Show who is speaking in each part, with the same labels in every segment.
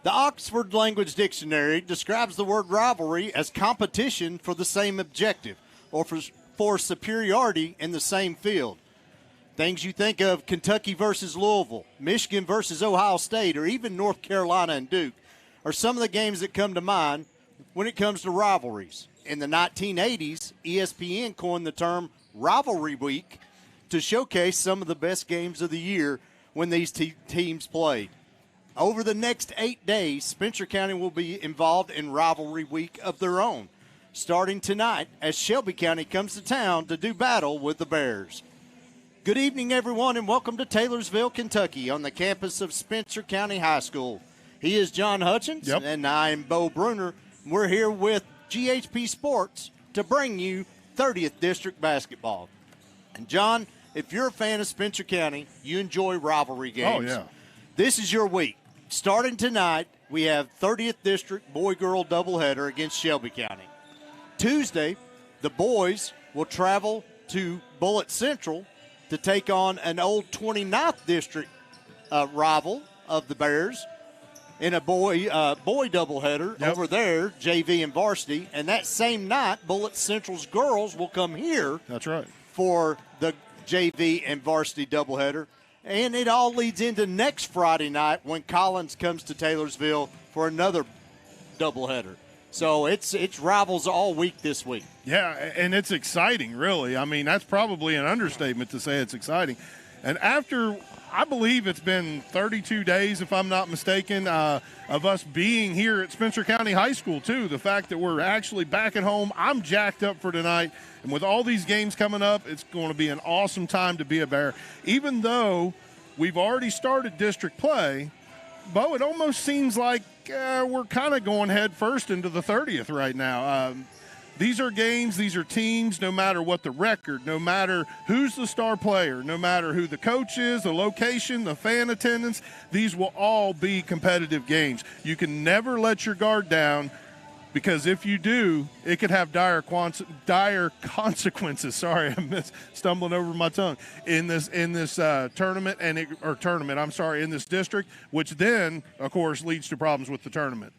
Speaker 1: The Oxford Language Dictionary describes the word rivalry as competition for the same objective or for superiority in the same field. Things you think of, Kentucky versus Louisville, Michigan versus Ohio State, or even North Carolina and Duke, are some of the games that come to mind when it comes to rivalries. In the 1980s, ESPN coined the term Rivalry Week to showcase some of the best games of the year when these teams played. Over the next 8 days, Spencer County will be involved in Rivalry Week of their own, starting tonight as Shelby County comes to town to do battle with the Bears. Good evening, everyone, and welcome to Taylorsville, Kentucky, on the campus of Spencer County High School. He is John Hutchins, and I am Bo Bruner. We're here with GHP-SPORTS to bring you 30th District basketball. And, John, if you're a fan of Spencer County, you enjoy rivalry games.
Speaker 2: Oh, yeah.
Speaker 1: This is your week. Starting tonight, we have 30th District boy-girl doubleheader against Shelby County. Tuesday, the boys will travel to Bullitt Central to take on an old 29th District rival of the Bears in a boy doubleheader over there, JV and varsity. And that same night, Bullitt Central's girls will come here.
Speaker 2: That's right.
Speaker 1: For the JV and varsity doubleheader. And it all leads into next Friday night when Collins comes to Taylorsville for another doubleheader. So it's rivals all week this week.
Speaker 2: Yeah, and it's exciting, really. I mean, that's probably an understatement to say it's exciting. And after, I believe it's been 32 days, if I'm not mistaken, of us being here at Spencer County High School, too. The fact that we're actually back at home, I'm jacked up for tonight. And with all these games coming up, it's going to be an awesome time to be a Bear. Even though we've already started district play, Bo, it almost seems like we're kind of going head first into the 30th right now. These are games, these are teams, no matter what the record, no matter who's the star player, no matter who the coach is, the location, the fan attendance, these will all be competitive games. You can never let your guard down, because if you do, it could have dire consequences. Sorry, I'm stumbling over my tongue in this tournament in this district, which then, of course, leads to problems with the tournament.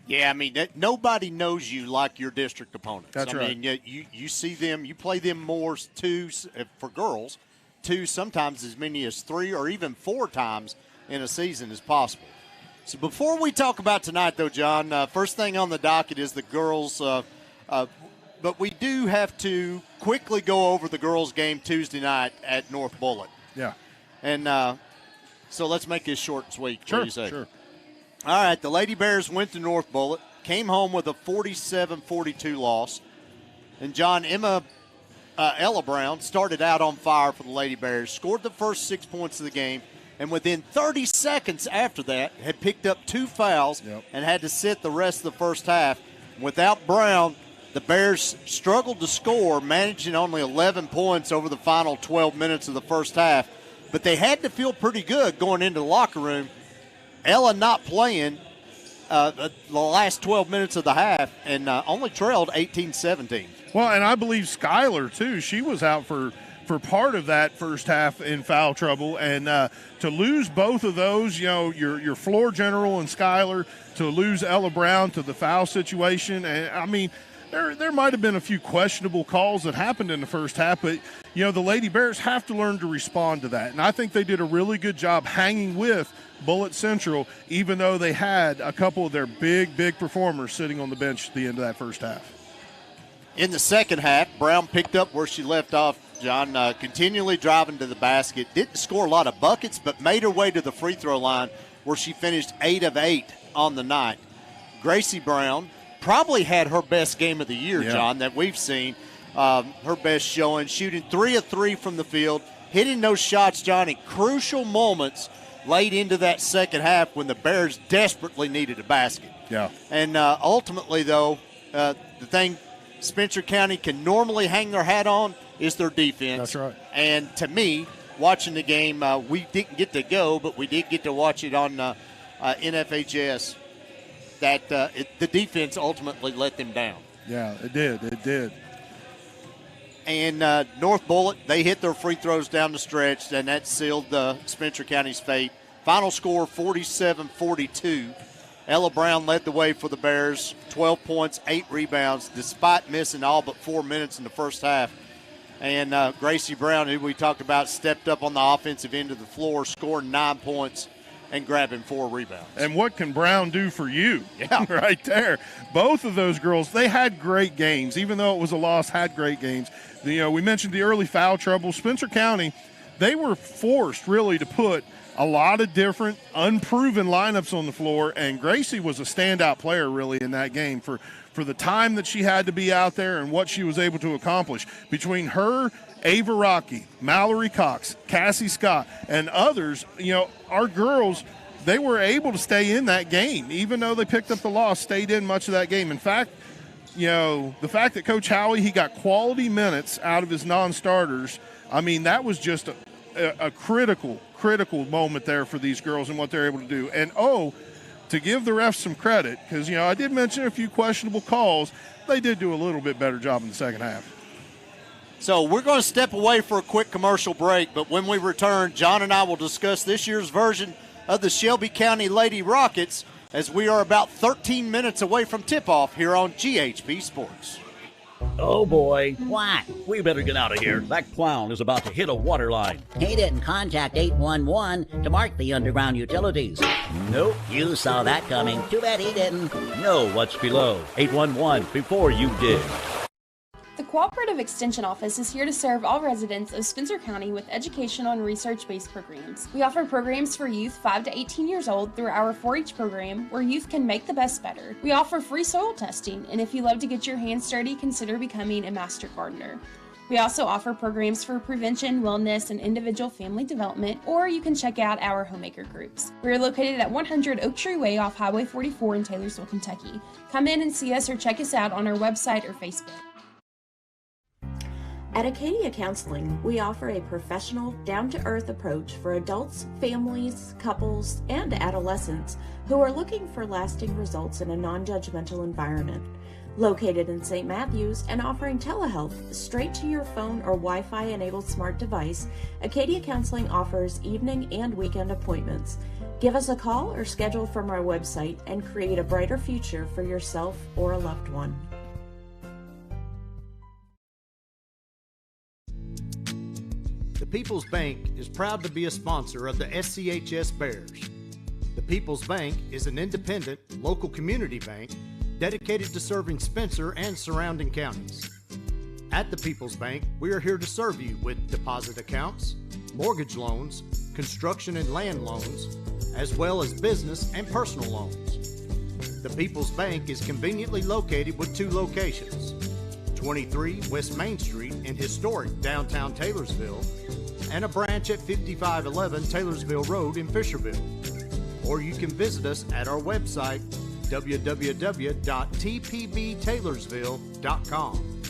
Speaker 1: Yeah, I mean, nobody knows you like your district opponents.
Speaker 2: That's right.
Speaker 1: I mean, you see them, you play them more for girls, sometimes as many as 3 or even 4 times in a season as possible. So before we talk about tonight, though, John, first thing on the docket is the girls, but we do have to quickly go over the girls' game Tuesday night at North Bullitt.
Speaker 2: Yeah.
Speaker 1: And so let's make this short and sweet.
Speaker 2: Sure,
Speaker 1: what do you say?
Speaker 2: Sure.
Speaker 1: All right, the Lady Bears went to North Bullitt, came home with a 47-42 loss. And, John, Ella Brown started out on fire for the Lady Bears, scored the first 6 points of the game, and within 30 seconds after that had picked up 2 fouls and had to sit the rest of the first half. Without Brown, the Bears struggled to score, managing only 11 points over the final 12 minutes of the first half. But they had to feel pretty good going into the locker room. Ella not playing the last 12 minutes of the half and only trailed 18-17.
Speaker 2: Well, and I believe Skylar, too. She was out for part of that first half in foul trouble. And to lose both of those, your floor general and Skylar, to lose Ella Brown to the foul situation. And I mean, there might have been a few questionable calls that happened in the first half, but, the Lady Bears have to learn to respond to that. And I think they did a really good job hanging with Bullitt Central, even though they had a couple of their big performers sitting on the bench at the end of that first half.
Speaker 1: In the second half, Brown picked up where she left off, John, continually driving to the basket. Didn't score a lot of buckets, but made her way to the free throw line where she finished 8 of 8 on the night. Gracie Brown probably had her best game of the year, John, that we've seen. Her best showing, shooting 3 of 3 from the field, hitting those shots, John, in crucial moments late into that second half when the Bears desperately needed a basket.
Speaker 2: Yeah.
Speaker 1: And ultimately, though, the thing Spencer County can normally hang their hat on is their defense.
Speaker 2: That's right.
Speaker 1: And to me, watching the game, we didn't get to go, but we did get to watch it on NFHS, that the defense ultimately let them down.
Speaker 2: Yeah, it did.
Speaker 1: And North Bullitt, they hit their free throws down the stretch, and that sealed Spencer County's fate. Final score, 47-42. Ella Brown led the way for the Bears, 12 points, 8 rebounds, despite missing all but 4 minutes in the first half. And Gracie Brown, who we talked about, stepped up on the offensive end of the floor, scoring 9 points and grabbing 4 rebounds.
Speaker 2: And what can Brown do for you?
Speaker 1: Yeah.
Speaker 2: Right there. Both of those girls, they had great games. Even though it was a loss, had great games. We mentioned the early foul trouble. Spencer County, they were forced really to put a lot of different unproven lineups on the floor, and Gracie was a standout player really in that game for the time that she had to be out there and what she was able to accomplish. Between her, Ava Rocky, Mallory Cox, Cassie Scott, and others, our girls, they were able to stay in that game. Even though they picked up the loss, stayed in much of that game. In fact, the fact that Coach Howie, he got quality minutes out of his non-starters, that was just a critical moment there for these girls and what they're able to do. And, to give the refs some credit, because, I did mention a few questionable calls, they did do a little bit better job in the second half.
Speaker 1: So we're going to step away for a quick commercial break, but when we return, John and I will discuss this year's version of the Shelby County Lady Rockets, as we are about 13 minutes away from tip-off here on GHP Sports.
Speaker 3: Oh, boy. What? We better get out of here. That clown is about to hit a water line.
Speaker 4: He didn't contact 811 to mark the underground utilities.
Speaker 3: Nope.
Speaker 4: You saw that coming. Too bad he didn't.
Speaker 3: Know what's below. 811 before you dig.
Speaker 5: The Cooperative Extension Office is here to serve all residents of Spencer County with educational and research-based programs. We offer programs for youth 5 to 18 years old through our 4-H program, where youth can make the best better. We offer free soil testing, and if you love to get your hands dirty, consider becoming a master gardener. We also offer programs for prevention, wellness, and individual family development, or you can check out our homemaker groups. We are located at 100 Oak Tree Way off Highway 44 in Taylorsville, Kentucky. Come in and see us or check us out on our website or Facebook.
Speaker 6: At Acadia Counseling, we offer a professional, down-to-earth approach for adults, families, couples, and adolescents who are looking for lasting results in a non-judgmental environment. Located in St. Matthews and offering telehealth straight to your phone or Wi-Fi enabled smart device, Acadia Counseling offers evening and weekend appointments. Give us a call or schedule from our website and create a brighter future for yourself or a loved one.
Speaker 1: The People's Bank is proud to be a sponsor of the SCHS Bears. The People's Bank is an independent, local community bank dedicated to serving Spencer and surrounding counties. At the People's Bank, we are here to serve you with deposit accounts, mortgage loans, construction and land loans, as well as business and personal loans. The People's Bank is conveniently located with 2 locations, 23 West Main Street in historic downtown Taylorsville, and a branch at 5511 Taylorsville Road in Fisherville. Or you can visit us at our website, www.tpbtaylorsville.com.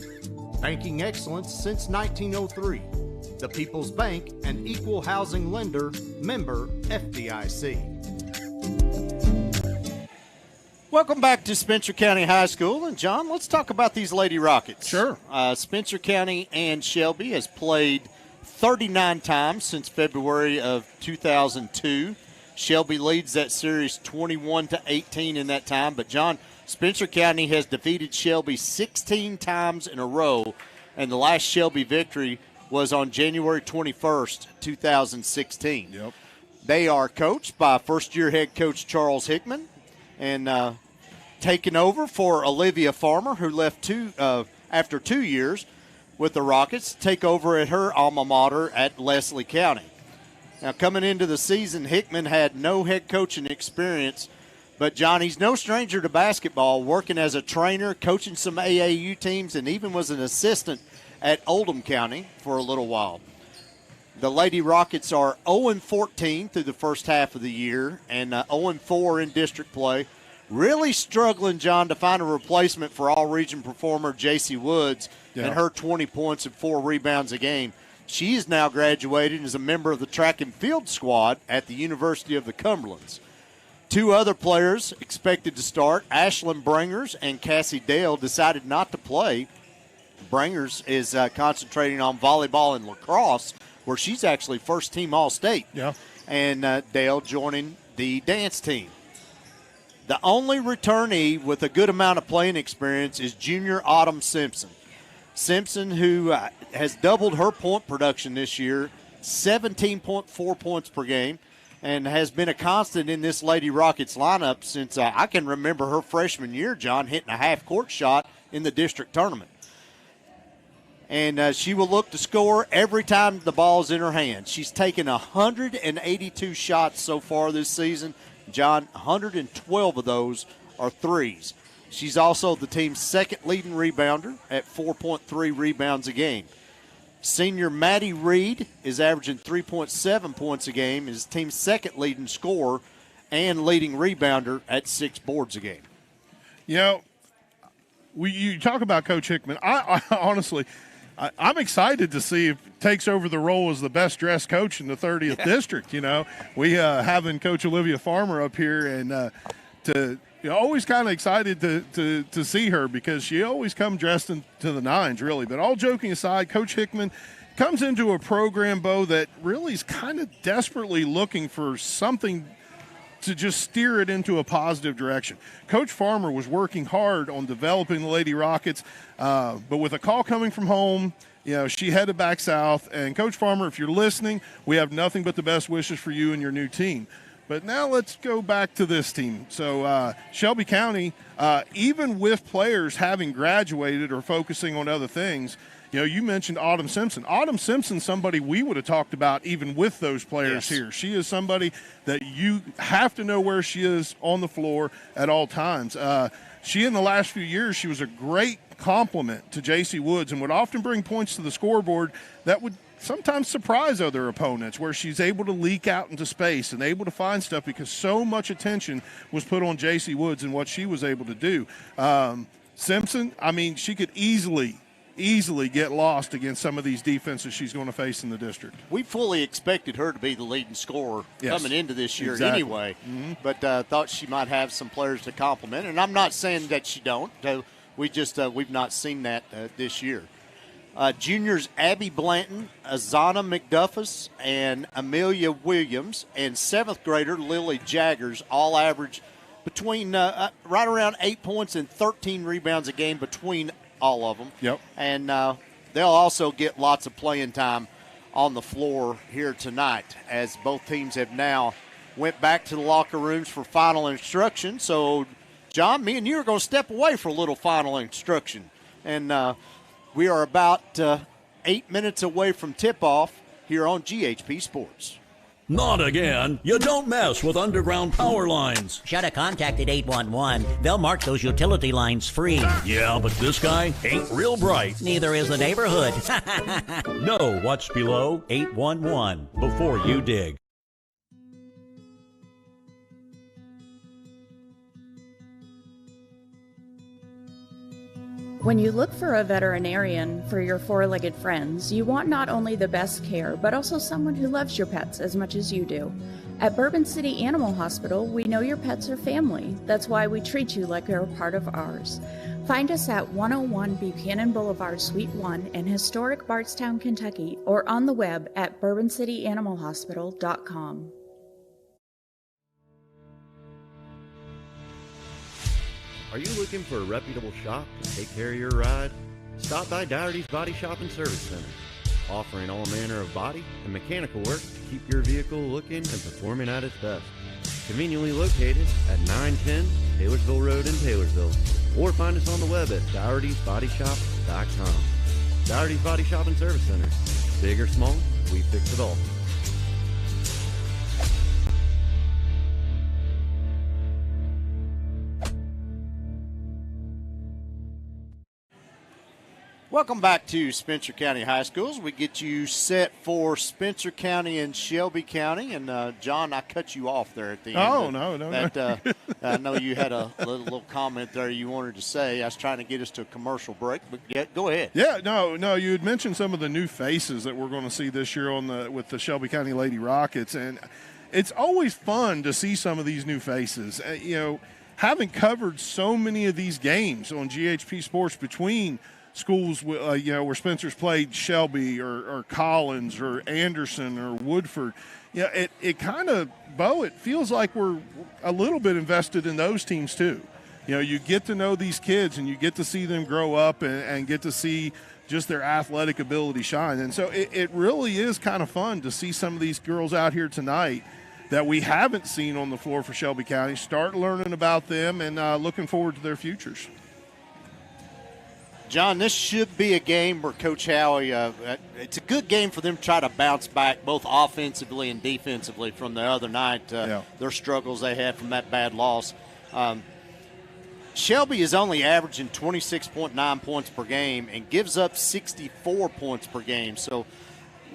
Speaker 1: Banking excellence since 1903. The People's Bank, an equal housing lender, member FDIC. Welcome back to Spencer County High School. And, John, let's talk about these Lady Rockets.
Speaker 2: Sure.
Speaker 1: Spencer County and Shelby has played 39 times since February of 2002. Shelby leads that series 21-18 in that time. But, John, Spencer County has defeated Shelby 16 times in a row, and the last Shelby victory was on January 21st, 2016.
Speaker 2: Yep.
Speaker 1: They are coached by first-year head coach Charles Hickman, and taken over for Olivia Farmer, who left after 2 years with the Rockets, take over at her alma mater at Leslie County. Now, coming into the season, Hickman had no head coaching experience, but Johnny's no stranger to basketball, working as a trainer, coaching some AAU teams, and even was an assistant at Oldham County for a little while. The Lady Rockets are 0-14 through the first half of the year and 0-4 in district play. Really struggling, John, to find a replacement for all-region performer J.C. Woods and her 20 points and 4 rebounds a game. She is now graduated and is a member of the track and field squad at the University of the Cumberlands. 2 other players expected to start, Ashlyn Bringers and Cassie Dale, decided not to play. Bringers is concentrating on volleyball and lacrosse, where she's actually first-team All-State.
Speaker 2: Yeah.
Speaker 1: And Dale joining the dance team. The only returnee with a good amount of playing experience is junior Autumn Simpson. Simpson, who has doubled her point production this year, 17.4 points per game, and has been a constant in this Lady Rockets lineup since I can remember her freshman year, John, hitting a half-court shot in the district tournament. And she will look to score every time the ball's in her hand. She's taken 182 shots so far this season. John, 112 of those are threes. She's also the team's second leading rebounder at 4.3 rebounds a game. Senior Maddie Reed is averaging 3.7 points a game, is the team's second leading scorer and leading rebounder at 6 boards a game.
Speaker 2: You know, you talk about Coach Hickman. I honestly, I'm excited to see if he takes over the role as the best-dressed coach in the 30th district. You know, we having Coach Olivia Farmer up here, and always kind of excited to see her because she always comes dressed to the nines, really. But all joking aside, Coach Hickman comes into a program, Bo, that really is kind of desperately looking for something to just steer it into a positive direction. Coach Farmer was working hard on developing the Lady Rockets, but with a call coming from home, you know, she headed back south. And Coach Farmer, if you're listening, we have nothing but the best wishes for you and your new team. But now let's go back to this team. So Shelby County, even with players having graduated or focusing on other things, you know, you mentioned Autumn Simpson. Autumn Simpson, somebody we would have talked about even with those players here. She is somebody that you have to know where she is on the floor at all times. She, in the last few years, she was a great complement to J.C. Woods and would often bring points to the scoreboard that would sometimes surprise other opponents, where she's able to leak out into space and able to find stuff because so much attention was put on J.C. Woods and what she was able to do. Simpson, I mean, she could easily get lost against some of these defenses she's going to face in the district.
Speaker 1: We fully expected her to be the leading scorer coming into this year anyway, but thought she might have some players to complement. And I'm not saying that she don't. We've not seen that this year. Juniors Abby Blanton, Azana McDuffus, and Amelia Williams, and 7th grader Lily Jaggers all average between right around 8 points and 13 rebounds a game between all of them.
Speaker 2: Yep.
Speaker 1: And they'll also get lots of playing time on the floor here tonight, as both teams have now went back to the locker rooms for final instruction. So, John, me and you are going to step away for a little final instruction. And we are about 8 minutes away from tip-off here on GHP Sports.
Speaker 3: Not again. You don't mess with underground power lines.
Speaker 4: Should have contacted 811. They'll mark those utility lines free.
Speaker 3: Yeah, but this guy ain't real bright.
Speaker 4: Neither is the neighborhood.
Speaker 3: Know what's below 811 before you dig.
Speaker 7: When you look for a veterinarian for your four-legged friends, you want not only the best care, but also someone who loves your pets as much as you do. At Bourbon City Animal Hospital, we know your pets are family. That's why we treat you like you're a part of ours. Find us at 101 Buchanan Boulevard, Suite 1 in historic Bardstown, Kentucky, or on the web at bourboncityanimalhospital.com.
Speaker 8: Are you looking for a reputable shop to take care of your ride? Stop by Dougherty's Body Shop and Service Center, offering all manner of body and mechanical work to keep your vehicle looking and performing at its best. Conveniently located at 910 Taylorsville Road in Taylorsville, or find us on the web at Dougherty'sBodyShop.com. Dougherty's Body Shop and Service Center. Big or small, we fix it all.
Speaker 1: Welcome back to Spencer County High Schools. We get you set for Spencer County and Shelby County. And, John, I cut you off there at the end.
Speaker 2: Oh, no.
Speaker 1: I know you had a little comment there you wanted to say. I was trying to get us to a commercial break, but yeah, go ahead.
Speaker 2: Yeah, no, you had mentioned some of the new faces that we're going to see this year with the Shelby County Lady Rockets. And it's always fun to see some of these new faces. Having covered so many of these games on GHP Sports between schools, where Spencer's played Shelby or Collins or Anderson or Woodford. Yeah, it kind of, Bo, it feels like we're a little bit invested in those teams too. You get to know these kids and you get to see them grow up and get to see just their athletic ability shine. And so it really is kind of fun to see some of these girls out here tonight that we haven't seen on the floor for Shelby County, start learning about them and looking forward to their futures.
Speaker 1: John, this should be a game where Coach Howie, it's a good game for them to try to bounce back both offensively and defensively from the other night, their struggles they had from that bad loss. Shelby is only averaging 26.9 points per game and gives up 64 points per game. So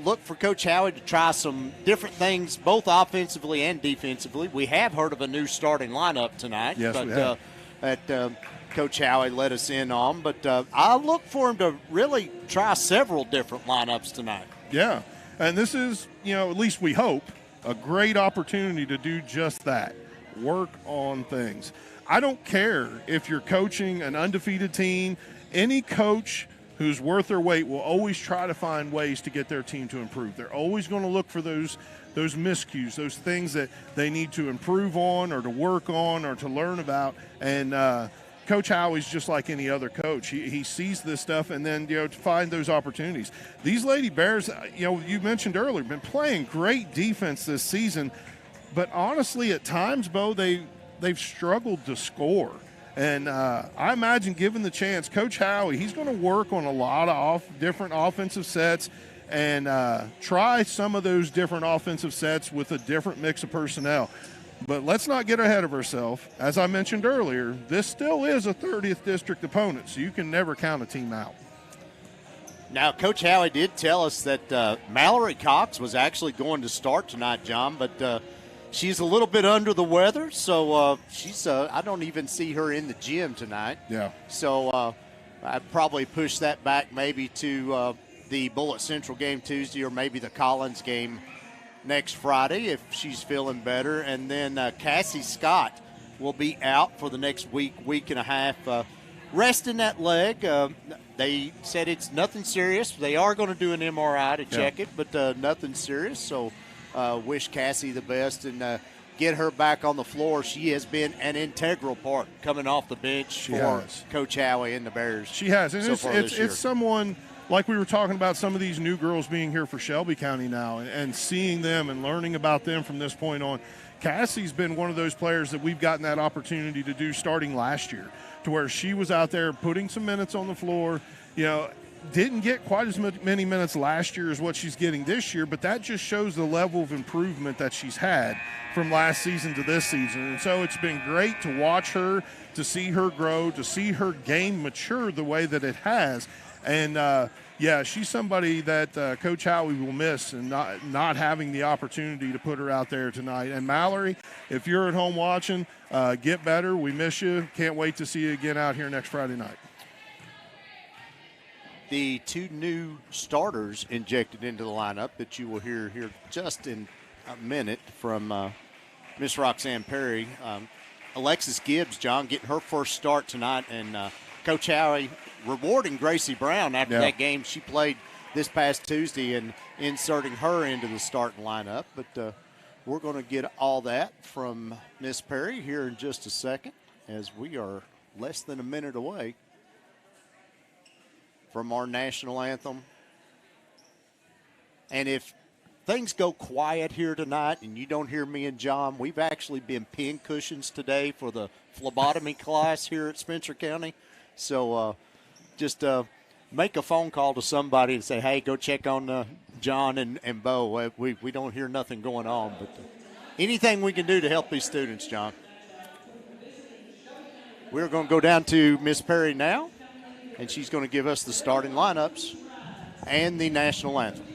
Speaker 1: look for Coach Howie to try some different things, both offensively and defensively. We have heard of a new starting lineup tonight.
Speaker 2: Yes, we have.
Speaker 1: That Coach Howie let us in on. But I look for him to really try several different lineups tonight.
Speaker 2: Yeah, and this is, at least we hope, a great opportunity to do just that, work on things. I don't care if you're coaching an undefeated team. Any coach who's worth their weight will always try to find ways to get their team to improve. They're always going to look for those miscues, those things that they need to improve on or to work on or to learn about. And Coach Howie's just like any other coach. He sees this stuff and then, to find those opportunities. These Lady Bears, you mentioned earlier, been playing great defense this season. But honestly, at times, Bo, they've struggled to score. And I imagine, given the chance, Coach Howie, he's going to work on a lot of different offensive sets and try some of those different offensive sets with a different mix of personnel. But let's not get ahead of ourselves. As I mentioned earlier, this still is a 30th district opponent, so you can never count a team out.
Speaker 1: Now, Coach Howie did tell us that Mallory Cox was actually going to start tonight, John, but she's a little bit under the weather, so I don't even see her in the gym tonight.
Speaker 2: Yeah.
Speaker 1: So I'd probably push that back maybe to the Bullitt Central game Tuesday or maybe the Collins game next Friday if she's feeling better. And then Cassie Scott will be out for the next week and a half, resting that leg. They said it's nothing serious. They are going to do an MRI to check it, but nothing serious. So wish Cassie the best and get her back on the floor. She has been an integral part coming off the bench for Coach Howie and the Bears.
Speaker 2: She has. And
Speaker 1: so
Speaker 2: it's someone, like we were talking about some of these new girls being here for Shelby County now and seeing them and learning about them from this point on. Cassie's been one of those players that we've gotten that opportunity to do starting last year, to where she was out there putting some minutes on the floor. Didn't get quite as many minutes last year as what she's getting this year, but that just shows the level of improvement that she's had from last season to this season. And so it's been great to watch her, to see her grow, to see her game mature the way that it has. And, she's somebody that Coach Howie will miss and not having the opportunity to put her out there tonight. And Mallory, if you're at home watching, get better. We miss you. Can't wait to see you again out here next Friday night.
Speaker 1: The two new starters injected into the lineup that you will hear here just in a minute from Miss Roxanne Perry. Alexis Gibbs, John, getting her first start tonight, and Coach Howie rewarding Gracie Brown after that game she played this past Tuesday and inserting her into the starting lineup. But we're going to get all that from Miss Perry here in just a second, as we are less than a minute away from our national anthem. And if things go quiet here tonight and you don't hear me and John, we've actually been pin cushions today for the phlebotomy class here at Spencer County. So just make a phone call to somebody and say, hey, go check on John and Bo. We don't hear nothing going on, but anything we can do to help these students, John. We're going to go down to Miss Perry now, and she's going to give us the starting lineups and the national anthem.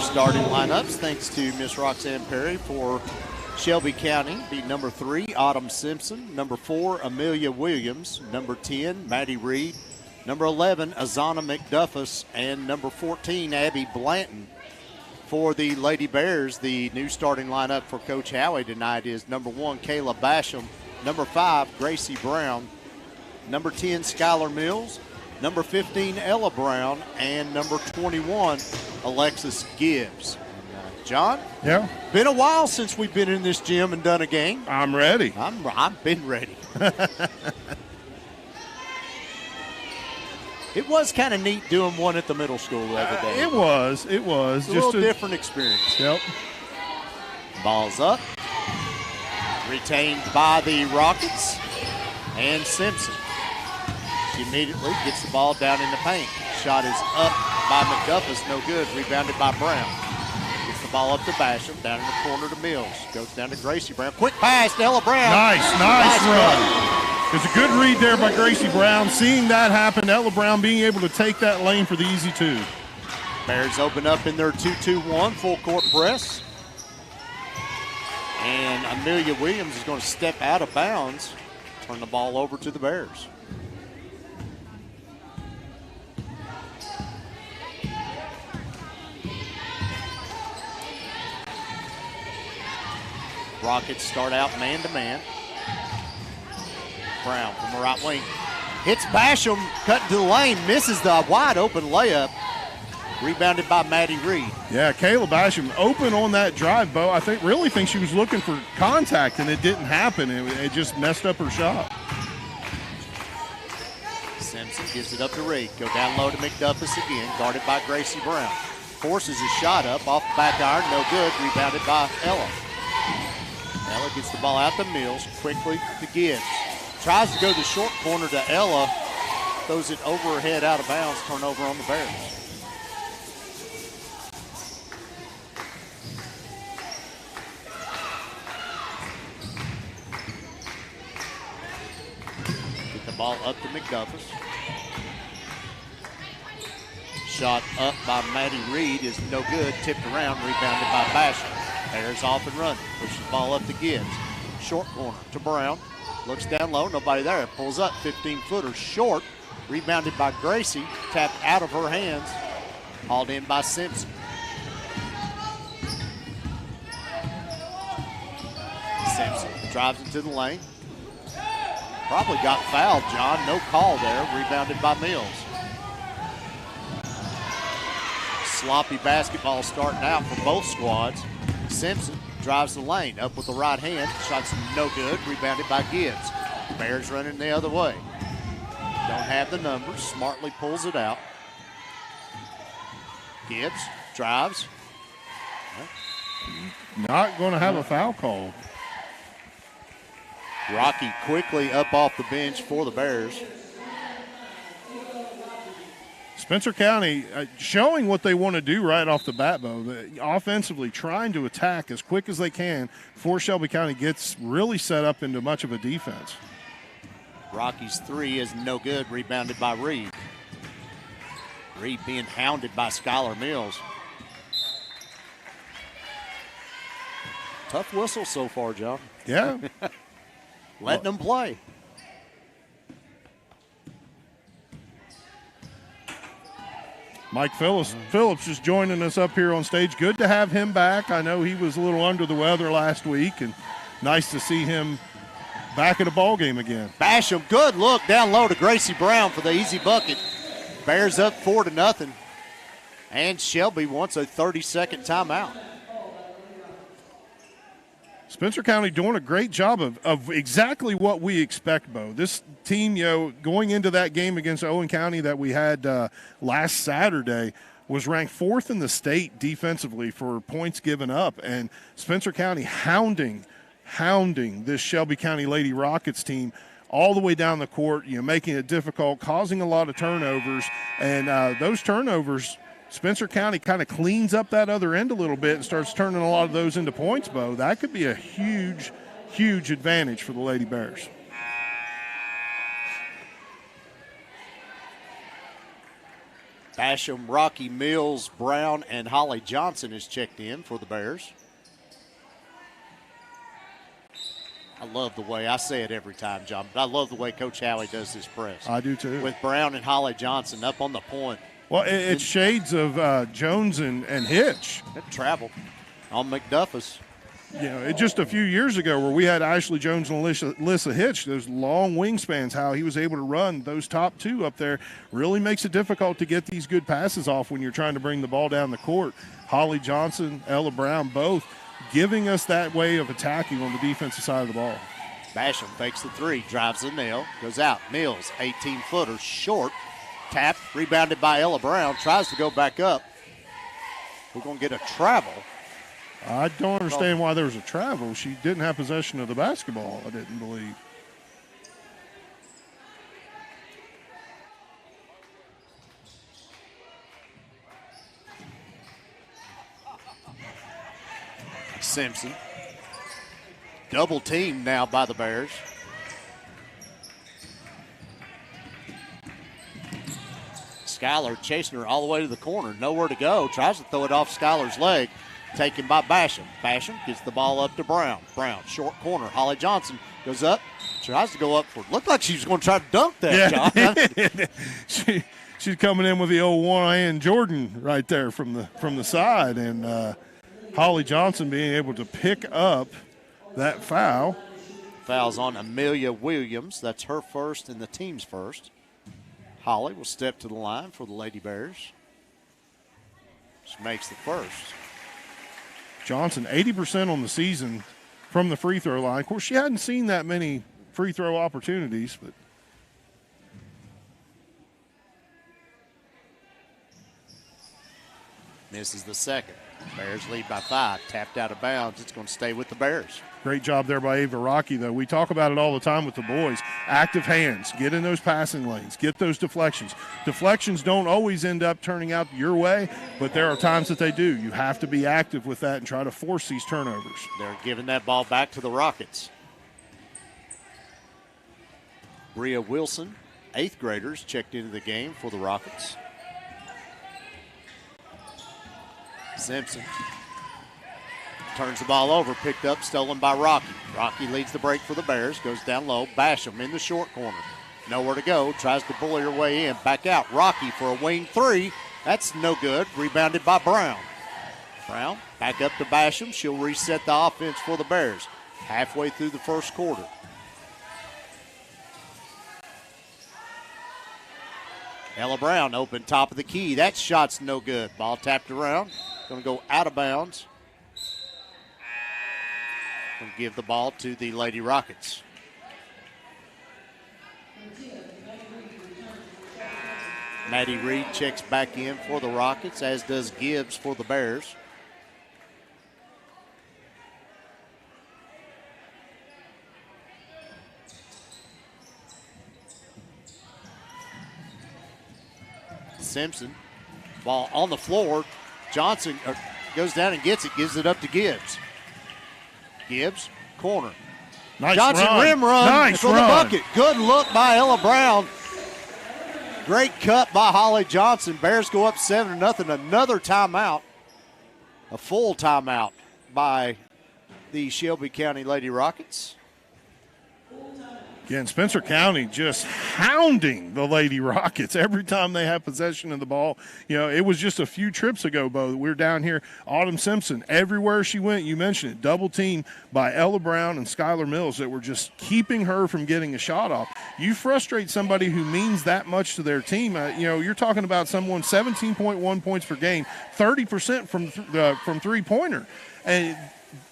Speaker 1: starting lineups, thanks to Miss Roxanne Perry for Shelby County. Be number 3, Autumn Simpson. Number 4, Amelia Williams. Number 10, Maddie Reed. Number 11, Azana McDuffus. And number 14, Abby Blanton. For the Lady Bears, the new starting lineup for Coach Howie tonight is number 1, Kayla Basham. Number 5, Gracie Brown. Number 10, Skylar Mills. Number 15, Ella Brown. And number 21, Alexis Gibbs. John?
Speaker 2: Yeah?
Speaker 1: Been a while since we've been in this gym and done a game.
Speaker 2: I'm ready.
Speaker 1: I've been ready. It was kind of neat doing one at the middle school the other day.
Speaker 2: It was.
Speaker 1: It's a little different experience.
Speaker 2: Yep.
Speaker 1: Ball's up. Retained by the Rockets. And Simpson. She immediately gets the ball down in the paint. Shot is up by McDuffus. No good. Rebounded by Brown. Gets the ball up to Basham. Down in the corner to Mills. Goes down to Gracie Brown. Quick pass to Ella Brown.
Speaker 2: Nice run. It's a good read there by Gracie Brown. Seeing that happen, Ella Brown being able to take that lane for the easy 2.
Speaker 1: Bears open up in their 2-2-1 full court press. And Amelia Williams is going to step out of bounds. Turn the ball over to the Bears. Rockets start out man-to-man. Brown from the right wing. Hits Basham, cut into the lane, misses the wide-open layup. Rebounded by Maddie Reed.
Speaker 2: Yeah, Kayla Basham open on that drive, Bo. I really think she was looking for contact, and it didn't happen. It just messed up her shot.
Speaker 1: Simpson gives it up to Reed. Go down low to McDuffus again, guarded by Gracie Brown. Forces his shot up, off the back iron, no good. Rebounded by Ella. Ella gets the ball out to Mills, quickly to Gibbs. Tries to go to the short corner to Ella. Throws it over her head out of bounds, turnover on the Bears. Get the ball up to McDuffus. Shot up by Maddie Reed is no good. Tipped around, rebounded by Basham. Bears off and running. Pushes the ball up to Gibbs. Short corner to Brown. Looks down low, nobody there. Pulls up, 15-footer short. Rebounded by Gracie. Tapped out of her hands. Hauled in by Simpson. Simpson drives into the lane. Probably got fouled, John. No call there. Rebounded by Mills. Sloppy basketball starting out for both squads. Simpson drives the lane, up with the right hand. Shot's no good, rebounded by Gibbs. Bears running the other way. Don't have the numbers, smartly pulls it out. Gibbs drives.
Speaker 2: Not going to have a foul call.
Speaker 1: Rocky quickly up off the bench for the Bears.
Speaker 2: Spencer County showing what they want to do right off the bat, Bo. Offensively trying to attack as quick as they can before Shelby County gets really set up into much of a defense.
Speaker 1: Rocky's 3 is no good, rebounded by Reed. Reed being hounded by Skylar Mills. Tough whistle so far, John.
Speaker 2: Yeah.
Speaker 1: Letting them play.
Speaker 2: Mike Phillips is joining us up here on stage. Good to have him back. I know he was a little under the weather last week, and nice to see him back at a ball game again.
Speaker 1: Basham, good look down low to Gracie Brown for the easy bucket. Bears up 4-0. And Shelby wants a 30-second timeout.
Speaker 2: Spencer County doing a great job of exactly what we expect, Bo. This team, going into that game against Owen County that we had last Saturday, was ranked 4th in the state defensively for points given up. And Spencer County hounding this Shelby County Lady Rockets team all the way down the court, making it difficult, causing a lot of turnovers. And those turnovers, Spencer County kind of cleans up that other end a little bit and starts turning a lot of those into points, Bo. That could be a huge, huge advantage for the Lady Bears.
Speaker 1: Basham, Rocky, Mills, Brown, and Holly Johnson is checked in for the Bears. I love the way, I say it every time, John, but I love the way Coach Howie does this press.
Speaker 2: I do too.
Speaker 1: With Brown and Holly Johnson up on the point.
Speaker 2: Well, it's shades of Jones and Hitch.
Speaker 1: That travel on McDuffus.
Speaker 2: You know, just a few years ago where we had Ashley Jones and Alyssa Hitch, those long wingspans, how he was able to run those top two up there really makes it difficult to get these good passes off when you're trying to bring the ball down the court. Holly Johnson, Ella Brown, both giving us that way of attacking on the defensive side of the ball.
Speaker 1: Basham fakes the three, drives the nail, goes out. Mills, 18-footer, short, tapped, rebounded by Ella Brown, tries to go back up. We're going to get a travel.
Speaker 2: I don't understand why there was a travel. She didn't have possession of the basketball, I didn't believe.
Speaker 1: Simpson. Double teamed now by the Bears. Skylar chasing her all the way to the corner. Nowhere to go. Tries to throw it off Skylar's leg. Taken by Basham. Basham gets the ball up to Brown. Brown, short corner. Holly Johnson goes up. Tries to go up for it. Looked like she was going to try to dunk that,
Speaker 2: John. She's coming in with the old one-hand Jordan right there from the side. And Holly Johnson being able to pick up that foul.
Speaker 1: Foul's on Amelia Williams. That's her first and the team's first. Holly will step to the line for the Lady Bears. She makes the first.
Speaker 2: Johnson, 80% on the season from the free throw line. Of course, she hadn't seen that many free throw opportunities, but
Speaker 1: misses the second. Bears lead by 5. Tapped out of bounds. It's going to stay with the Bears.
Speaker 2: Great job there by Ava Rocky, though. We talk about it all the time with the boys. Active hands. Get in those passing lanes. Get those deflections. Deflections don't always end up turning out your way, but there are times that they do. You have to be active with that and try to force these turnovers.
Speaker 1: They're giving that ball back to the Rockets. Bria Wilson, 8th graders, checked into the game for the Rockets. Simpson turns the ball over, picked up, stolen by Rocky. Rocky leads the break for the Bears, goes down low. Basham in the short corner. Nowhere to go, tries to bully her way in. Back out, Rocky for a wing three. That's no good, rebounded by Brown. Brown back up to Basham. She'll reset the offense for the Bears. Halfway through the first quarter. Ella Brown open top of the key. That shot's no good. Ball tapped around. Going to go out of bounds. Going to give the ball to the Lady Rockets. Maddie Reed checks back in for the Rockets, as does Gibbs for the Bears. Simpson, ball on the floor. Johnson goes down and gets it, gives it up to Gibbs. Gibbs, corner.
Speaker 2: Nice
Speaker 1: Johnson
Speaker 2: run.
Speaker 1: rim run
Speaker 2: Nice
Speaker 1: for
Speaker 2: run.
Speaker 1: the bucket. Good look by Ella Brown. Great cut by Holly Johnson. Bears go up 7-0. Another timeout, a full timeout by the Shelby County Lady Rockets.
Speaker 2: Again, Spencer County just hounding the Lady Rockets every time they have possession of the ball. You know, it was just a few trips ago, Bo. We were down here. Autumn Simpson, everywhere she went, you mentioned it, double team by Ella Brown and Skylar Mills that were just keeping her from getting a shot off. You frustrate somebody who means that much to their team. You know, you're talking about someone 17.1 points per game, 30% from three-pointer. And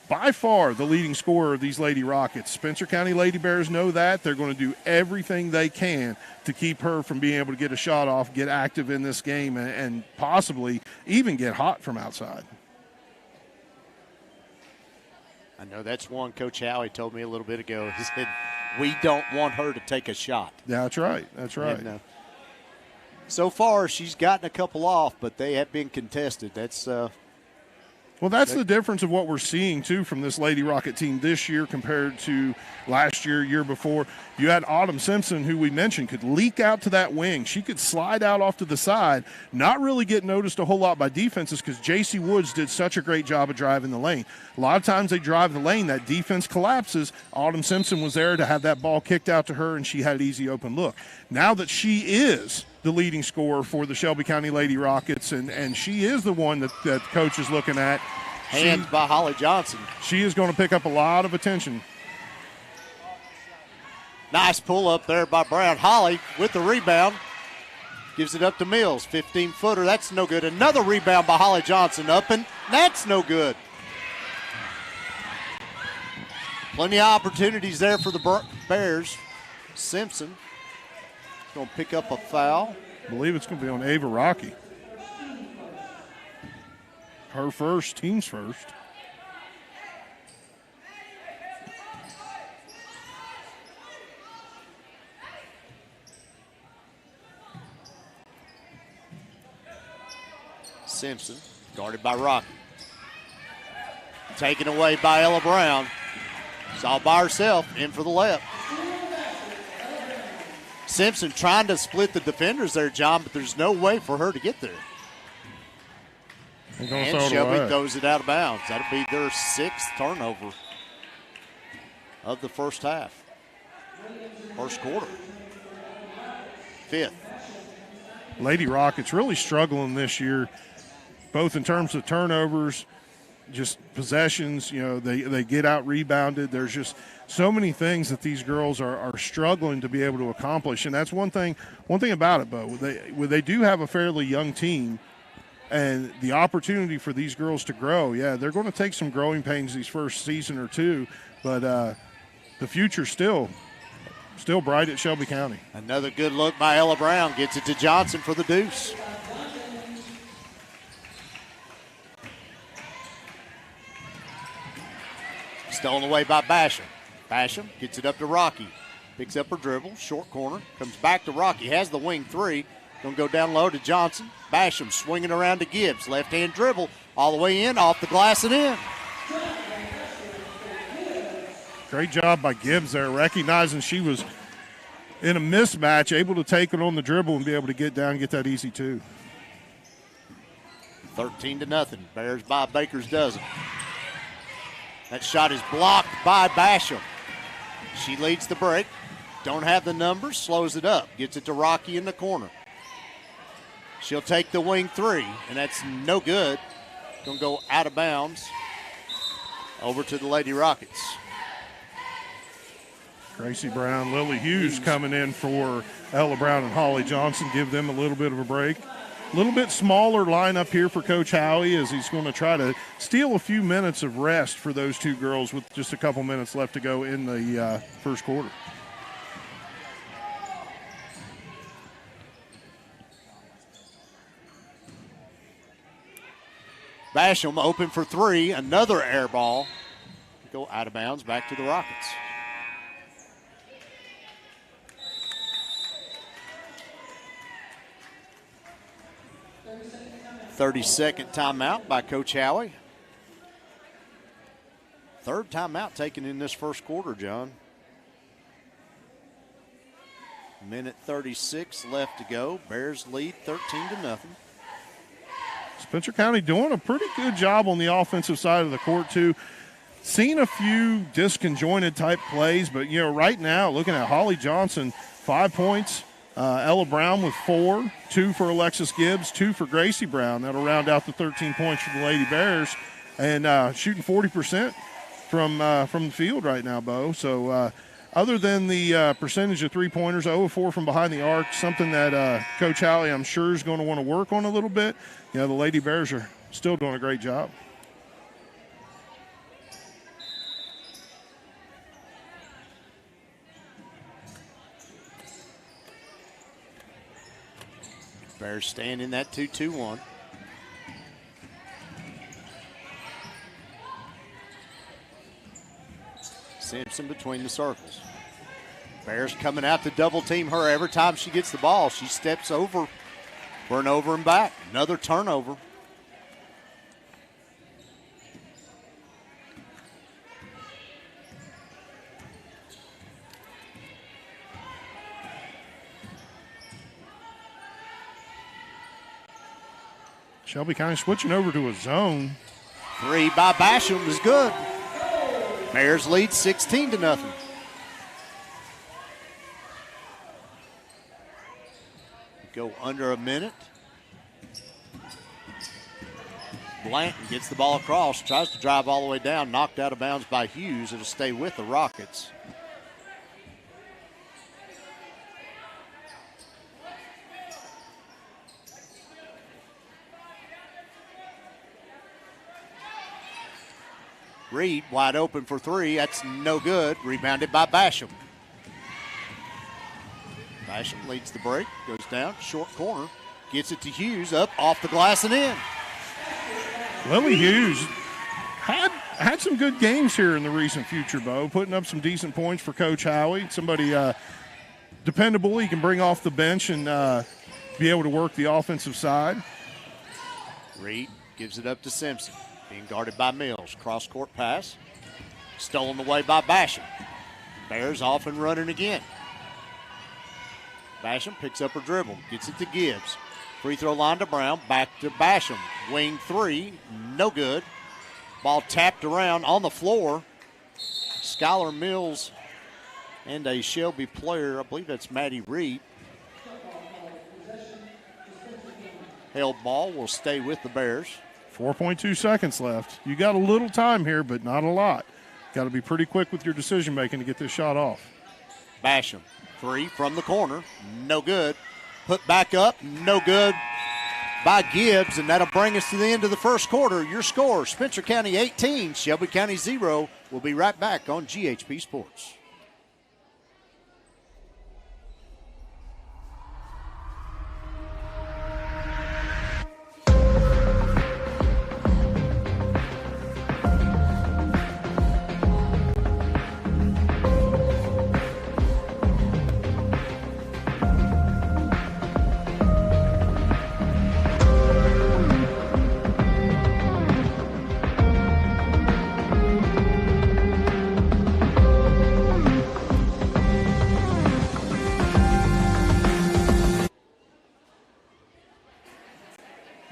Speaker 2: by far the leading scorer of these Lady Rockets. Spencer County Lady Bears know that. They're going to do everything they can to keep her from being able to get a shot off, get active in this game, and possibly even get hot from outside.
Speaker 1: I know that's one Coach Howie told me a little bit ago. He said, we don't want her to take a shot.
Speaker 2: Yeah, that's right. That's right.
Speaker 1: And, so far, she's gotten a couple off, but they have been contested. That's
Speaker 2: Well, that's the difference of what we're seeing, too, from this Lady Rocket team this year compared to last year, year before. You had Autumn Simpson, who we mentioned, could leak out to that wing. She could slide out off to the side, not really get noticed a whole lot by defenses because J.C. Woods did such a great job of driving the lane. A lot of times they drive the lane, that defense collapses. Autumn Simpson was there to have that ball kicked out to her, and she had an easy open look. Now that she is the leading scorer for the Shelby County Lady Rockets, and she is the one that coach is looking at.
Speaker 1: Hands by Holly Johnson.
Speaker 2: She is going to pick up a lot of attention.
Speaker 1: Nice pull up there by Brown. Holly with the rebound. Gives it up to Mills. 15-footer. That's no good. Another rebound by Holly Johnson. Up and that's no good. Plenty of opportunities there for the Bears. Simpson is going to pick up a foul.
Speaker 2: I believe it's going to be on Ava Rocky. Her first, team's first.
Speaker 1: Simpson guarded by Rocky. Taken away by Ella Brown. She's all by herself, in for the layup. Simpson trying to split the defenders there, John, but there's no way for her to get there. And Shelby throws it out of bounds. That'll be their 6th turnover of the first half. First quarter. 5th.
Speaker 2: Lady Rockets really struggling this year, both in terms of turnovers, just possessions. You know, they get out rebounded. There's just so many things that these girls are struggling to be able to accomplish. And that's one thing about it, Bo. They do have a fairly young team. And the opportunity for these girls to grow, yeah, they're going to take some growing pains these first season or two, but the future's still bright at Shelby County.
Speaker 1: Another good look by Ella Brown. Gets it to Johnson for the deuce. Stolen away by Basham. Basham gets it up to Rocky. Picks up her dribble, short corner, comes back to Rocky, has the wing three. Going to go down low to Johnson. Basham swinging around to Gibbs. Left-hand dribble all the way in, off the glass and in.
Speaker 2: Great job by Gibbs there, recognizing she was in a mismatch, able to take it on the dribble and be able to get down and get that easy two.
Speaker 1: 13-0. Bears by Baker's dozen. That shot is blocked by Basham. She leads the break. Don't have the numbers, slows it up. Gets it to Rocky in the corner. She'll take the wing three, and that's no good. Going to go out of bounds over to the Lady Rockets.
Speaker 2: Gracie Brown, Lily Hughes coming in for Ella Brown and Holly Johnson. Give them a little bit of a break. A little bit smaller lineup here for Coach Howie as he's going to try to steal a few minutes of rest for those two girls with just a couple minutes left to go in the first quarter.
Speaker 1: Basham open for three. Another air ball. Go out of bounds back to the Rockets. "30-second timeout by Coach Howie. Third timeout taken in this first quarter, John. Minute 36 left to go. Bears lead 13-0.
Speaker 2: Spencer County doing a pretty good job on the offensive side of the court, too. Seen a few disconjointed type plays, but, you know, right now, looking at Holly Johnson, 5 points. Ella Brown with 4, 2 for Alexis Gibbs, 2 for Gracie Brown. That'll round out the 13 points for the Lady Bears. And shooting 40% from the field right now, Bo. So other than the percentage of three-pointers, 0 of 4 from behind the arc, something that Coach Howie, I'm sure, is going to want to work on a little bit. You know, the Lady Bears are still doing a great job.
Speaker 1: Bears staying in that 2-2-1. Simpson between the circles. Bears coming out to double team her every time she gets the ball. She steps over for an over and back. Another turnover.
Speaker 2: Shelby County switching over to a zone.
Speaker 1: 3 by Basham is good. Bears lead 16-0. Go under a minute. Blanton gets the ball across, tries to drive all the way down, knocked out of bounds by Hughes. It'll stay with the Rockets. Reed wide open for 3. That's no good. Rebounded by Basham. Basham leads the break, goes down, short corner, gets it to Hughes, up, off the glass and in.
Speaker 2: Lily Hughes had some good games here in the recent future, Bo, putting up some decent points for Coach Howie. Somebody dependable. He can bring off the bench and be able to work the offensive side.
Speaker 1: Reed gives it up to Simpson. Being guarded by Mills. Cross-court pass. Stolen away by Basham. Bears off and running again. Basham picks up her dribble. Gets it to Gibbs. Free throw line to Brown. Back to Basham. Wing 3. No good. Ball tapped around on the floor. Skylar Mills and a Shelby player. I believe that's Maddie Reed. Held ball will stay with the Bears.
Speaker 2: 4.2 seconds left. You got a little time here, but not a lot. Got to be pretty quick with your decision making to get this shot off.
Speaker 1: Basham, 3 from the corner, no good. Put back up, no good by Gibbs, and that'll bring us to the end of the first quarter. Your score, Spencer County 18, Shelby County 0. We'll be right back on GHP Sports.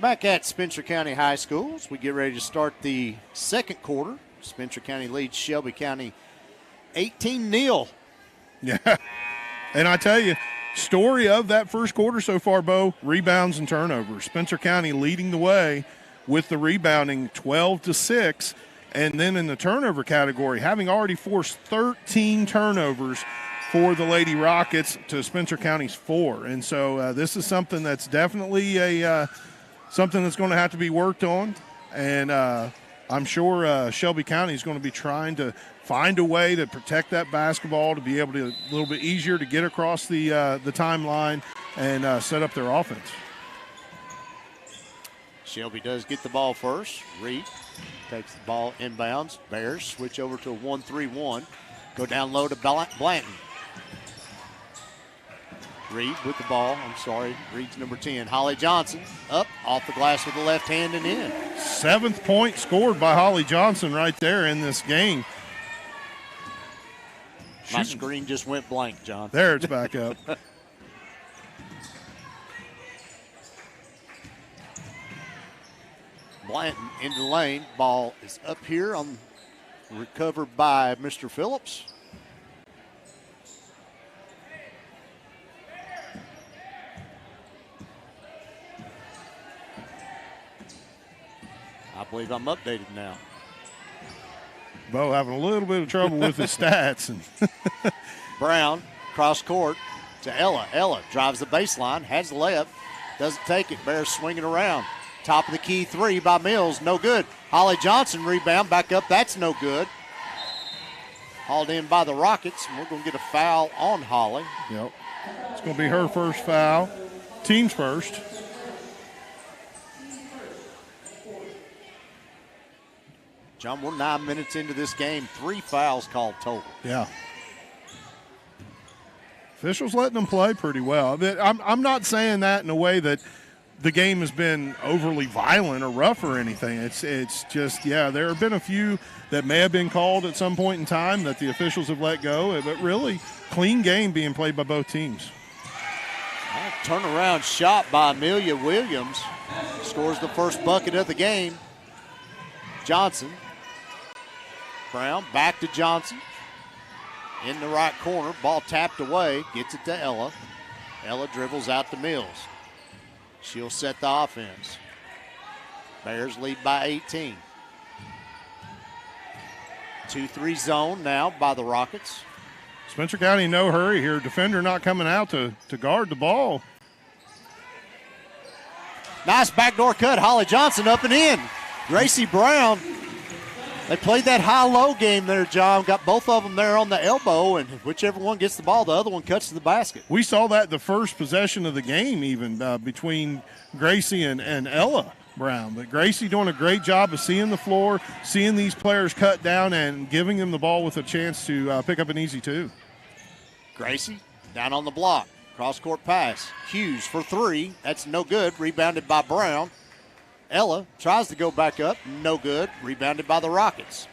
Speaker 1: Back at Spencer County High Schools, we get ready to start the second quarter. Spencer County leads Shelby County 18-0.
Speaker 2: Yeah, and I tell you, story of that first quarter so far, Bo, rebounds and turnovers. Spencer County leading the way with the rebounding 12-6, and then in the turnover category, having already forced 13 turnovers for the Lady Rockets to Spencer County's 4. And so this is something that's definitely something that's going to have to be worked on, and I'm sure Shelby County is going to be trying to find a way to protect that basketball, to be able to a little bit easier to get across the timeline and set up their offense.
Speaker 1: Shelby does get the ball first. Reed takes the ball inbounds. Bears switch over to a 1-3-1. Go down low to Blanton. Reed with the ball. Reed's number 10. Holly Johnson up off the glass with the left hand and in.
Speaker 2: 7th point scored by Holly Johnson right there in this game.
Speaker 1: My screen just went blank, John.
Speaker 2: There, it's back up.
Speaker 1: Blanton into the lane. Ball is up here, recovered by Mr. Phillips. I believe I'm updated now.
Speaker 2: Bo having a little bit of trouble with his stats.
Speaker 1: Brown, cross court to Ella. Ella drives the baseline, has the layup, doesn't take it. Bears swinging around. Top of the key 3 by Mills, no good. Holly Johnson rebound, back up, that's no good. Hauled in by the Rockets, and we're going to get a foul on Holly.
Speaker 2: Yep. It's going to be her first foul. Team's first.
Speaker 1: John, we're 9 minutes into this game. 3 fouls called total.
Speaker 2: Yeah. Officials letting them play pretty well. I'm not saying that in a way that the game has been overly violent or rough or anything. It's just, yeah, there have been a few that may have been called at some point in time that the officials have let go. But really, clean game being played by both teams.
Speaker 1: Turnaround shot by Amelia Williams. Scores the first bucket of the game. Johnson. Brown back to Johnson. In the right corner. Ball tapped away. Gets it to Ella. Ella dribbles out to Mills. She'll set the offense. Bears lead by 18. 2-3 zone now by the Rockets.
Speaker 2: Spencer County in no hurry here. Defender not coming out to guard the ball.
Speaker 1: Nice backdoor cut. Holly Johnson up and in. Gracie Brown. They played that high-low game there, John. Got both of them there on the elbow, and whichever one gets the ball, the other one cuts to the basket.
Speaker 2: We saw that the first possession of the game even between Gracie and Ella Brown. But Gracie doing a great job of seeing the floor, seeing these players cut down, and giving them the ball with a chance to pick up an easy two.
Speaker 1: Gracie down on the block. Cross-court pass. Hughes for three. That's no good. Rebounded by Brown. Ella tries to go back up. No good. Rebounded by the Rockets.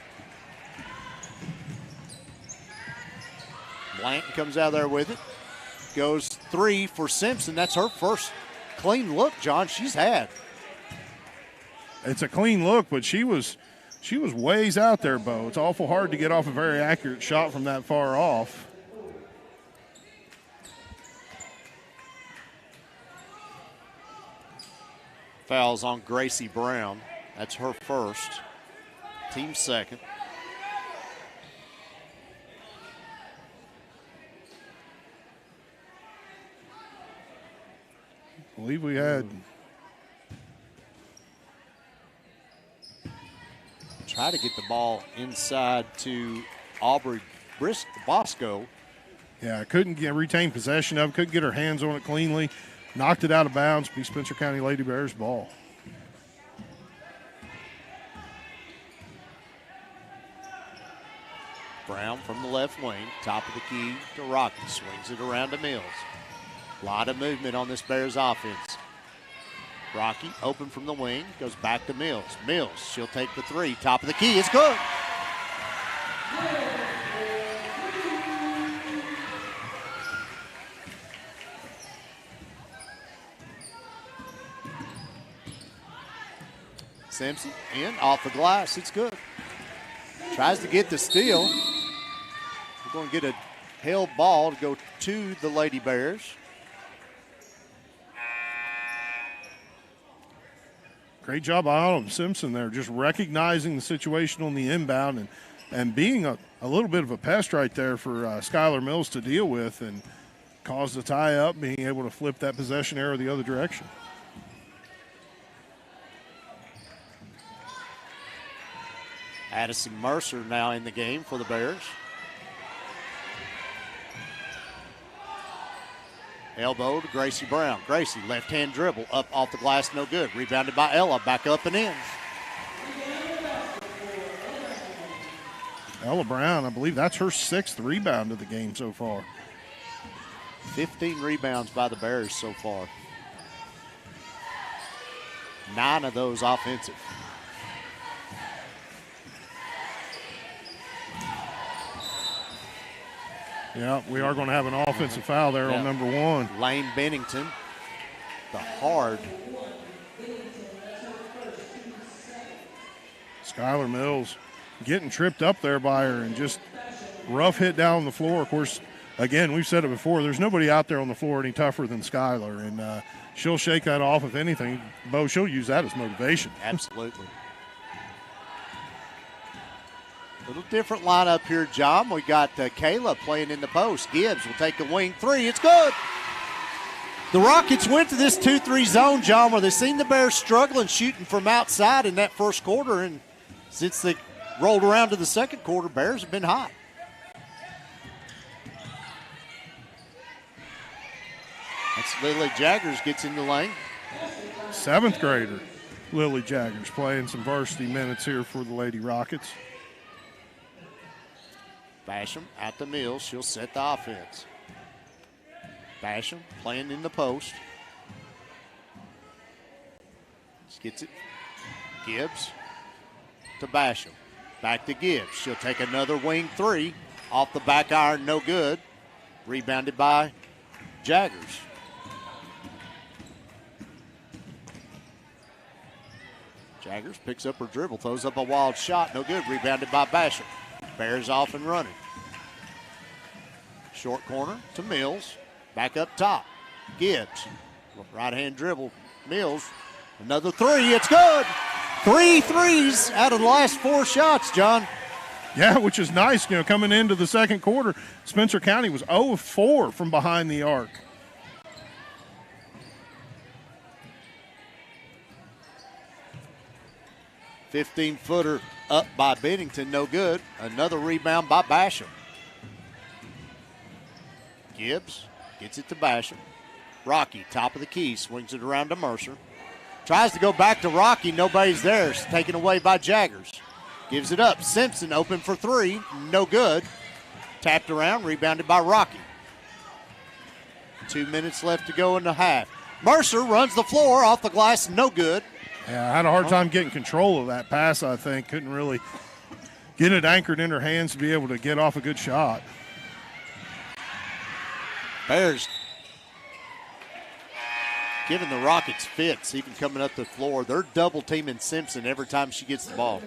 Speaker 1: Blanton comes out there with it. Goes three for Simpson. That's her first clean look, John, she's had.
Speaker 2: It's a clean look, but she was ways out there, Bo. It's awful hard to get off a very accurate shot from that far off.
Speaker 1: Fouls on Gracie Brown. That's her first. Team second.
Speaker 2: I believe we had.
Speaker 1: Try to get the ball inside to Aubrey Bosco.
Speaker 2: Yeah, couldn't retain possession of it, couldn't get her hands on it cleanly. Knocked it out of bounds. Be Spencer County Lady Bears ball.
Speaker 1: Brown from the left wing, top of the key to Rocky. Swings it around to Mills. A lot of movement on this Bears offense. Rocky open from the wing, goes back to Mills. Mills, she'll take the three. Top of the key, it's good. Simpson in, off the glass, it's good. Tries to get the steal. We're going to get a held ball to go to the Lady Bears.
Speaker 2: Great job by Autumn Simpson there, just recognizing the situation on the inbound and being a little bit of a pest right there for Skylar Mills to deal with and cause the tie up, being able to flip that possession arrow the other direction.
Speaker 1: Addison Mercer now in the game for the Bears. Elbow to Gracie Brown. Gracie, left-hand dribble, up off the glass, no good. Rebounded by Ella, back up and in.
Speaker 2: Ella Brown, I believe that's her sixth rebound of the game so far.
Speaker 1: 15 rebounds by the Bears so far. 9 of those offensive.
Speaker 2: Yeah, we are going to have an offensive foul there on number one.
Speaker 1: Lane Bennington, the hard.
Speaker 2: Skylar Mills getting tripped up there by her and just rough hit down the floor. Of course, again, we've said it before, there's nobody out there on the floor any tougher than Skylar, and she'll shake that off. If anything, Bo, she'll use that as motivation.
Speaker 1: Absolutely. Little different lineup here, John. We got Kayla playing in the post. Gibbs will take a wing three. It's good. The Rockets went to this 2-3 zone, John, where they seen the Bears struggling shooting from outside in that first quarter, and since they rolled around to the second quarter, Bears have been hot. That's Lily Jaggers gets in the lane.
Speaker 2: Seventh grader Lily Jaggers playing some varsity minutes here for the Lady Rockets.
Speaker 1: Basham at the Mills. She'll set the offense. Basham playing in the post. Just gets it. Gibbs to Basham. Back to Gibbs. She'll take another wing three. Off the back iron, no good. Rebounded by Jaggers. Jaggers picks up her dribble, throws up a wild shot, no good. Rebounded by Basham. Bears off and running. Short corner to Mills. Back up top. Gibbs. Right-hand dribble. Mills. Another three. It's good. 3 threes out of the last 4 shots, John.
Speaker 2: Yeah, which is nice. Coming into the second quarter, Spencer County was 0 of 4 from behind the arc.
Speaker 1: $15-footer up by Bennington, no good. Another rebound by Basham. Gibbs gets it to Basham. Rocky, top of the key, swings it around to Mercer. Tries to go back to Rocky, nobody's there. It's taken away by Jaggers. Gives it up. Simpson open for 3, no good. Tapped around, rebounded by Rocky. 2 minutes left to go in the half. Mercer runs the floor off the glass, no good.
Speaker 2: Yeah, I had a hard time getting control of that pass, I think. Couldn't really get it anchored in her hands to be able to get off a good shot.
Speaker 1: Bears giving the Rockets fits, even coming up the floor. They're double teaming Simpson every time she gets the ball.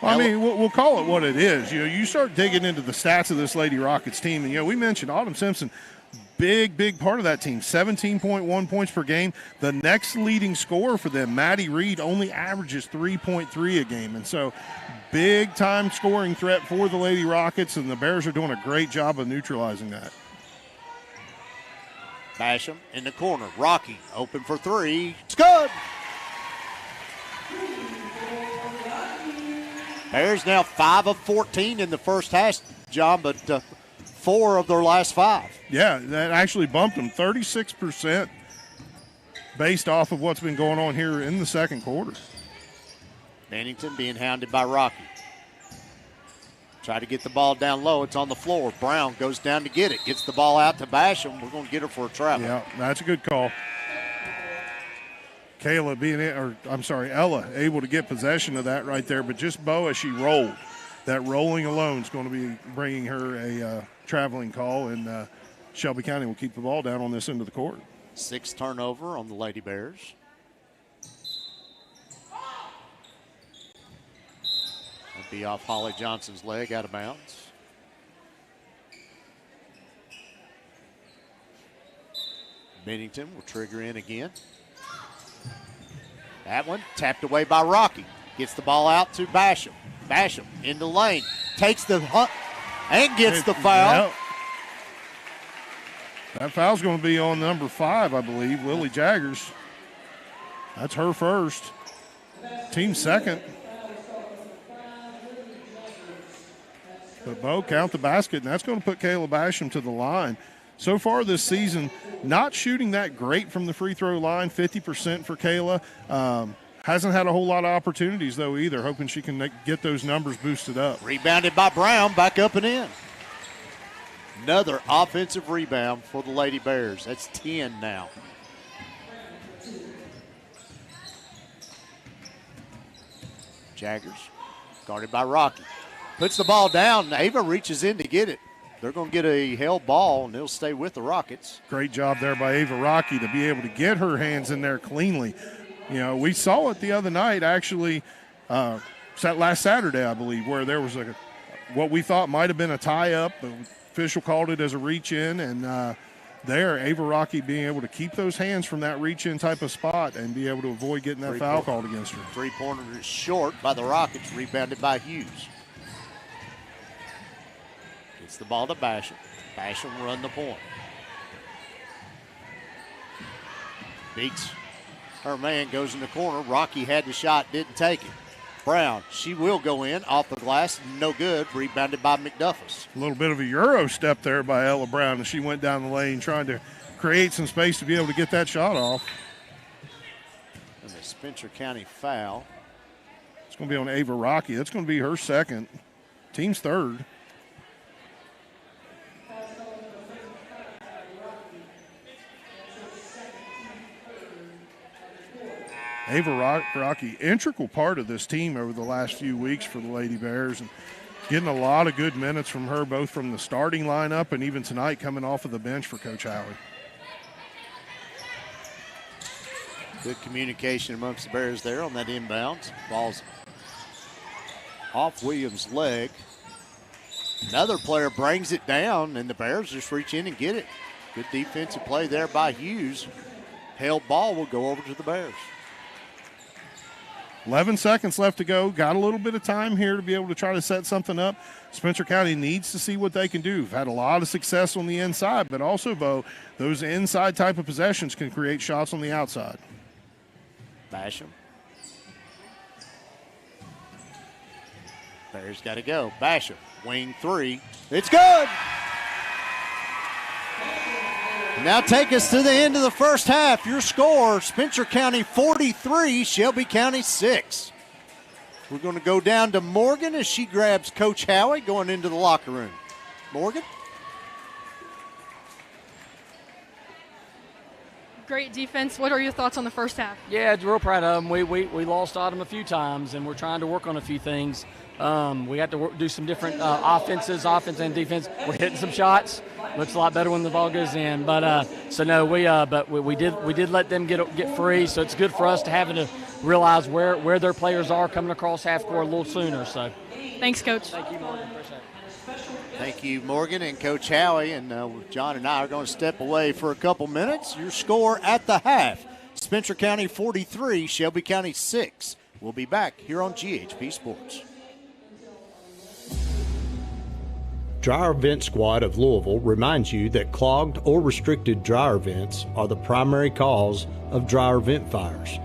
Speaker 2: Well, I mean, we'll call it what it is. You start digging into the stats of this Lady Rockets team, and we mentioned Autumn Simpson, big part of that team, 17.1 points per game. The next leading scorer for them, Maddie Reed, only averages 3.3 a game, and so big-time scoring threat for the Lady Rockets, and the Bears are doing a great job of neutralizing that.
Speaker 1: Basham in the corner. Rocky open for 3. It's good. Bears now 5 of 14 in the first half, John, but 4 of their last 5.
Speaker 2: Yeah, that actually bumped them 36% based off of what's been going on here in the second quarter.
Speaker 1: Bennington being hounded by Rocky. Try to get the ball down low. It's on the floor. Brown goes down to get it. Gets the ball out to Basham. We're going to get her for a travel.
Speaker 2: Yeah, that's a good call. Ella able to get possession of that right there, but just Bo as she rolled. That rolling alone is going to be bringing her a traveling call, and Shelby County will keep the ball down on this end of the court.
Speaker 1: 6th turnover on the Lady Bears. That'll be off Holly Johnson's leg, out of bounds. Bennington will trigger in again. That one tapped away by Rocky. Gets the ball out to Basham. Basham in the lane. Takes the hunt and gets the foul.
Speaker 2: Yep. That foul's going to be on number 5, I believe, Lily Jaggers. That's her first. Team second. But Bo count the basket, and that's going to put Kayla Basham to the line. So far this season, not shooting that great from the free throw line, 50% for Kayla. Hasn't had a whole lot of opportunities, though, either. Hoping she can get those numbers boosted up.
Speaker 1: Rebounded by Brown, back up and in. Another offensive rebound for the Lady Bears. That's 10 now. Jaggers, guarded by Rocky. Puts the ball down. Ava reaches in to get it. They're going to get a held ball, and it'll stay with the Rockets.
Speaker 2: Great job there by Ava Rocky to be able to get her hands in there cleanly. We saw it the other night, actually, last Saturday, I believe, where there was what we thought might have been a tie-up. The official called it as a reach-in, and there, Ava Rocky being able to keep those hands from that reach-in type of spot and be able to avoid getting that foul called against her.
Speaker 1: Three-pointer is short by the Rockets, rebounded by Hughes. Gets the ball to Basham. Basham run the point. Beats her man, goes in the corner. Rocky had the shot, didn't take it. Brown, she will go in, off the glass, no good, rebounded by McDuffus.
Speaker 2: A little bit of a Euro step there by Ella Brown as she went down the lane trying to create some space to be able to get that shot off.
Speaker 1: And the Spencer County foul.
Speaker 2: It's going to be on Ava Rocky. That's going to be her second. Team's third. Ava Rocky, integral part of this team over the last few weeks for the Lady Bears, and getting a lot of good minutes from her, both from the starting lineup and even tonight coming off of the bench for Coach Howie.
Speaker 1: Good communication amongst the Bears there on that inbounds. Ball's off Williams' leg. Another player brings it down, and the Bears just reach in and get it. Good defensive play there by Hughes. Held ball will go over to the Bears.
Speaker 2: 11 seconds left to go. Got a little bit of time here to be able to try to set something up. Spencer County needs to see what they can do. We've had a lot of success on the inside, but also, Bo, those inside type of possessions can create shots on the outside.
Speaker 1: Basham. Bears got to go. Basham, wing three. It's good. Now take us to the end of the first half. Your score, Spencer County 43, Shelby County 6. We're going to go down to Morgan as she grabs Coach Howie going into the locker room. Morgan?
Speaker 9: Great defense. What are your thoughts on the first half?
Speaker 10: Yeah, real proud of them. We lost Autumn a few times, and we're trying to work on a few things. We had to do some different offense and defense. We're hitting some shots. Looks a lot better when the ball goes in. But we did let them get free. So it's good for us to having to realize where their players are coming across half court a little sooner. So
Speaker 9: thanks, Coach.
Speaker 10: Thank you, Morgan. Appreciate it.
Speaker 1: Thank you, Morgan and Coach Howie. And John and I are going to step away for a couple minutes. Your score at the half, Spencer County 43, Shelby County 6. We'll be back here on GHP Sports.
Speaker 11: Dryer Vent Squad of Louisville reminds you that clogged or restricted dryer vents are the primary cause of dryer vent fires.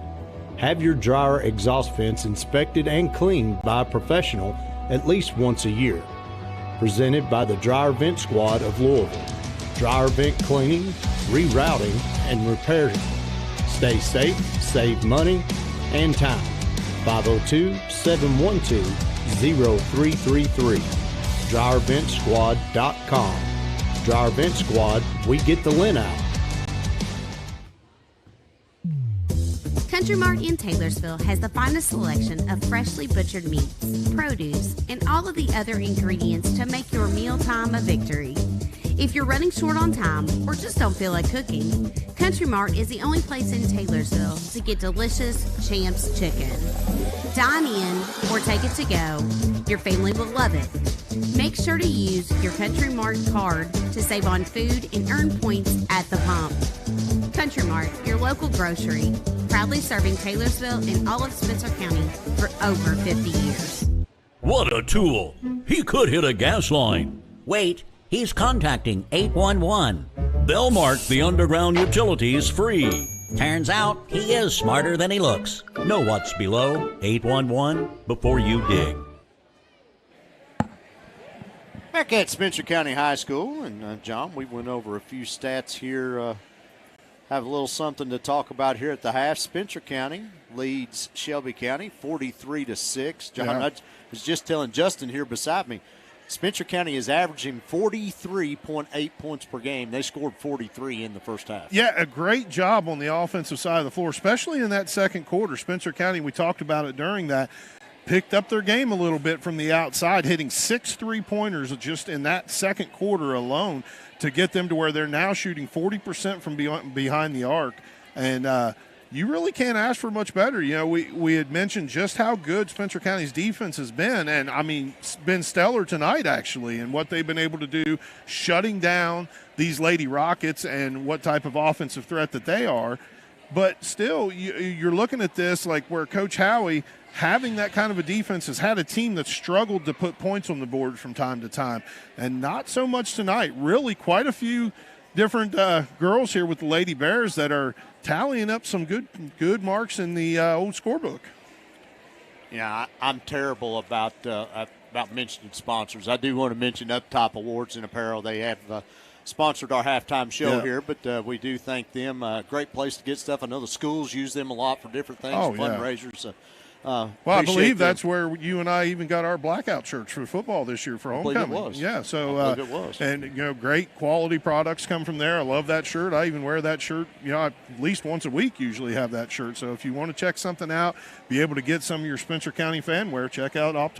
Speaker 11: Have your dryer exhaust vents inspected and cleaned by a professional at least once a year. Presented by the Dryer Vent Squad of Louisville. Dryer vent cleaning, rerouting, and repairing. Stay safe, save money, and time. 502-712-0333. DryerVentSquad.com. Dryer Vent Squad, we get the lint out.
Speaker 12: Country Mart in Taylorsville has the finest selection of freshly butchered meats, produce, and all of the other ingredients to make your mealtime a victory. If you're running short on time or just don't feel like cooking, Country Mart is the only place in Taylorsville to get delicious Champs chicken. Dine in or take it to go. Your family will love it. Make sure to use your Country Mart card to save on food and earn points at the pump. Country Mart, your local grocery, proudly serving Taylorsville and all of Spencer County for over 50 years.
Speaker 3: What a tool! He could hit a gas line.
Speaker 4: Wait, he's contacting 811.
Speaker 3: They'll mark the underground utilities free.
Speaker 4: Turns out he is smarter than he looks.
Speaker 3: Know what's below 811 before you dig.
Speaker 1: Back at Spencer County High School, and John, we went over a few stats here. Have a little something to talk about here at the half. Spencer County leads Shelby County 43-6. John, I was just telling Justin here beside me, Spencer County is averaging 43.8 points per game. They scored 43 in the first half.
Speaker 2: Yeah, a great job on the offensive side of the floor, especially in that second quarter. Spencer County, we talked about it during that, picked up their game a little bit from the outside, hitting 6 3-pointers just in that second quarter alone to get them to where they're now shooting 40% from behind the arc. And you really can't ask for much better. You know, we had mentioned just how good Spencer County's defense has been, and, I mean, it's been stellar tonight, actually, and what they've been able to do, shutting down these Lady Rockets and what type of offensive threat that they are. But still, you're looking at this like where Coach Howie, having that kind of a defense, has had a team that struggled to put points on the board from time to time, and not so much tonight. Really quite a few different girls here with the Lady Bears that are tallying up some good marks in the old scorebook.
Speaker 1: Yeah, I'm terrible about mentioning sponsors. I do want to mention Up Top Awards and Apparel. They have sponsored our halftime show here, but we do thank them. Great place to get stuff. I know the schools use them a lot for different things, fundraisers.
Speaker 2: Well, I believe that's where you and I even got our blackout shirts for football this year for homecoming.
Speaker 1: I believe it was.
Speaker 2: Yeah, so
Speaker 1: I believe it was.
Speaker 2: And you know, great quality products come from there. I love that shirt. I even wear that shirt. You know, at least once a week usually have that shirt. So if you want to check something out, be able to get some of your Spencer County fan wear, check out Up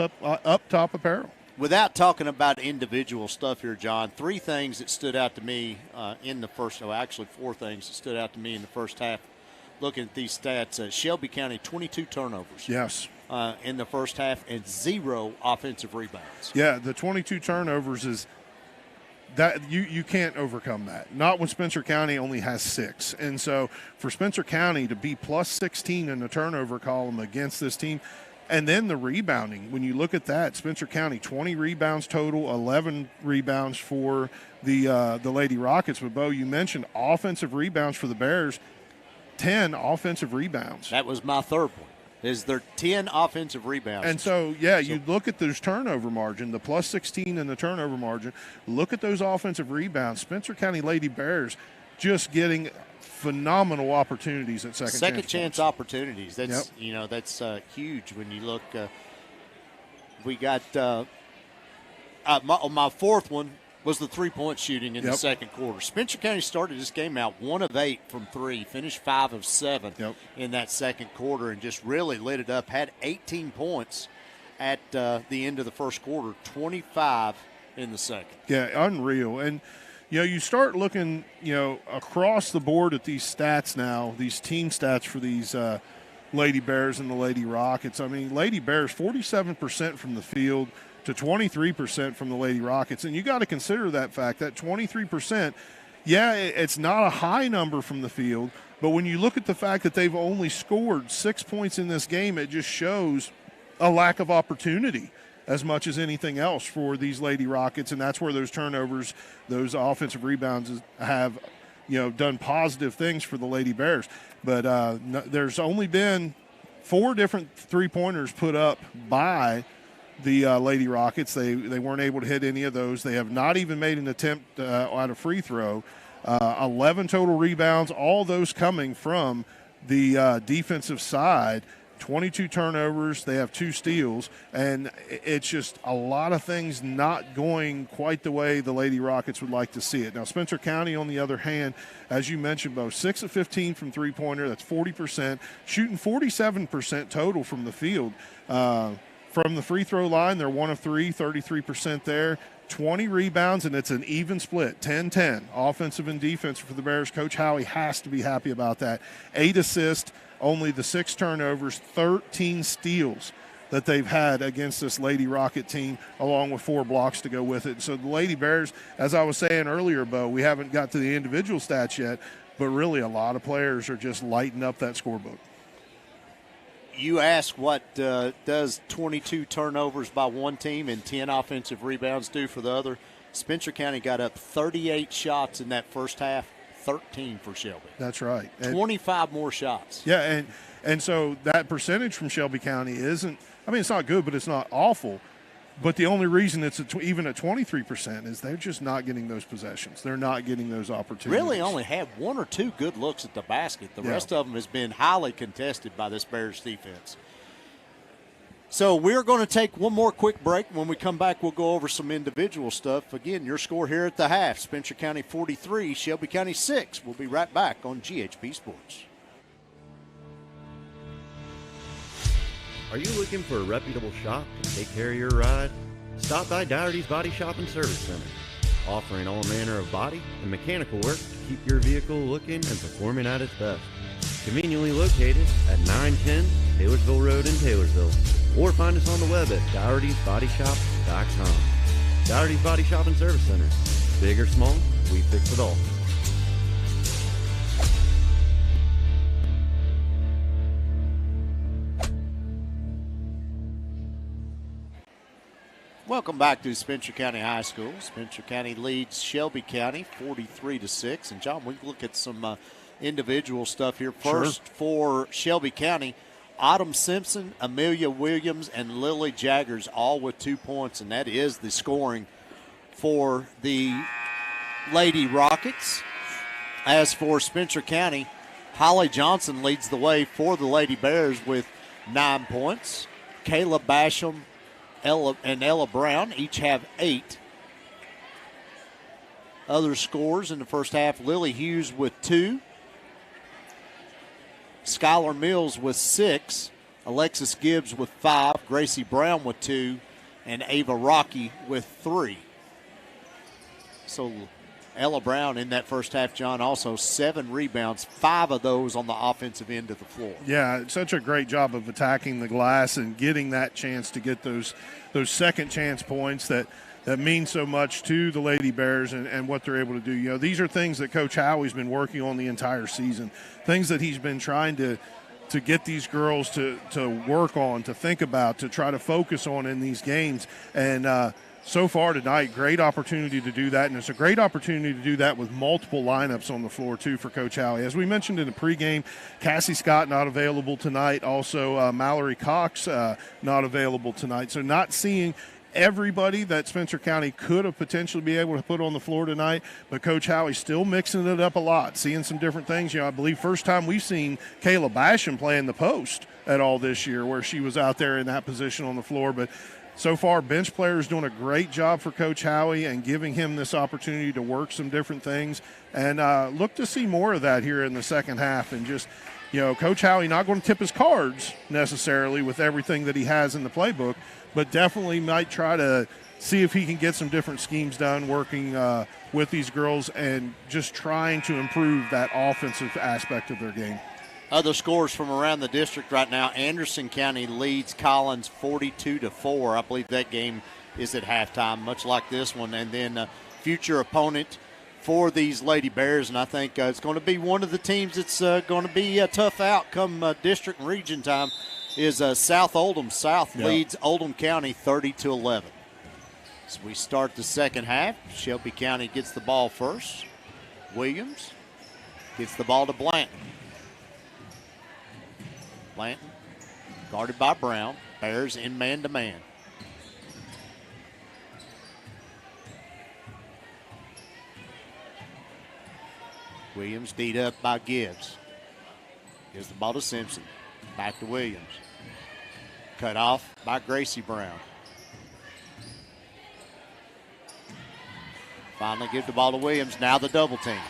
Speaker 2: Top Apparel.
Speaker 1: Without talking about individual stuff here, John, 3 things that stood out to me in the first – actually 4 things that stood out to me in the first half. looking at these stats, Shelby County 22 turnovers.
Speaker 2: Yes.
Speaker 1: In the first half and 0 offensive rebounds.
Speaker 2: Yeah, the 22 turnovers is that you can't overcome that. Not when Spencer County only has 6. And so for Spencer County to be plus 16 in the turnover column against this team, and then the rebounding, when you look at that, Spencer County 20 rebounds total, 11 rebounds for the Lady Rockets. But Bo, you mentioned offensive rebounds for the Bears, 10 offensive rebounds.
Speaker 1: That was my third point. Is there 10 offensive rebounds?
Speaker 2: And so, you look at those turnover margin, the plus 16 and the turnover margin. Look at those offensive rebounds. Spencer County Lady Bears just getting phenomenal opportunities at second
Speaker 1: chance opportunities. That's that's huge when you look. We got my fourth one was the 3-point shooting in the second quarter. Spencer County started this game out 1 of 8 from 3, finished 5 of 7 in that second quarter, and just really lit it up. Had 18 points at the end of the first quarter, 25 in the second.
Speaker 2: Yeah, unreal. And you start looking, across the board at these stats now, these team stats for these Lady Bears and the Lady Rockets. I mean, Lady Bears 47% from the field to 23% from the Lady Rockets. And you got to consider that fact, that 23%, it's not a high number from the field, but when you look at the fact that they've only scored 6 points in this game, it just shows a lack of opportunity as much as anything else for these Lady Rockets. And that's where those turnovers, those offensive rebounds have, done positive things for the Lady Bears. But there's only been 4 different three-pointers put up by the Lady Rockets. They weren't able to hit any of those. They have not even made an attempt at a free throw. 11 total rebounds, all those coming from the defensive side. 22 turnovers. They have 2 steals. And it's just a lot of things not going quite the way the Lady Rockets would like to see it. Now, Spencer County, on the other hand, as you mentioned, Bo, 6 of 15 from three-pointer. That's 40%. Shooting 47% total from the field. From the free throw line, they're 1 of 3, 33% there. 20 rebounds, and it's an even split, 10-10, offensive and defensive for the Bears. Coach Howie has to be happy about that. 8 assists, only the 6 turnovers, 13 steals that they've had against this Lady Rocket team, along with 4 blocks to go with it. So the Lady Bears, as I was saying earlier, Bo, we haven't got to the individual stats yet, but really a lot of players are just lighting up that scorebook.
Speaker 1: You ask what does 22 turnovers by one team and 10 offensive rebounds do for the other? Spencer County got up 38 shots in that first half, 13 for Shelby.
Speaker 2: That's right.
Speaker 1: 25 more shots.
Speaker 2: Yeah, and so that percentage from Shelby County isn't – I mean, it's not good, but it's not awful. But the only reason it's even at 23% is they're just not getting those possessions. They're not getting those opportunities.
Speaker 1: Really only had 1 or 2 good looks at the basket. The rest of them has been highly contested by this Bears defense. So we're going to take one more quick break. When we come back, we'll go over some individual stuff. Again, your score here at the half, Spencer County 43, Shelby County 6. We'll be right back on GHP Sports.
Speaker 8: Are you looking for a reputable shop to take care of your ride? Stop by Dougherty's Body Shop and Service Center, offering all manner of body and mechanical work to keep your vehicle looking and performing at its best. Conveniently located at 910 Taylorsville Road in Taylorsville, or find us on the web at Dougherty'sBodyShop.com. Dougherty's Body Shop and Service Center. Big or small, we fix it all.
Speaker 1: Welcome back to Spencer County High School. Spencer County leads Shelby County 43-6. And John, we can look at some individual stuff here. First for Shelby County, Autumn Simpson, Amelia Williams, and Lily Jaggers all with 2 points, and that is the scoring for the Lady Rockets. As for Spencer County, Holly Johnson leads the way for the Lady Bears with 9 points. Kayla Basham and Ella Brown each have 8. Other scores in the first half, Lily Hughes with 2. Skylar Mills with 6. Alexis Gibbs with 5. Gracie Brown with 2. And Ava Rocky with 3. So Ella Brown in that first half, John, also 7 rebounds, 5 of those on the offensive end of the floor.
Speaker 2: Yeah, it's such a great job of attacking the glass and getting that chance to get those second chance points that mean so much to the Lady Bears and what they're able to do. You know, these are things that Coach Howie's been working on the entire season, things that he's been trying to get these girls to work on, to think about, to try to focus on in these games. And so far tonight, great opportunity to do that, and it's a great opportunity to do that with multiple lineups on the floor, too, for Coach Howie. As we mentioned in the pregame, Cassie Scott not available tonight. Also, Mallory Cox not available tonight. So not seeing everybody that Spencer County could have potentially be able to put on the floor tonight, but Coach Howie's still mixing it up a lot, seeing some different things. You know, I believe first time we've seen Kayla Basham play in the post at all this year, where she was out there in that position on the floor. But so far, bench players doing a great job for Coach Howie and giving him this opportunity to work some different things. And look to see more of that here in the second half. And just, you know, Coach Howie not going to tip his cards necessarily with everything that he has in the playbook, but definitely might try to see if he can get some different schemes done working with these girls and just trying to improve that offensive aspect of their game.
Speaker 1: Other scores from around the district right now. Anderson County leads Collins 42-4. I believe that game is at halftime, much like this one. And then future opponent for these Lady Bears, and I think it's going to be one of the teams that's going to be a tough out come district and region time, is South Oldham. South leads Oldham County 30-11. As we start the second half, Shelby County gets the ball first. Williams gets the ball to Blanton. Blanton guarded by Brown. Bears in man-to-man. Williams beat up by Gibbs. Gives the ball to Simpson. Back to Williams. Cut off by Gracie Brown. Finally give the ball to Williams. Now the double team.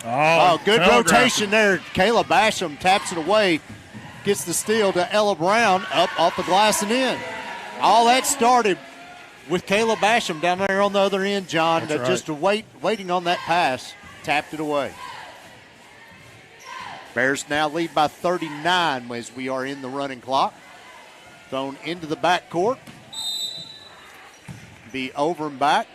Speaker 1: Oh, good rotation there. Kayla Basham taps it away. Gets the steal to Ella Brown up off the glass and in. All that started with Kayla Basham down there on the other end, John.
Speaker 2: That's
Speaker 1: just waiting on that pass. Tapped it away. Bears now lead by 39 as we are in the running clock. Thrown into the backcourt. Be over and back.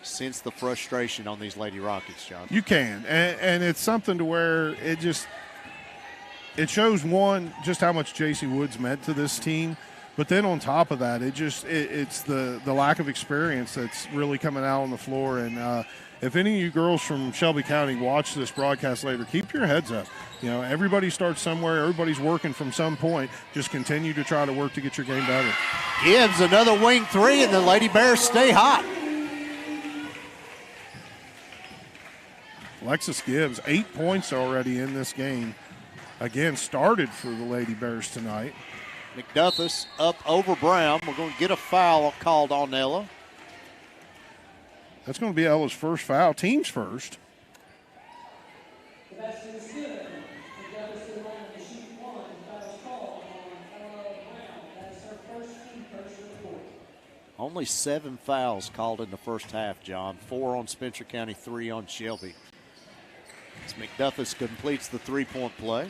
Speaker 1: Sense the frustration on these Lady Rockets, John.
Speaker 2: You can, and it's something to where it shows, one, just how much J.C. Woods meant to this team, but then on top of that, it's the lack of experience that's really coming out on the floor. And if any of you girls from Shelby County watch this broadcast later, keep your heads up. You know, everybody starts somewhere. Everybody's working from some point. Just continue to try to work to get your game better.
Speaker 1: Gibbs another wing three, and the Lady Bears stay hot.
Speaker 2: Alexis Gibbs, 8 points already in this game. Again, started for the Lady Bears tonight.
Speaker 1: McDuffus up over Brown. We're going to get a foul called on Ella.
Speaker 2: That's going to be Ella's first foul, team's first.
Speaker 1: Only 7 fouls called in the first half, John. 4 on Spencer County, 3 on Shelby. As McDuffus completes the three-point play.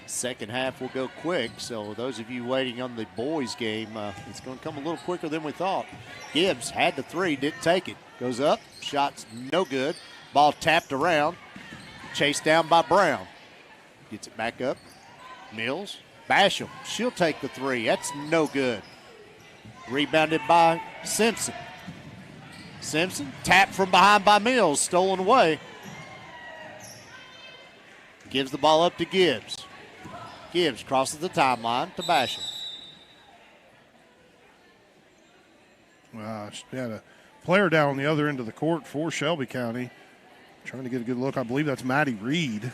Speaker 1: Second half will go quick, so those of you waiting on the boys game, it's going to come a little quicker than we thought. Gibbs had the three, didn't take it. Goes up, shot's no good. Ball tapped around, chased down by Brown. Gets it back up. Mills, Basham, she'll take the three. That's no good. Rebounded by Simpson. Simpson, tapped from behind by Mills, stolen away. Gives the ball up to Gibbs. Gibbs crosses the timeline to Basham.
Speaker 2: Wow, she had a player down on the other end of the court for Shelby County. Trying to get a good look. I believe that's Maddie Reed.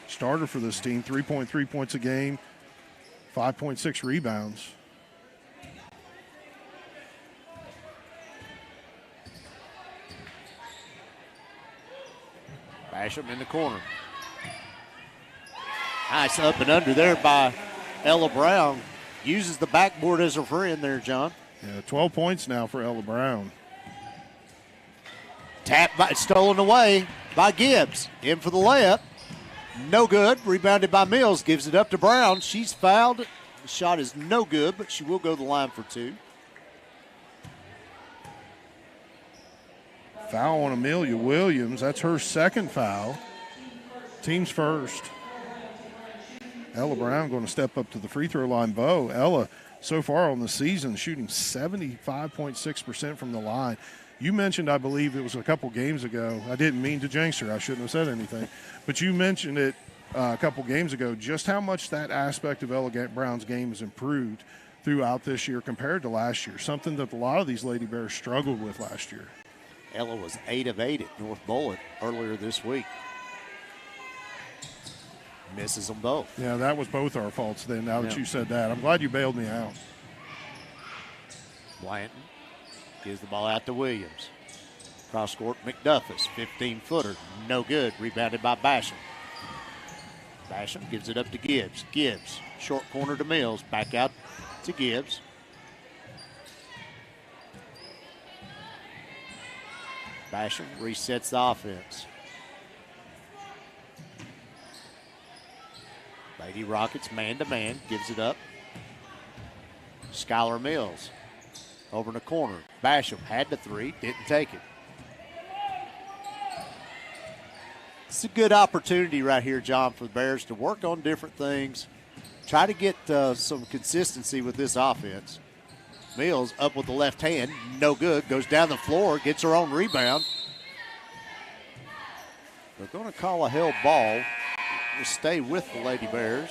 Speaker 2: Starter for this team, 3.3 points a game, 5.6 rebounds.
Speaker 1: Basham in the corner. Nice up and under there by Ella Brown. Uses the backboard as a friend there, John.
Speaker 2: Yeah, 12 points now for Ella Brown.
Speaker 1: Tap stolen away by Gibbs. In for the layup. No good. Rebounded by Mills. Gives it up to Brown. She's fouled. The shot is no good, but she will go to the line for 2.
Speaker 2: Foul on Amelia Williams. That's her second foul. Team's first. Ella Brown going to step up to the free throw line. Ella, so far on the season, shooting 75.6% from the line. You mentioned, I believe it was a couple games ago. I didn't mean to jinx her. I shouldn't have said anything. But you mentioned it a couple games ago, just how much that aspect of Ella Brown's game has improved throughout this year compared to last year, something that a lot of these Lady Bears struggled with last year.
Speaker 1: Ella was 8 of 8 at North Bullitt earlier this week. Misses them both.
Speaker 2: Yeah, that was both our faults then, now that you said that. I'm glad you bailed me out.
Speaker 1: Blanton gives the ball out to Williams. Cross court, McDuffus, 15-footer, no good. Rebounded by Basham. Basham gives it up to Gibbs. Gibbs, short corner to Mills. Back out to Gibbs. Basham resets the offense. Lady Rockets man-to-man, gives it up. Skylar Mills over in the corner. Basham had the 3, didn't take it. It's a good opportunity right here, John, for the Bears to work on different things, try to get some consistency with this offense. Mills up with the left hand, no good, goes down the floor, gets her own rebound. They're going to call a held ball. We'll stay with the Lady Bears.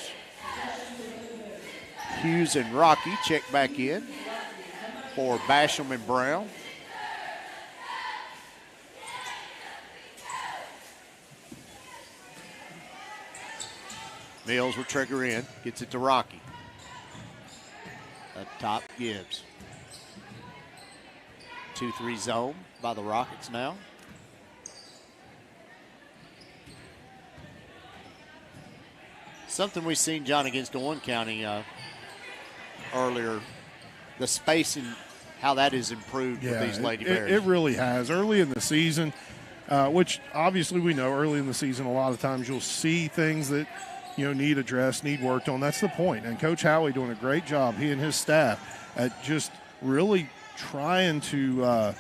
Speaker 1: Hughes and Rocky check back in for Basham and Brown. Mills will trigger in, gets it to Rocky. Up top, Gibbs. 2-3 zone by the Rockets now. Something we've seen, John, against Owen County earlier, the spacing, how that has improved with these Lady Bears.
Speaker 2: It really has. Early in the season, which obviously we know early in the season, a lot of times you'll see things that need addressed, need worked on. That's the point. And Coach Howley doing a great job, he and his staff, at just really trying to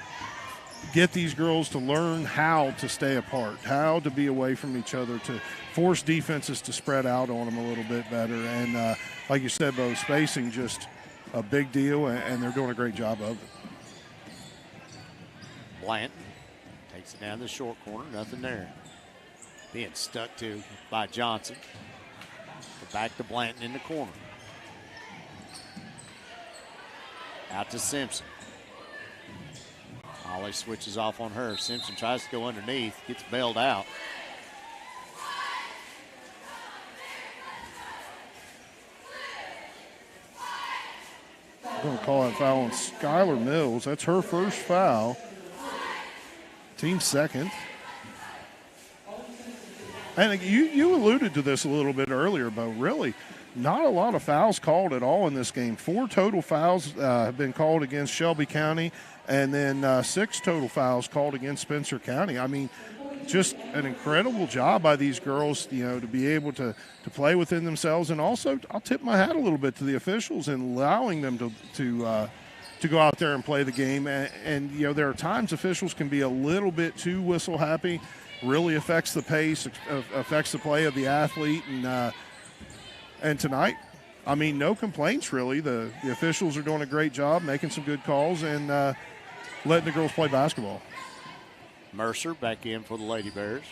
Speaker 2: get these girls to learn how to stay apart, how to be away from each other, to force defenses to spread out on them a little bit better. And like you said, Bo, spacing just a big deal, and they're doing a great job of it.
Speaker 1: Blanton takes it down the short corner, nothing there. Being stuck to by Johnson. Back to Blanton in the corner. Out to Simpson. Holly switches off on her. Simpson tries to go underneath, gets bailed out.
Speaker 2: I'm going to call that foul on Skylar Mills. That's her first foul. Team second. And you alluded to this a little bit earlier, but really not a lot of fouls called at all in this game. 4 total fouls have been called against Shelby County, and then 6 total fouls called against Spencer County. I mean, just an incredible job by these girls, to be able to play within themselves. And also, I'll tip my hat a little bit to the officials in allowing them to go out there and play the game. And there are times officials can be a little bit too whistle happy. Really affects the pace, affects the play of the athlete. And tonight, I mean, no complaints really. The officials are doing a great job, making some good calls, and letting the girls play basketball.
Speaker 1: Mercer back in for the Lady Bears.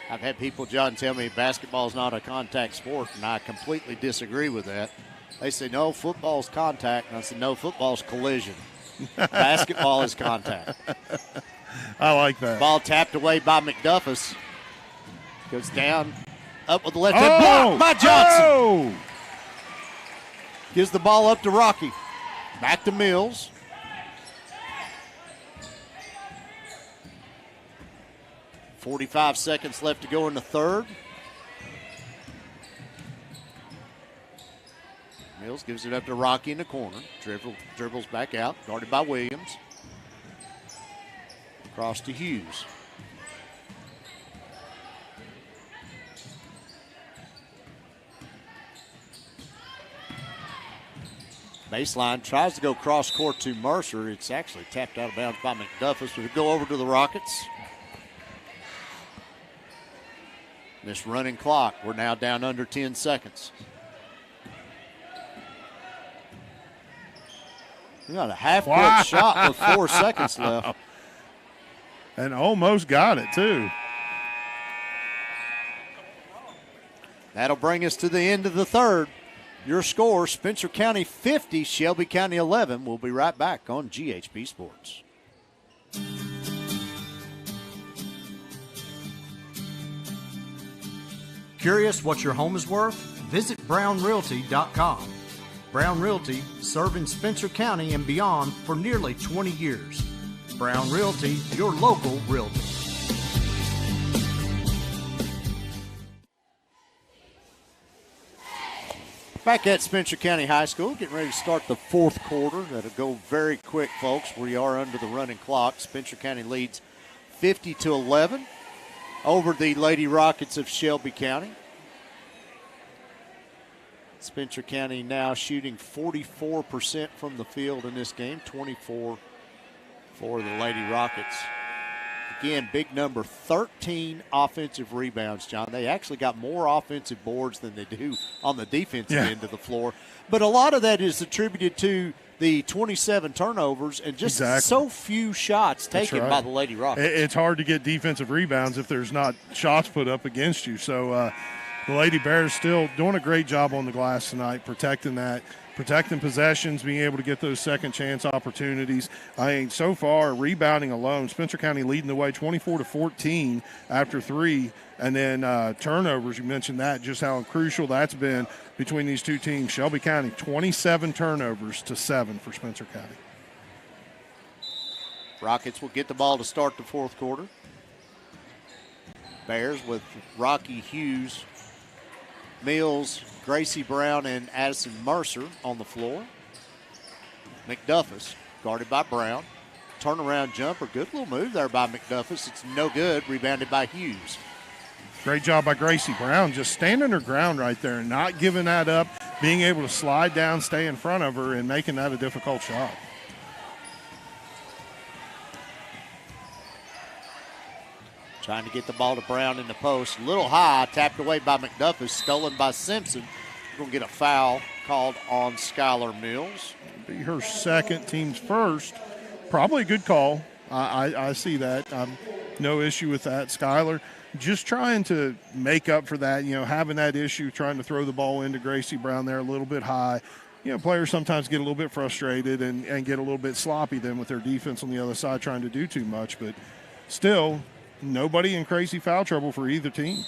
Speaker 1: I've had people, John, tell me basketball is not a contact sport, and I completely disagree with that. They say, no, football's contact. And I said, no, football's collision. Basketball is contact.
Speaker 2: I like that.
Speaker 1: Ball tapped away by McDuffus. Goes down, up with the left hand. Blocked by Johnson.
Speaker 2: Oh!
Speaker 1: Gives the ball up to Rocky. Back to Mills. 45 seconds left to go in the third. Mills gives it up to Rocky in the corner. Dribbles back out, guarded by Williams. Across to Hughes. Baseline tries to go cross court to Mercer. It's actually tapped out of bounds by McDuffis. We'll go over to the Rockets. This running clock, we're now down under 10 seconds. We got a half-court shot with 4 seconds left.
Speaker 2: And almost got it, too.
Speaker 1: That'll bring us to the end of the third. Your score, Spencer County 50, Shelby County 11. We'll be right back on GHP Sports.
Speaker 11: Curious what your home is worth? Visit brownrealty.com. Brown Realty, serving Spencer County and beyond for nearly 20 years. Brown Realty, your local realty.
Speaker 1: Back at Spencer County High School, getting ready to start the fourth quarter. That'll go very quick, folks. We are under the running clock. Spencer County leads 50-11 over the Lady Rockets of Shelby County. Spencer County now shooting 44% from the field in this game, 24 for the Lady Rockets. Again, big number, 13 offensive rebounds, John. They actually got more offensive boards than they do on the defensive end of the floor. But a lot of that is attributed to the 27 turnovers and just so few shots taken by the Lady Rockets.
Speaker 2: It's hard to get defensive rebounds if there's not shots put up against you. So the Lady Bears still doing a great job on the glass tonight, protecting possessions, being able to get those second chance opportunities. I mean, so far, rebounding alone, Spencer County leading the way 24-14 after 3. And then turnovers, you mentioned that, just how crucial that's been between these two teams. Shelby County, 27 turnovers to 7 for Spencer County.
Speaker 1: Rockets will get the ball to start the fourth quarter. Bears with Rocky Hughes, Mills, Gracie Brown, and Addison Mercer on the floor. McDuffis guarded by Brown. Turnaround jumper. Good little move there by McDuffis. It's no good. Rebounded by Hughes.
Speaker 2: Great job by Gracie Brown, just standing her ground right there and not giving that up, being able to slide down, stay in front of her, and making that a difficult shot.
Speaker 1: Trying to get the ball to Brown in the post. A little high, tapped away by McDuffis, stolen by Simpson. We're going to get a foul called on Skylar Mills.
Speaker 2: Be her second, team's first. Probably a good call. I see that. No issue with that. Skylar just trying to make up for that, having that issue, trying to throw the ball into Gracie Brown there a little bit high. Players sometimes get a little bit frustrated and get a little bit sloppy then with their defense on the other side trying to do too much. But still, nobody in crazy foul trouble for either team.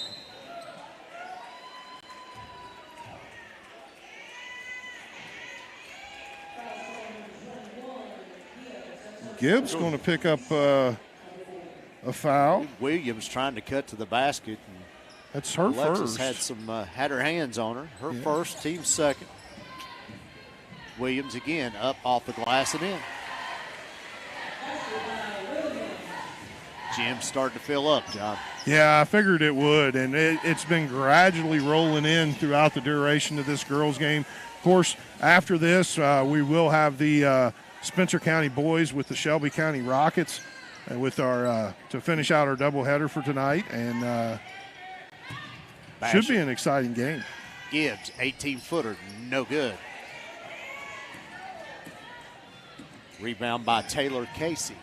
Speaker 2: Gibbs going to pick up a foul.
Speaker 1: Williams trying to cut to the basket. And
Speaker 2: that's her
Speaker 1: Alexis
Speaker 2: first.
Speaker 1: Had her hands on her. Her first, team second. Williams again up off the glass and in. Gym's starting to fill up, John.
Speaker 2: Yeah, I figured it would, and it's been gradually rolling in throughout the duration of this girls' game. Of course, after this, we will have the Spencer County boys with the Shelby County Rockets with our to finish out our doubleheader for tonight, and should be an exciting game.
Speaker 1: Gibbs, 18-footer, no good. Rebound by Taylor Casey.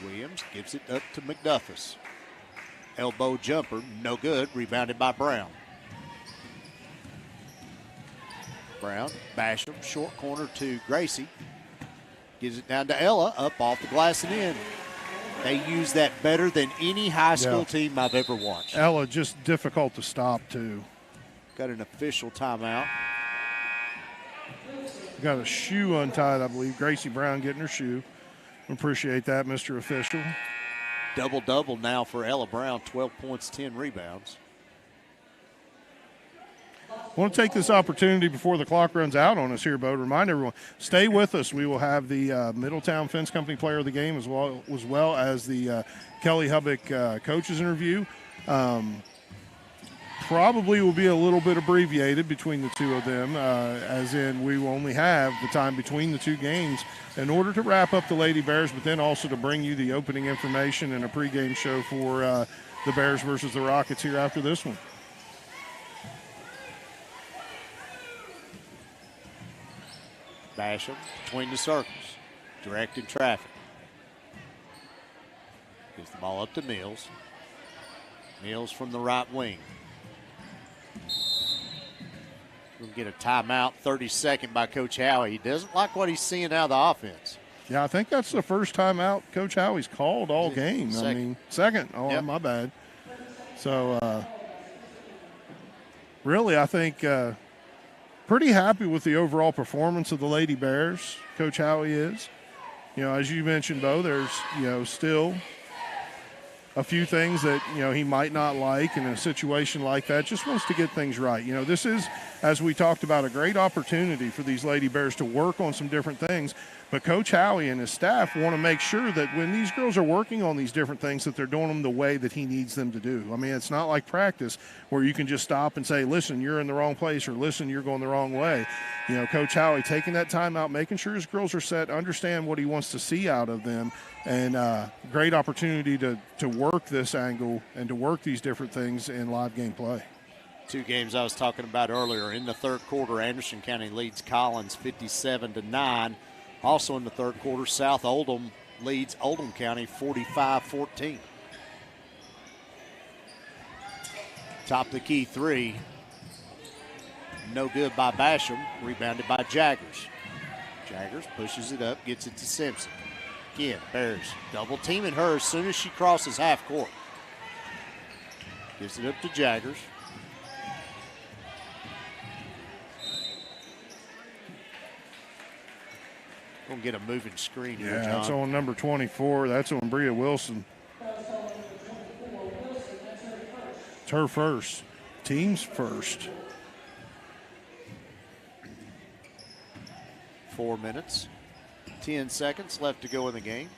Speaker 1: Williams gives it up to McDuffis. Elbow jumper, no good. Rebounded by Brown. Brown, Basham, short corner to Gracie. Gives it down to Ella, up off the glass and in. They use that better than any high school team I've ever watched.
Speaker 2: Ella just difficult to stop, too.
Speaker 1: Got an official timeout.
Speaker 2: Got a shoe untied, I believe. Gracie Brown getting her shoe. Appreciate that, Mr. Official.
Speaker 1: Double-double now for Ella Brown, 12 points, 10 rebounds.
Speaker 2: I want to take this opportunity before the clock runs out on us here, Bo, to remind everyone, stay with us. We will have the Middletown Fence Company Player of the Game as well as the Kelly Hubbock coaches interview. Probably will be a little bit abbreviated between the two of them, as in we will only have the time between the two games in order to wrap up the Lady Bears, but then also to bring you the opening information and a pregame show for the Bears versus the Rockets here after this one.
Speaker 1: Basham between the circles, directing traffic. Gives the ball up to Mills. Mills from the right wing. We'll get a timeout, 32nd by Coach Howie. He doesn't like what he's seeing out of the offense.
Speaker 2: Yeah, I think that's the first time out Coach Howie's called all game. Second. Oh, yep. My bad. So, really, I think pretty happy with the overall performance of the Lady Bears. Coach Howie is. As you mentioned, Bo, there's, still a few things that, he might not like in a situation like that. Just wants to get things right. This is, as we talked about, a great opportunity for these Lady Bears to work on some different things. But Coach Howie and his staff want to make sure that when these girls are working on these different things, that they're doing them the way that he needs them to do. I mean, it's not like practice where you can just stop and say, listen, you're in the wrong place, or listen, you're going the wrong way. Coach Howie taking that time out, making sure his girls are set, understand what he wants to see out of them, and great opportunity to work this angle and to work these different things in live game play.
Speaker 1: Two games I was talking about earlier. In the third quarter, Anderson County leads Collins 57-9. Also in the third quarter, South Oldham leads Oldham County 45-14. Top of the key three. No good by Basham. Rebounded by Jaggers. Jaggers pushes it up, gets it to Simpson. Again, Bears double teaming her as soon as she crosses half court. Gives it up to Jaggers. Gonna get a moving screen here, John.
Speaker 2: Yeah, that's on number 24. That's on Bria Wilson. It's her first. Team's first.
Speaker 1: 4 minutes, 10 seconds left to go in the game.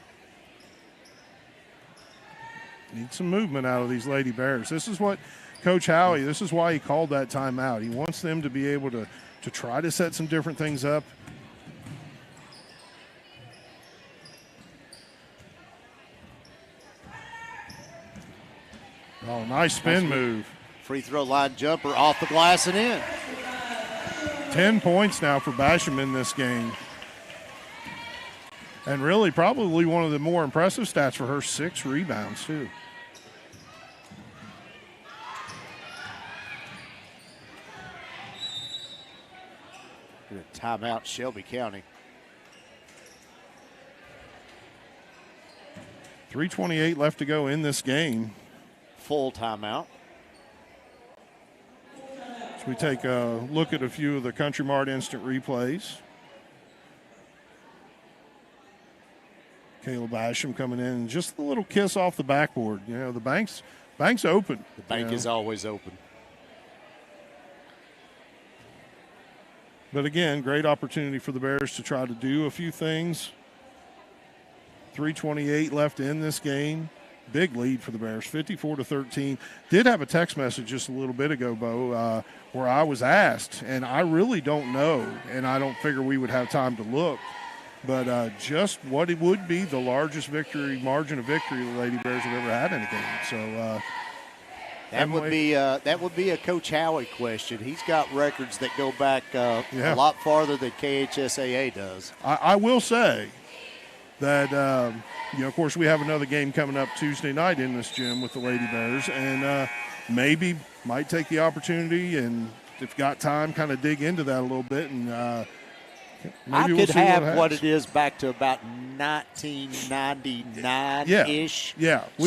Speaker 2: Need some movement out of these Lady Bears. This is what Coach Howie, this is why he called that timeout. He wants them to be able to try to set some different things up. Oh, nice spin move.
Speaker 1: Free throw line jumper off the glass and in.
Speaker 2: 10 points now for Basham in this game. And really probably one of the more impressive stats for her, 6 rebounds too.
Speaker 1: Timeout, Shelby County.
Speaker 2: 3:28 left to go in this game.
Speaker 1: Full timeout.
Speaker 2: So we take a look at a few of the Country Mart instant replays. Caleb Basham coming in, and just a little kiss off the backboard. The bank's open.
Speaker 1: The bank is always open.
Speaker 2: But again, great opportunity for the Bears to try to do a few things. 3:28 left in this game. Big lead for the Bears, 54-13. Did have a text message just a little bit ago, Bo, where I was asked, and I really don't know, and I don't figure we would have time to look, but just what it would be the largest margin of victory the Lady Bears have ever had in a game. So
Speaker 1: that would be a Coach Howie question. He's got records that go back a lot farther than KHSAA does.
Speaker 2: I will say that, of course, we have another game coming up Tuesday night in this gym with the Lady Bears, and maybe might take the opportunity and, if got time, kind of dig into that a little bit. And maybe
Speaker 1: I could have what it is back to about 1999-ish,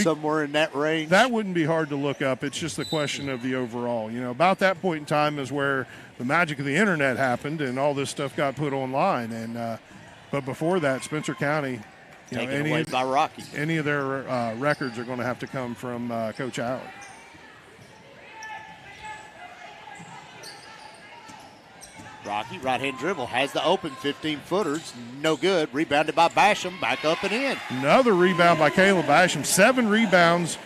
Speaker 1: somewhere in that range.
Speaker 2: That wouldn't be hard to look up. It's just the question of the overall. About that point in time is where the magic of the internet happened and all this stuff got put online. And but before that, Spencer County,
Speaker 1: Taken away by Rocky.
Speaker 2: Any of their records are going to have to come from Coach Allen.
Speaker 1: Rocky, right-hand dribble, has the open 15-footers. No good. Rebounded by Basham. Back up and in.
Speaker 2: Another rebound by Kayla Basham. 7 rebounds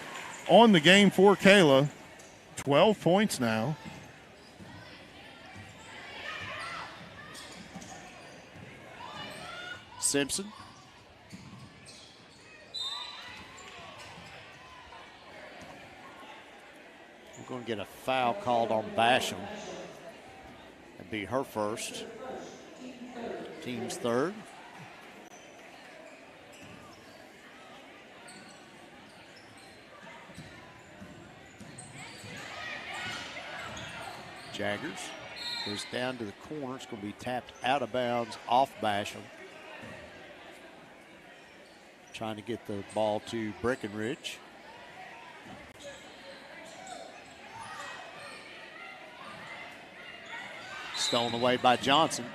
Speaker 2: on the game for Kayla. 12 points now.
Speaker 1: Simpson. We're going to get a foul called on Basham. That'd be her first. Team's third. Jaggers goes down to the corner. It's going to be tapped out of bounds off Basham. Trying to get the ball to Breckenridge. Stolen away by Johnson.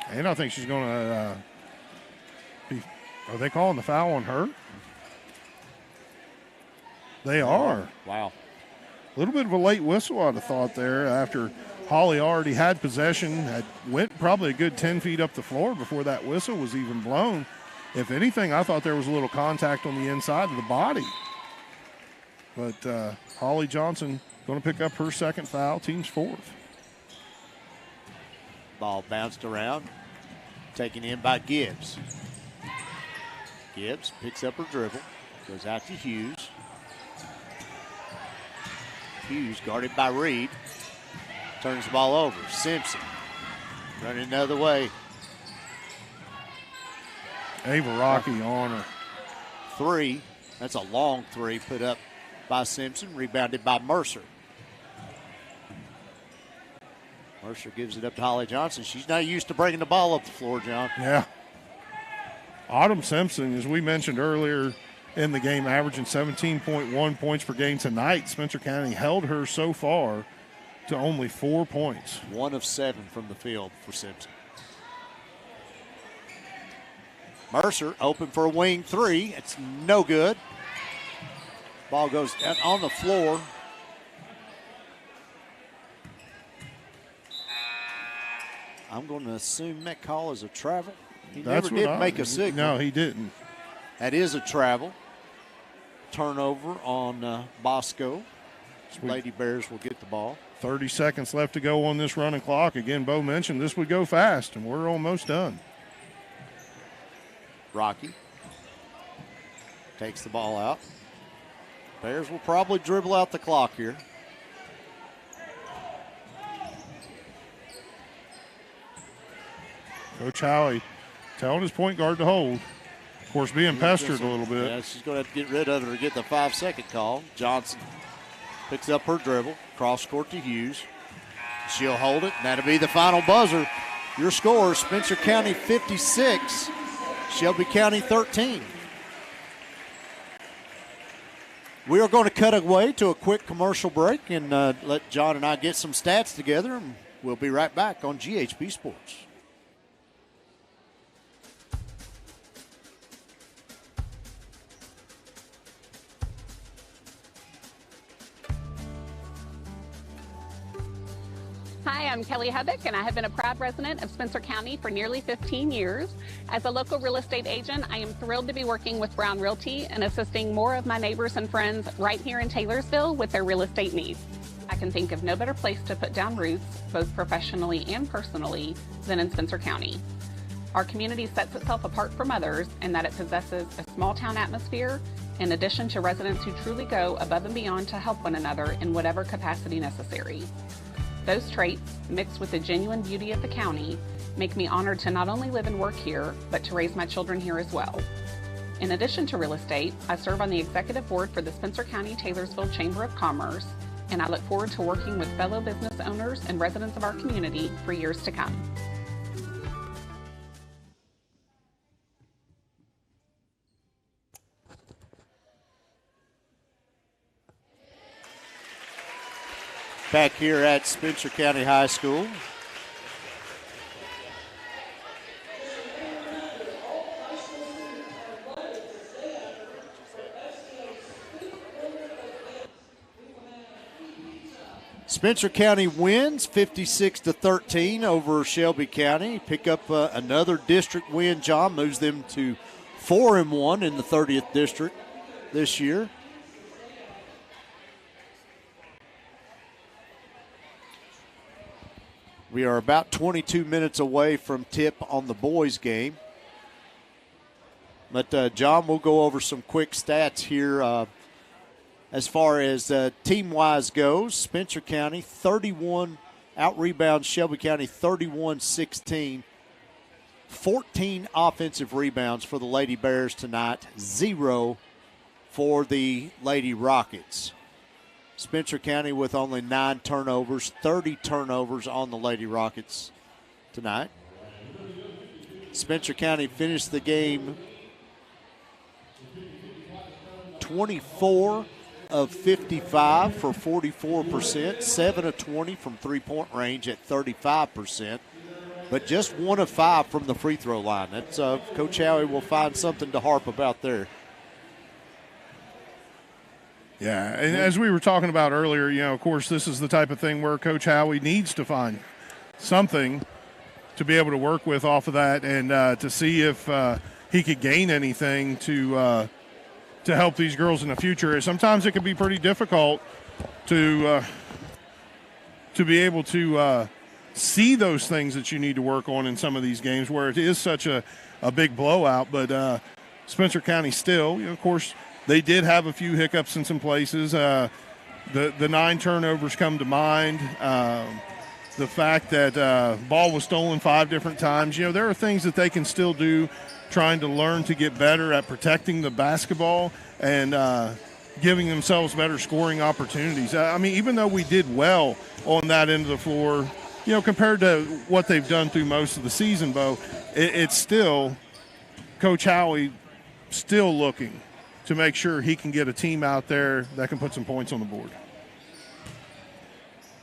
Speaker 2: And I think she's going to are they calling the foul on her? They are.
Speaker 1: Wow.
Speaker 2: A little bit of a late whistle, I'd have thought there, after Holly already had possession, went probably a good 10 feet up the floor before that whistle was even blown. If anything, I thought there was a little contact on the inside of the body. But Holly Johnson going to pick up her second foul, team's fourth.
Speaker 1: Ball bounced around, taken in by Gibbs. Gibbs picks up her dribble, goes out to Hughes. Hughes guarded by Reed. Turns the ball over. Simpson running the other way.
Speaker 2: Ava Rocky on her.
Speaker 1: 3. That's a long 3 put up by Simpson. Rebounded by Mercer. Mercer gives it up to Holly Johnson. She's not used to bringing the ball up the floor, John.
Speaker 2: Yeah. Autumn Simpson, as we mentioned earlier in the game, averaging 17.1 points per game tonight. Spencer County held her so far to only 4 points.
Speaker 1: 1 of 7 from the field for Simpson. Mercer open for a wing 3. It's no good. Ball goes down on the floor. I'm going to assume that call is a travel. He never did make a signal.
Speaker 2: No, he didn't.
Speaker 1: That is a travel. Turnover on Bosco. Lady Bears will get the ball.
Speaker 2: 30 seconds left to go on this running clock. Again, Bo mentioned this would go fast, and we're almost done.
Speaker 1: Rocky takes the ball out. Bears will probably dribble out the clock here.
Speaker 2: Coach Howie telling his point guard to hold. Of course, being pestered a little bit.
Speaker 1: Yeah, she's going to have to get rid of it or get the 5-second call. Johnson picks up her dribble, cross court to Hughes. She'll hold it, and that'll be the final buzzer. Your score, Spencer County 56, Shelby County 13. We are going to cut away to a quick commercial break and let John and I get some stats together, and we'll be right back on GHP Sports.
Speaker 13: Hi, I'm Kelly Hubbock, and I have been a proud resident of Spencer County for nearly 15 years. As a local real estate agent, I am thrilled to be working with Brown Realty and assisting more of my neighbors and friends right here in Taylorsville with their real estate needs. I can think of no better place to put down roots, both professionally and personally, than in Spencer County. Our community sets itself apart from others in that it possesses a small town atmosphere, in addition to residents who truly go above and beyond to help one another in whatever capacity necessary. Those traits, mixed with the genuine beauty of the county, make me honored to not only live and work here, but to raise my children here as well. In addition to real estate, I serve on the executive board for the Spencer County Taylorsville Chamber of Commerce, and I look forward to working with fellow business owners and residents of our community for years to come.
Speaker 1: Back here at Spencer County High School. Spencer County wins 56-13 over Shelby County. Pick up another district win, John. Moves them to 4-1 in the 30th district this year. We are about 22 minutes away from tip on the boys' game. But, John, we'll go over some quick stats here. As far as team-wise goes, Spencer County 31 out-rebounds Shelby County 31-16. 14 offensive rebounds for the Lady Bears tonight, 0 for the Lady Rockets. Spencer County with only 9 turnovers, 30 turnovers on the Lady Rockets tonight. Spencer County finished the game 24 of 55 for 44%, 7 of 20 from three-point range at 35%, but just 1 of 5 from the free throw line. That's Coach Howie will find something to harp about there.
Speaker 2: Yeah, and as we were talking about earlier, of course, this is the type of thing where Coach Howie needs to find something to be able to work with off of that and to see if he could gain anything to help these girls in the future. Sometimes it can be pretty difficult to be able to see those things that you need to work on in some of these games where it is such a big blowout. But Spencer County still, of course, they did have a few hiccups in some places. The 9 turnovers come to mind. The fact that ball was stolen 5 different times. There are things that they can still do, trying to learn to get better at protecting the basketball and giving themselves better scoring opportunities. Even though we did well on that end of the floor, compared to what they've done through most of the season, Bo, it's still Coach Howie still looking to make sure he can get a team out there that can put some points on the board.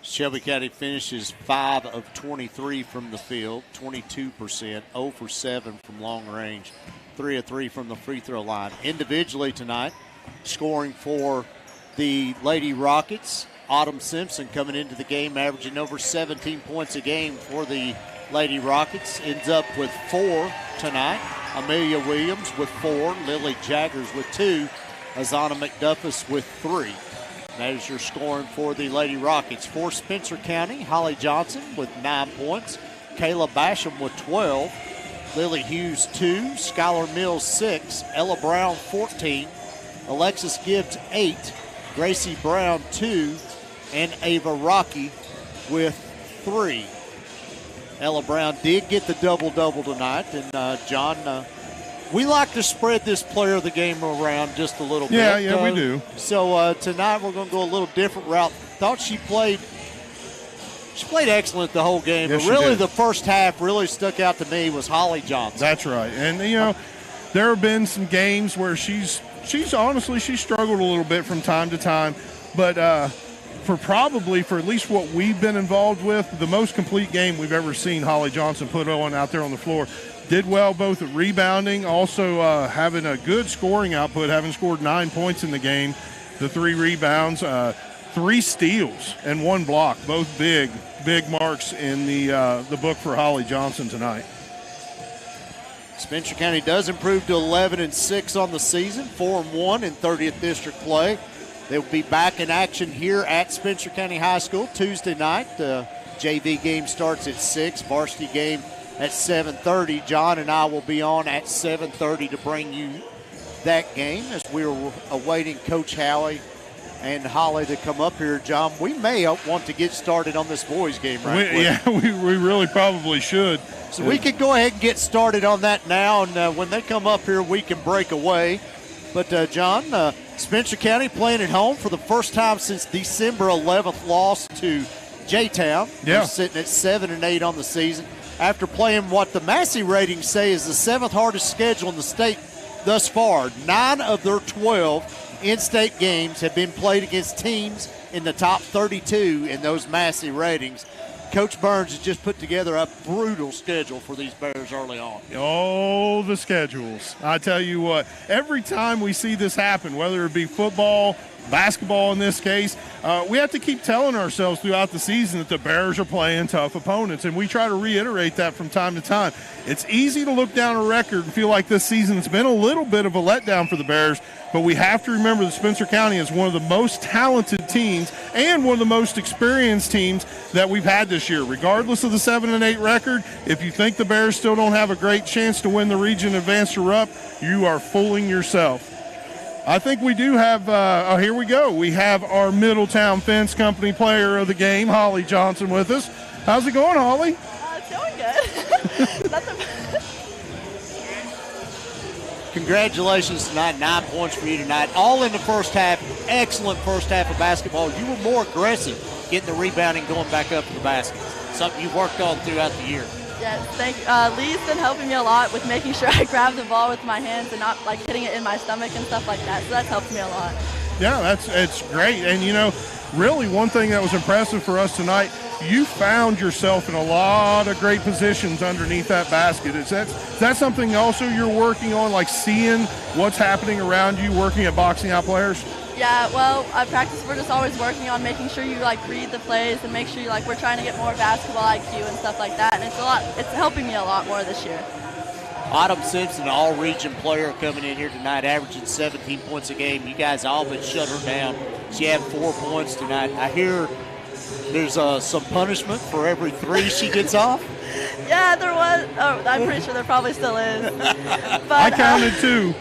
Speaker 1: Shelby County finishes 5 of 23 from the field, 22%, 0 for 7 from long range, 3 of 3 from the free throw line. Individually tonight, scoring for the Lady Rockets, Autumn Simpson coming into the game, averaging over 17 points a game for the Lady Rockets. Ends up with 4 tonight. Amelia Williams with 4, Lily Jaggers with 2, Azana McDuffus with 3. That is your scoring for the Lady Rockets. For Spencer County, Holly Johnson with 9 points, Kayla Basham with 12, Lily Hughes 2, Skylar Mills 6, Ella Brown 14, Alexis Gibbs 8, Gracie Brown 2, and Ava Rocky with 3. Ella Brown did get the double-double tonight, and John, we like to spread this player of the game around just a little bit.
Speaker 2: Yeah, we do.
Speaker 1: So tonight we're going to go a little different route. Thought she played excellent the whole game,
Speaker 2: yes,
Speaker 1: but really the first half really stuck out to me was Holly Johnson.
Speaker 2: That's right. And, there have been some games where she's honestly struggled a little bit from time to time, but for at least what we've been involved with, the most complete game we've ever seen Holly Johnson put on out there on the floor. Did well both at rebounding, also having a good scoring output, having scored 9 points in the game, the 3 rebounds, 3 steals, and 1 block, both big marks in the book for Holly Johnson tonight.
Speaker 1: Spencer County does improve to 11-6 on the season, 4-1 in 30th district play. They'll be back in action here at Spencer County High School Tuesday night. The JV game starts at 6, varsity game at 7:30. John and I will be on at 7:30 to bring you that game as we're awaiting Coach Howie and Holly to come up here. John, we may want to get started on this boys game right quick.
Speaker 2: We really probably should.
Speaker 1: So we could go ahead and get started on that now, and when they come up here, we can break away. But, John, Spencer County playing at home for the first time since December 11th loss to J-Town.
Speaker 2: Yeah.
Speaker 1: They're sitting at 7-8 on the season after playing what the Massey ratings say is the 7th hardest schedule in the state thus far. 9 of their 12 in-state games have been played against teams in the top 32 in those Massey ratings. Coach Burns has just put together a brutal schedule for these Bears early on.
Speaker 2: Oh, the schedules. I tell you what, every time we see this happen, whether it be football basketball in this case, we have to keep telling ourselves throughout the season that the Bears are playing tough opponents, and we try to reiterate that from time to time. It's easy to look down a record and feel like this season's been a little bit of a letdown for the Bears, but we have to remember that Spencer County is one of the most talented teams and one of the most experienced teams that we've had this year. Regardless of the 7-8 record, if you think the Bears still don't have a great chance to win the region and advance to Rupp, you are fooling yourself. I think we do have, here we go. We have our Middletown Fence Company player of the game, Holly Johnson, with us. How's it going, Holly?
Speaker 14: It's going good.
Speaker 1: Congratulations tonight. 9 points for you tonight. All in the first half. Excellent first half of basketball. You were more aggressive getting the rebounding, going back up to the basket. Something you've worked on throughout the year.
Speaker 14: Yes, thank you. Lee's been helping me a lot with making sure I grab the ball with my hands and not like hitting it in my stomach and stuff like that. So that's helped me a lot.
Speaker 2: Yeah, it's great. And, you know, really one thing that was impressive for us tonight, you found yourself in a lot of great positions underneath that basket. Is that something also you're working on, like seeing what's happening around you, working at boxing out players?
Speaker 14: Yeah, well, at practice we're just always working on making sure you like read the plays and make sure you we're trying to get more basketball IQ and stuff like that. And it's helping me a lot more this year.
Speaker 1: Autumn Simpson, all-region player, coming in here tonight, averaging 17 points a game. You guys all but shut her down. She had 4 points tonight. I hear there's some punishment for every 3 she gets off.
Speaker 14: Yeah, there was. Oh, I'm pretty sure there probably still is. But,
Speaker 2: I counted 2.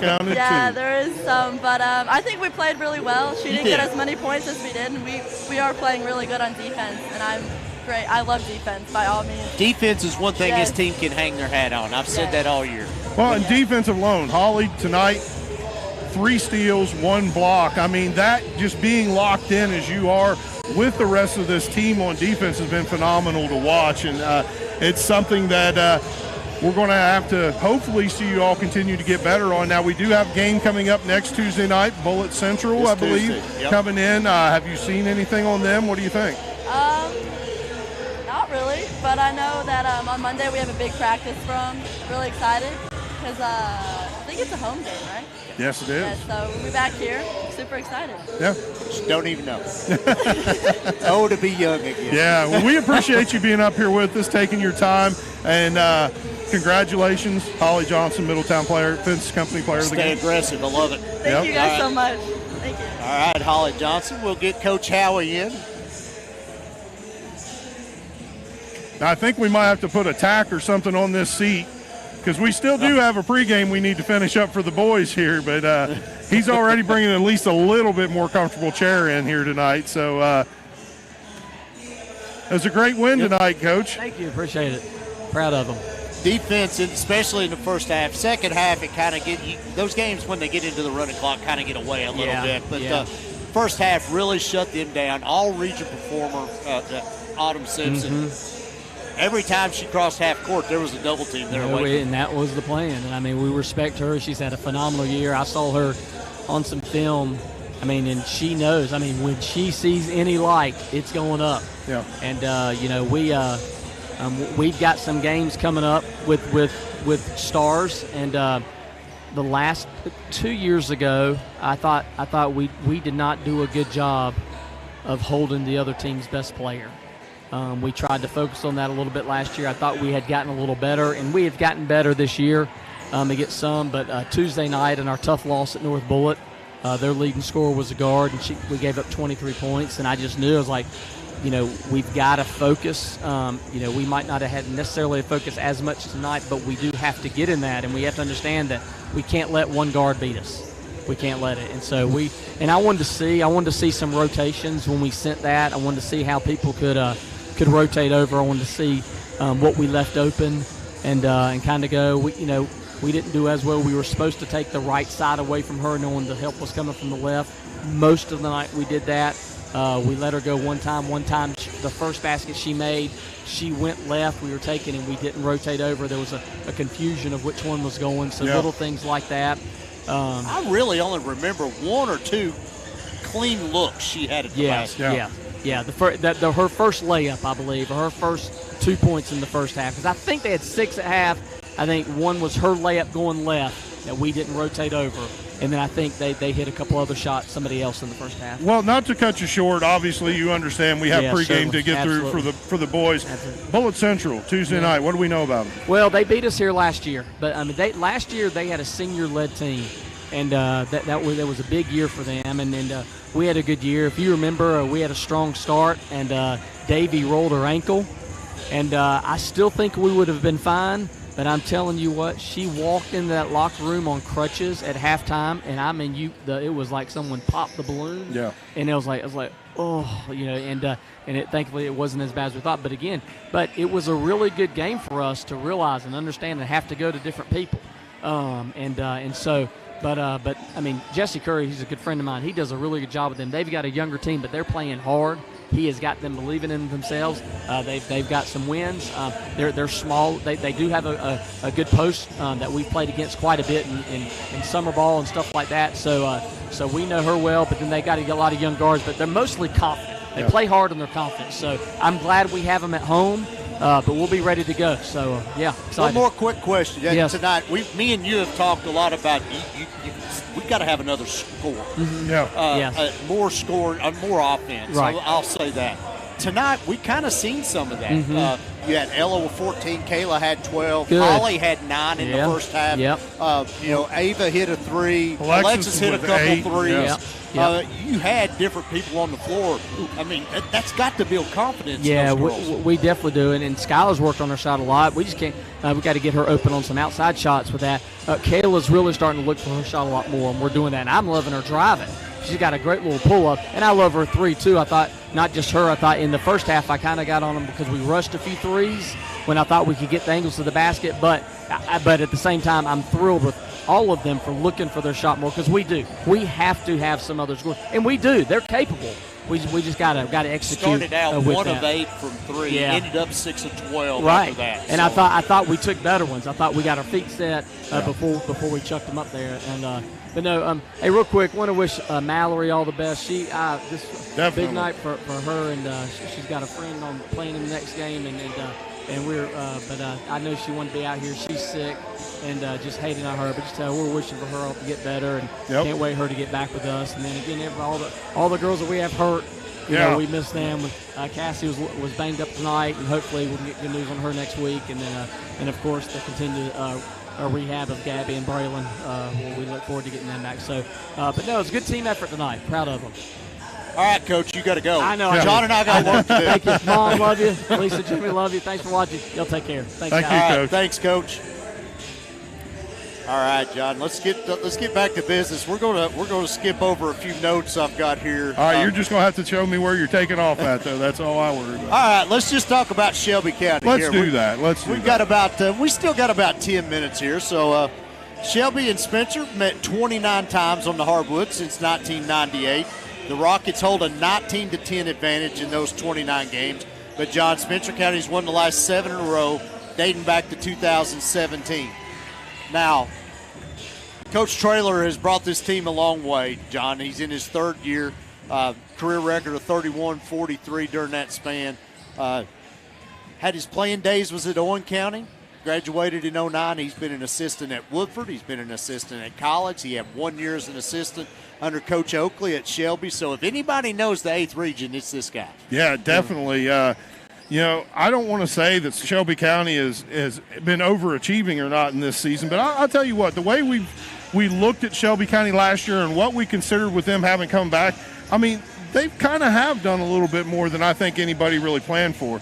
Speaker 14: Yeah, there is some, but I think we played really well. She didn't get as many points as we did, and we are playing really good on defense, and I'm great. I love defense by all means.
Speaker 1: Defense is one thing this team can hang their hat on. I've said that all year.
Speaker 2: Well, in defensive alone, Holly tonight, 3 steals, 1 block. I mean, that just being locked in as you are with the rest of this team on defense has been phenomenal to watch, and it's something that we're going to have to hopefully see you all continue to get better on. Now, we do have a game coming up next Tuesday night, Bullitt Central, I believe, coming in. Have you seen anything on them? What do you think?
Speaker 14: Not really, but I know that on Monday we have a big practice from. Really excited because I think it's a home game, right?
Speaker 2: Yes, it is.
Speaker 14: Yeah, so we'll be back here. Super excited.
Speaker 2: Yeah.
Speaker 1: Don't even know. Oh, to be young again.
Speaker 2: Yeah, well, we appreciate you being up here with us, taking your time, and congratulations, Holly Johnson, Middletown player, Fence Company player of the game.
Speaker 1: Stay aggressive. I love it.
Speaker 14: Thank you guys so much. Thank you.
Speaker 1: All right, Holly Johnson. We'll get Coach Howie in.
Speaker 2: Now, I think we might have to put a tack or something on this seat because we still do have a pregame we need to finish up for the boys here, but he's already bringing at least a little bit more comfortable chair in here tonight. So it was a great win tonight, Coach.
Speaker 10: Thank you. Appreciate it. Proud of them.
Speaker 1: Defense, especially in the first half. Second half, it kind of those games when they get into the running clock kind of get away a little bit. But first half really shut them down. All region performer, Autumn Simpson. Every time she crossed half court, there was a double team there.
Speaker 10: And that was the plan. And I mean, we respect her. She's had a phenomenal year. I saw her on some film. I mean, and she knows. I mean, when she sees any light, it's going up.
Speaker 2: Yeah.
Speaker 10: And you know, we've got some games coming up with stars. And the last 2 years ago, I thought we did not do a good job of holding the other team's best player. We tried to focus on that a little bit last year. I thought we had gotten a little better, and we have gotten better this year to get some. But Tuesday night in our tough loss at North Bullitt, their leading scorer was a guard, and we gave up 23 points. And I just knew, I was like, you know, we've got to focus. You know, we might not have had necessarily focus as much tonight, but we do have to get in that, and we have to understand that we can't let one guard beat us. We can't let it. And so I wanted to see some rotations when we sent that. I wanted to see how people could rotate over. I wanted to see what we left open and kind of go. We didn't do as well. We were supposed to take the right side away from her, knowing the help was coming from the left. Most of the night we did that. We let her go one time. The first basket she made, she went left. We were taking, and we didn't rotate over. There was a confusion of which one was going. So little things like that.
Speaker 1: I really only remember 1 or 2 clean looks she had at the basket.
Speaker 10: Yeah, her first layup, I believe, or her first 2 points in the first half. Because I think they had 6 at half. I think one was her layup going left that we didn't rotate over. And then I think they hit a couple other shots, somebody else in the first half.
Speaker 2: Well, not to cut you short, obviously you understand we have pregame
Speaker 10: certainly.
Speaker 2: to get
Speaker 10: Absolutely.
Speaker 2: through for the boys.
Speaker 10: Absolutely.
Speaker 2: Bullet Central, Tuesday night. What do we know about them?
Speaker 10: Well, they beat us here last year, but I mean, last year they had a senior-led team, and that was a big year for them. And we had a good year. If you remember, we had a strong start, and Davy rolled her ankle, and I still think we would have been fine. But I'm telling you what, she walked into that locker room on crutches at halftime, and I mean, it was like someone popped the balloon.
Speaker 2: Yeah.
Speaker 10: And I was like, oh, and thankfully it wasn't as bad as we thought. But it was a really good game for us to realize and understand and have to go to different people. But I mean, Jesse Curry, he's a good friend of mine. He does a really good job with them. They've got a younger team, but they're playing hard. He has got them believing in themselves. They've got some wins. They're small. They do have a good post that we've played against quite a bit in summer ball and stuff like that. So we know her well. But then they got a lot of young guards. But they're mostly confident. They play hard and they're confident. So I'm glad we have them at home. But we'll be ready to go. So excited.
Speaker 1: One more quick question.
Speaker 10: Yes.
Speaker 1: Tonight, me and you have talked a lot about we've got to have another score.
Speaker 10: Mm-hmm.
Speaker 2: Yeah.
Speaker 1: More score, more offense.
Speaker 10: Right.
Speaker 1: I'll say that. Tonight, we kind of seen some of that.
Speaker 10: Mm-hmm.
Speaker 1: You had Ella with 14, Kayla had 12,
Speaker 10: Good.
Speaker 1: Holly had 9 in the first half.
Speaker 10: Yep.
Speaker 1: Ava hit a 3,
Speaker 2: Alexis
Speaker 1: hit a
Speaker 2: with
Speaker 1: couple
Speaker 2: 8.
Speaker 1: threes.
Speaker 10: Yep.
Speaker 1: You had different people on the floor. I mean, that's got to build confidence.
Speaker 10: Yeah,
Speaker 1: in those girls.
Speaker 10: we definitely do. And Skylar's worked on her shot a lot. We just can't. We got to get her open on some outside shots with that. Kayla's really starting to look for her shot a lot more, and we're doing that. And I'm loving her driving. She's got a great little pull-up, and I love her 3, too. I thought, not just her, I thought in the first half I kind of got on them because we rushed a few threes when I thought we could get the angles to the basket. But at the same time, I'm thrilled with all of them for looking for their shot more because we do. We have to have some other scores, and we do. They're capable. We just gotta execute.
Speaker 1: Started out
Speaker 10: with
Speaker 1: 1
Speaker 10: that.
Speaker 1: of 8 from 3, ended up 6 of 12
Speaker 10: right.
Speaker 1: after that.
Speaker 10: And
Speaker 1: so.
Speaker 10: I thought we took better ones. I thought we got our feet set before we chucked them up there. And but no, hey, real quick, want to wish Mallory all the best. This
Speaker 2: Definitely.
Speaker 10: big night for her, and she's got a friend on playing in the next game, and we're but I know she wanted to be out here. She's sick. And just hating on her, but just we're wishing for her all to get better, and can't wait her to get back with us. And then again, all the girls that we have hurt, you know, we miss them. Cassie was banged up tonight, and hopefully we'll get good news on her next week. And then and of course the continued rehab of Gabby and Braylon. We look forward to getting them back. So, but no, it's a good team effort tonight. Proud of them.
Speaker 1: All right, Coach, you got to go.
Speaker 10: I know.
Speaker 1: John and I got work to do.
Speaker 10: Thank you, Mom. Love you. Lisa, Jimmy, love you. Thanks for watching. Y'all take care. Thanks,
Speaker 2: Thank
Speaker 10: guys.
Speaker 2: you, Coach.
Speaker 1: Thanks, Coach. All right, John. Let's get back to business. We're gonna skip over a few notes I've got here.
Speaker 2: All right, you're just gonna have to show me where you're taking off at, though. That's all I worry about.
Speaker 1: All right, let's just talk about Shelby County.
Speaker 2: Let's do that.
Speaker 1: We still got about 10 minutes here. So Shelby and Spencer met 29 times on the hardwood since 1998. The Rockets hold a 19-10 advantage in those 29 games. But John, Spencer County's won the last 7 in a row, dating back to 2017. Now, Coach Traylor has brought this team a long way, John. He's in his 3rd year, career record of 31-43 during that span. Had his playing days was at Owen County, graduated in 09. He's been an assistant at Woodford. He's been an assistant at college. He had 1 year as an assistant under Coach Oakley at Shelby. So if anybody knows the 8th region, it's this guy.
Speaker 2: Yeah, definitely. I don't want to say that Shelby County has been overachieving or not in this season, but I'll tell you what, the way we looked at Shelby County last year and what we considered with them having come back, I mean, they kind of have done a little bit more than I think anybody really planned for.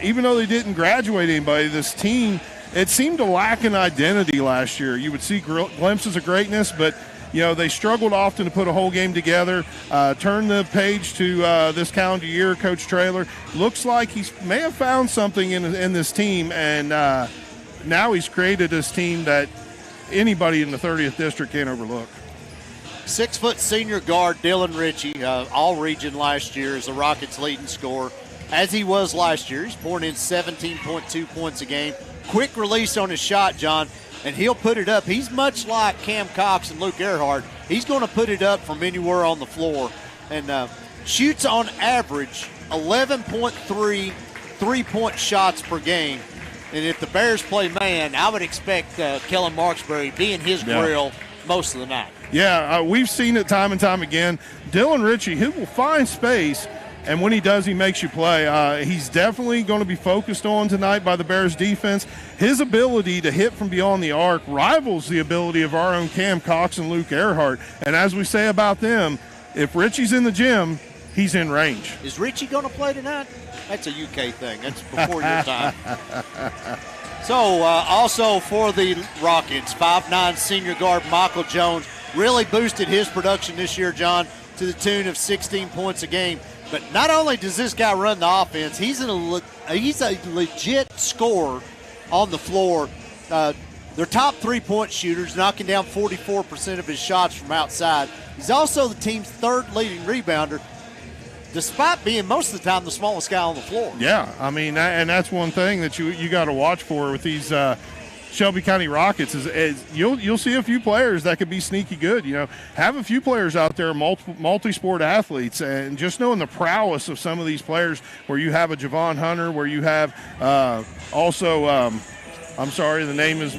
Speaker 2: Even though they didn't graduate anybody, this team, it seemed to lack an identity last year. You would see glimpses of greatness, but they struggled often to put a whole game together. Turn the page to this calendar year, Coach Traylor. Looks like he may have found something in this team, and now he's created this team that anybody in the 30th District can't overlook.
Speaker 1: 6-foot senior guard Dylan Ritchie, all-region last year, is the Rockets' leading scorer. As he was last year, he's pouring in 17.2 points a game. Quick release on his shot, John, and he'll put it up. He's much like Cam Cox and Luke Earhart. He's going to put it up from anywhere on the floor, and shoots on average 11.3 three-point shots per game. And if the Bears play man, I would expect Kellen Marksbury be in his grill most of the night.
Speaker 2: Yeah, we've seen it time and time again. Dylan Ritchie, he will find space, and when he does, he makes you play. He's definitely going to be focused on tonight by the Bears defense. His ability to hit from beyond the arc rivals the ability of our own Cam Cox and Luke Earhart. And as we say about them, if Ritchie's in the gym, he's in range.
Speaker 1: Is Ritchie going to play tonight? That's a UK thing. That's before your time. So, also for the Rockets, 5'9" senior guard Michael Jones really boosted his production this year, John, to the tune of 16 points a game. But not only does this guy run the offense, he's a legit scorer on the floor. Their top three-point shooters, knocking down 44% of his shots from outside. He's also the team's third leading rebounder, despite being most of the time the smallest guy on the floor.
Speaker 2: Yeah, I mean, and that's one thing that you got to watch for with these Shelby County Rockets is you'll see a few players that could be sneaky good. You know, have a few players out there, multi-sport athletes, and just knowing the prowess of some of these players where you have a Javon Hunter, where you have I'm sorry, the name is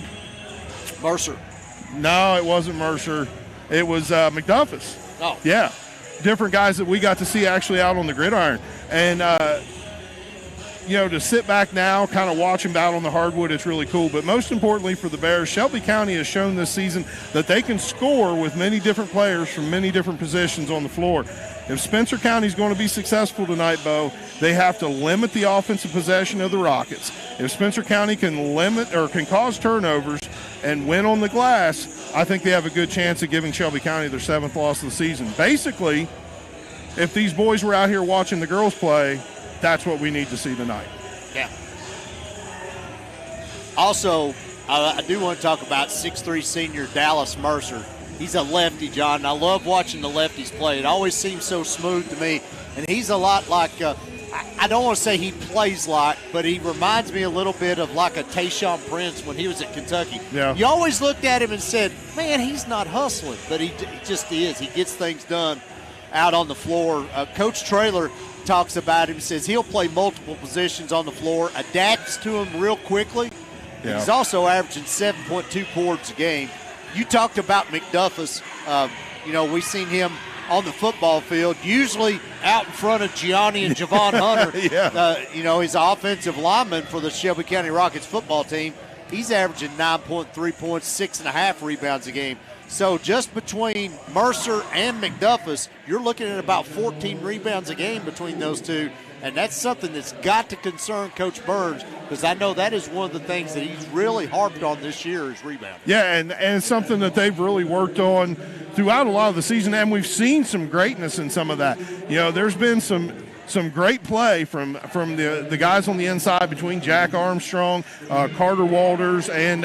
Speaker 1: Mercer.
Speaker 2: No, it wasn't Mercer. It was McDuffus.
Speaker 1: Oh.
Speaker 2: Yeah. Different guys that we got to see actually out on the gridiron. And, to sit back now, kind of watch them out on the hardwood, it's really cool. But most importantly for the Bears, Shelby County has shown this season that they can score with many different players from many different positions on the floor. If Spencer County is going to be successful tonight, Bo, they have to limit the offensive possession of the Rockets. If Spencer County can limit or can cause turnovers and win on the glass, I think they have a good chance of giving Shelby County their 7th loss of the season. Basically, if these boys were out here watching the girls play, that's what we need to see tonight.
Speaker 1: Yeah. Also, I do want to talk about 6'3" senior Dallas Mercer. He's a lefty, John, and I love watching the lefties play. It always seems so smooth to me, and he's a lot like I don't want to say he plays like, but he reminds me a little bit of like a Tayshaun Prince when he was at Kentucky.
Speaker 2: Yeah.
Speaker 1: You always looked at him and said, man, he's not hustling, but he just is. He gets things done out on the floor. Coach Traylor talks about him, says he'll play multiple positions on the floor, adapts to him real quickly.
Speaker 2: Yeah.
Speaker 1: He's also averaging 7.2 boards a game. You talked about McDuffus. We've seen him on the football field, usually out in front of Gianni and Javon Hunter.
Speaker 2: Yeah.
Speaker 1: He's an offensive lineman for the Shelby County Rockets football team. He's averaging 9.3 points, 6.5 rebounds a game. So just between Mercer and McDuffus, you're looking at about 14 rebounds a game between those two. And that's something that's got to concern Coach Burns, because I know that is one of the things that he's really harped on this year is rebound.
Speaker 2: Yeah, and it's something that they've really worked on throughout a lot of the season, and we've seen some greatness in some of that. There's been some great play from the guys on the inside between Jack Armstrong, Carter Walters, and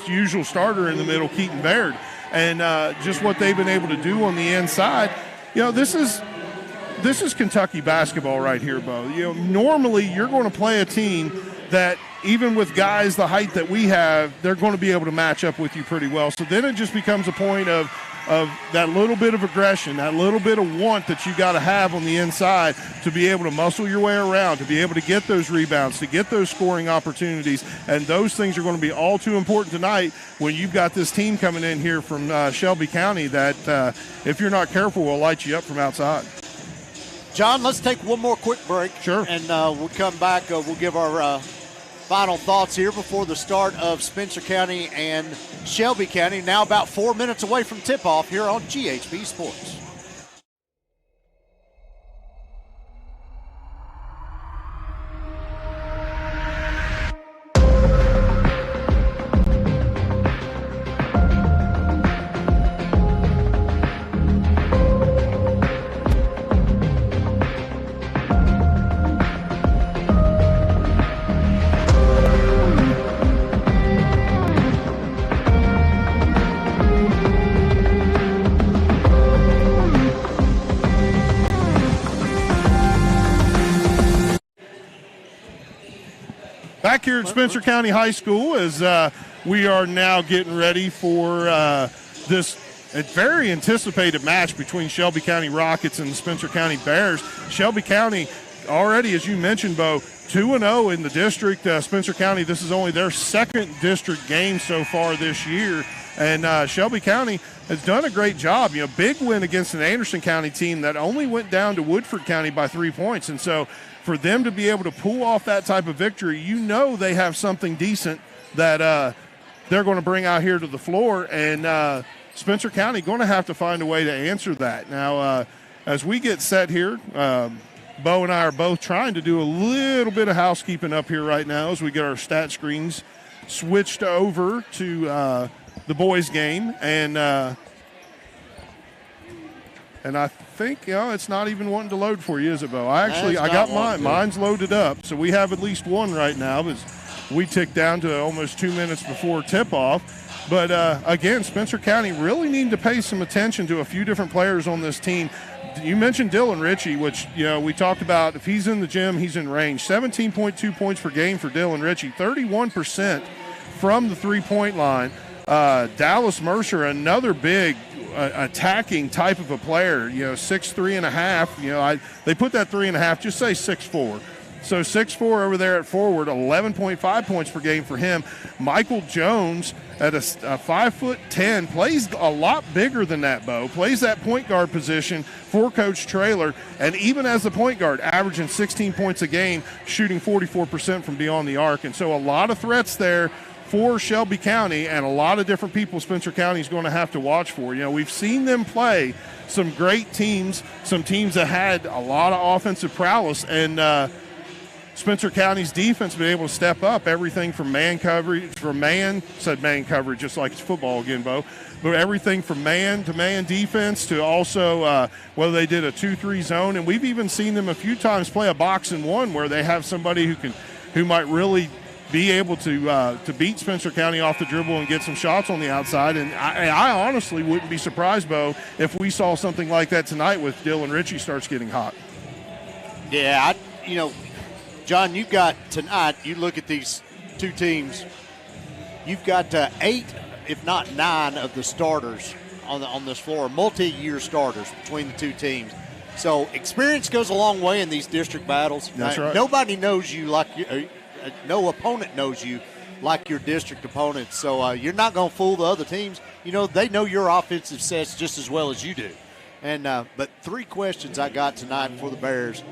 Speaker 2: usual starter in the middle, Keaton Baird. And just what they've been able to do on the inside. This is Kentucky basketball right here, Bo. Normally you're going to play a team that even with guys the height that we have, they're going to be able to match up with you pretty well. So then it just becomes a point of that little bit of aggression, that little bit of want that you got to have on the inside to be able to muscle your way around, to be able to get those rebounds, to get those scoring opportunities. And those things are going to be all too important tonight when you've got this team coming in here from Shelby County that, if you're not careful, will light you up from outside.
Speaker 1: John, let's take one more quick break.
Speaker 2: Sure.
Speaker 1: And we'll come back. We'll give our final thoughts here before the start of Spencer County and Shelby County. Now about 4 minutes away from tip-off here on GHP Sports.
Speaker 2: Back here at Spencer County High School as we are now getting ready for this very anticipated match between Shelby County Rockets and the Spencer County Bears. Shelby County already, as you mentioned, Bo, 2-0 in the district. Spencer County, this is only their second district game so far this year. And Shelby County has done a great job. Big win against an Anderson County team that only went down to Woodford County by 3 points. And so for them to be able to pull off that type of victory, they have something decent that they're going to bring out here to the floor. And Spencer County going to have to find a way to answer that. Now, as we get set here, Bo and I are both trying to do a little bit of housekeeping up here right now as we get our stat screens switched over to the boys' game. And I think, it's not even wanting to load for you, is it, Bo? I got mine. Mine's loaded up, so we have at least one right now because we ticked down to almost 2 minutes before tip-off. But, again, Spencer County really need to pay some attention to a few different players on this team. You mentioned Dylan Ritchie, which, we talked about. If he's in the gym, he's in range. 17.2 points per game for Dylan Ritchie, 31% from the three-point line. Dallas Mercer, another big attacking type of a player, 6'3" and a half. They put that 3.5, just say 6'4". So 6'4" over there at forward, 11.5 points per game for him. Michael Jones at a 5'10", plays a lot bigger than that, Bo. Plays that point guard position for Coach Traylor, and even as the point guard, averaging 16 points a game, shooting 44% from beyond the arc. And so a lot of threats there for Shelby County, and a lot of different people Spencer County is going to have to watch for. We've seen them play some great teams, some teams that had a lot of offensive prowess, and Spencer County's defense been able to step up everything from man coverage, man coverage, just like it's football again, Bo, but everything from man-to-man defense to also whether they did a 2-3 zone, and we've even seen them a few times play a box and one where they have somebody who might really be able to beat Spencer County off the dribble and get some shots on the outside. And I honestly wouldn't be surprised, Bo, if we saw something like that tonight with Dylan Ritchie starts getting hot.
Speaker 1: Yeah, John, you've got tonight, you look at these two teams, you've got 8, if not 9, of the starters on this floor, multi-year starters between the two teams. So experience goes a long way in these district battles.
Speaker 2: That's right.
Speaker 1: Nobody knows you like no opponent knows you like your district opponent. So you're not going to fool the other teams. They know your offensive sets just as well as you do. And but 3 questions I got tonight for the Bears.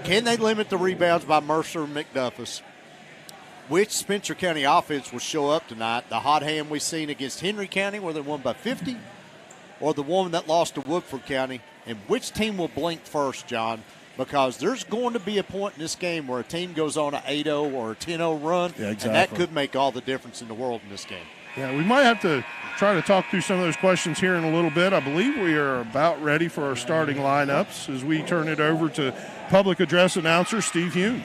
Speaker 1: Can they limit the rebounds by Mercer and McDuffus? Which Spencer County offense will show up tonight? The hot hand we've seen against Henry County where they won by 50, or the one that lost to Woodford County? And which team will blink first, John? Because there's going to be a point in this game where a team goes on an 8-0 or a 10-0 run,
Speaker 2: yeah, exactly.
Speaker 1: And that could make all the difference in the world in this game.
Speaker 2: Yeah, we might have to try to talk through some of those questions here in a little bit. I believe we are about ready for our starting lineups as we turn it over to public address announcer Steve Hume.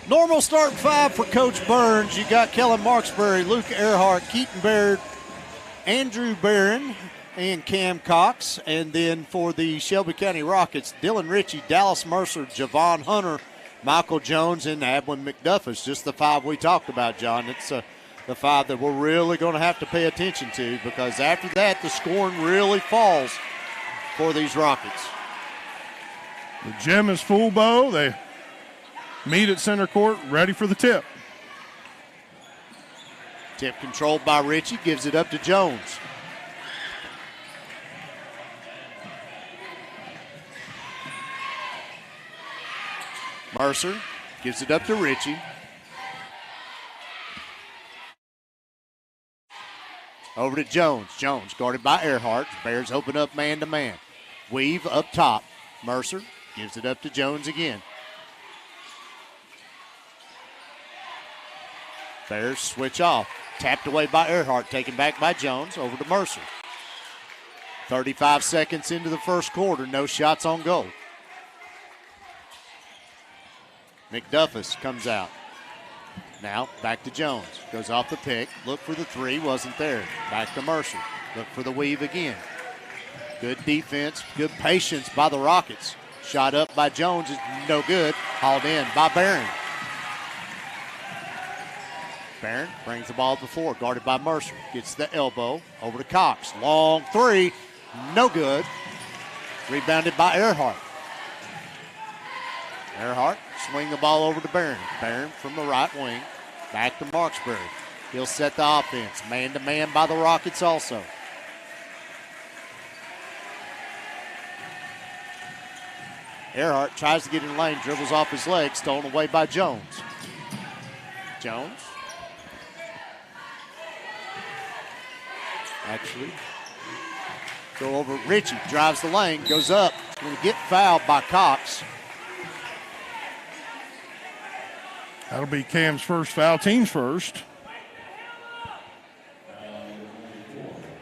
Speaker 1: Normal starting five for Coach Burns. You got Kellen Marksbury, Luke Earhart, Keaton Baird, Andrew Barron, and Cam Cox. And then for the Shelby County Rockets, Dylan Ritchie, Dallas Mercer, Javon Hunter, Michael Jones, and Adwin McDuffus. Just the five we talked about, John. It's the five that we're really going to have to pay attention to, because after that, the scoring really falls for these Rockets.
Speaker 2: The gym is full, Bo. They meet at center court, ready for the tip.
Speaker 1: Tip controlled by Ritchie, gives it up to Jones. Mercer gives it up to Ritchie. Over to Jones. Jones guarded by Earhart. Bears open up man-to-man. Weave up top. Mercer gives it up to Jones again. Bears switch off. Tapped away by Earhart. Taken back by Jones. Over to Mercer. 35 seconds into the first quarter. No shots on goal. McDuffus comes out. Now back to Jones. Goes off the pick. Look for the three. Wasn't there. Back to Mercer. Look for the weave again. Good defense. Good patience by the Rockets. Shot up by Jones is no good. Hauled in by Barron. Barron brings the ball to the floor. Guarded by Mercer. Gets the elbow. Over to Cox. Long three. No good. Rebounded by Earhart. Earhart swing the ball over to Barron. Barron from the right wing. Back to Marksbury. He'll set the offense. Man-to-man by the Rockets also. Earhart tries to get in the lane. Dribbles off his leg. Stolen away by Jones. Jones. Actually, go over Ritchie. Drives the lane. Goes up. Going to get fouled by Cox.
Speaker 2: That'll be Cam's first foul, team's first.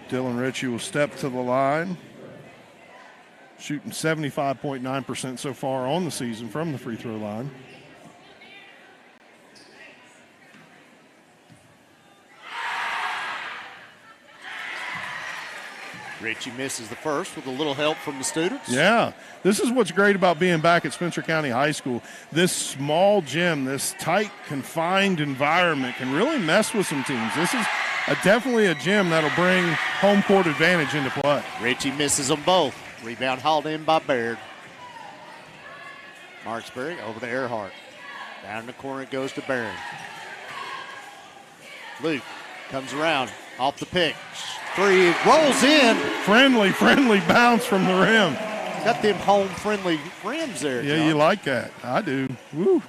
Speaker 2: Dylan Ritchie will step to the line. Shooting 75.9% so far on the season from the free throw line.
Speaker 1: Ritchie misses the first with a little help from the students.
Speaker 2: Yeah, this is what's great about being back at Spencer County High School. This small gym, this tight, confined environment can really mess with some teams. This is definitely a gym that'll bring home court advantage into play.
Speaker 1: Ritchie misses them both. Rebound hauled in by Baird. Marksbury over to Earhart. Down in the corner it goes to Barron. Luke comes around off the pick. Three rolls in.
Speaker 2: Friendly bounce from the rim.
Speaker 1: Got them home friendly rims there,
Speaker 2: Yeah,
Speaker 1: John.
Speaker 2: you like that. I do. Woo.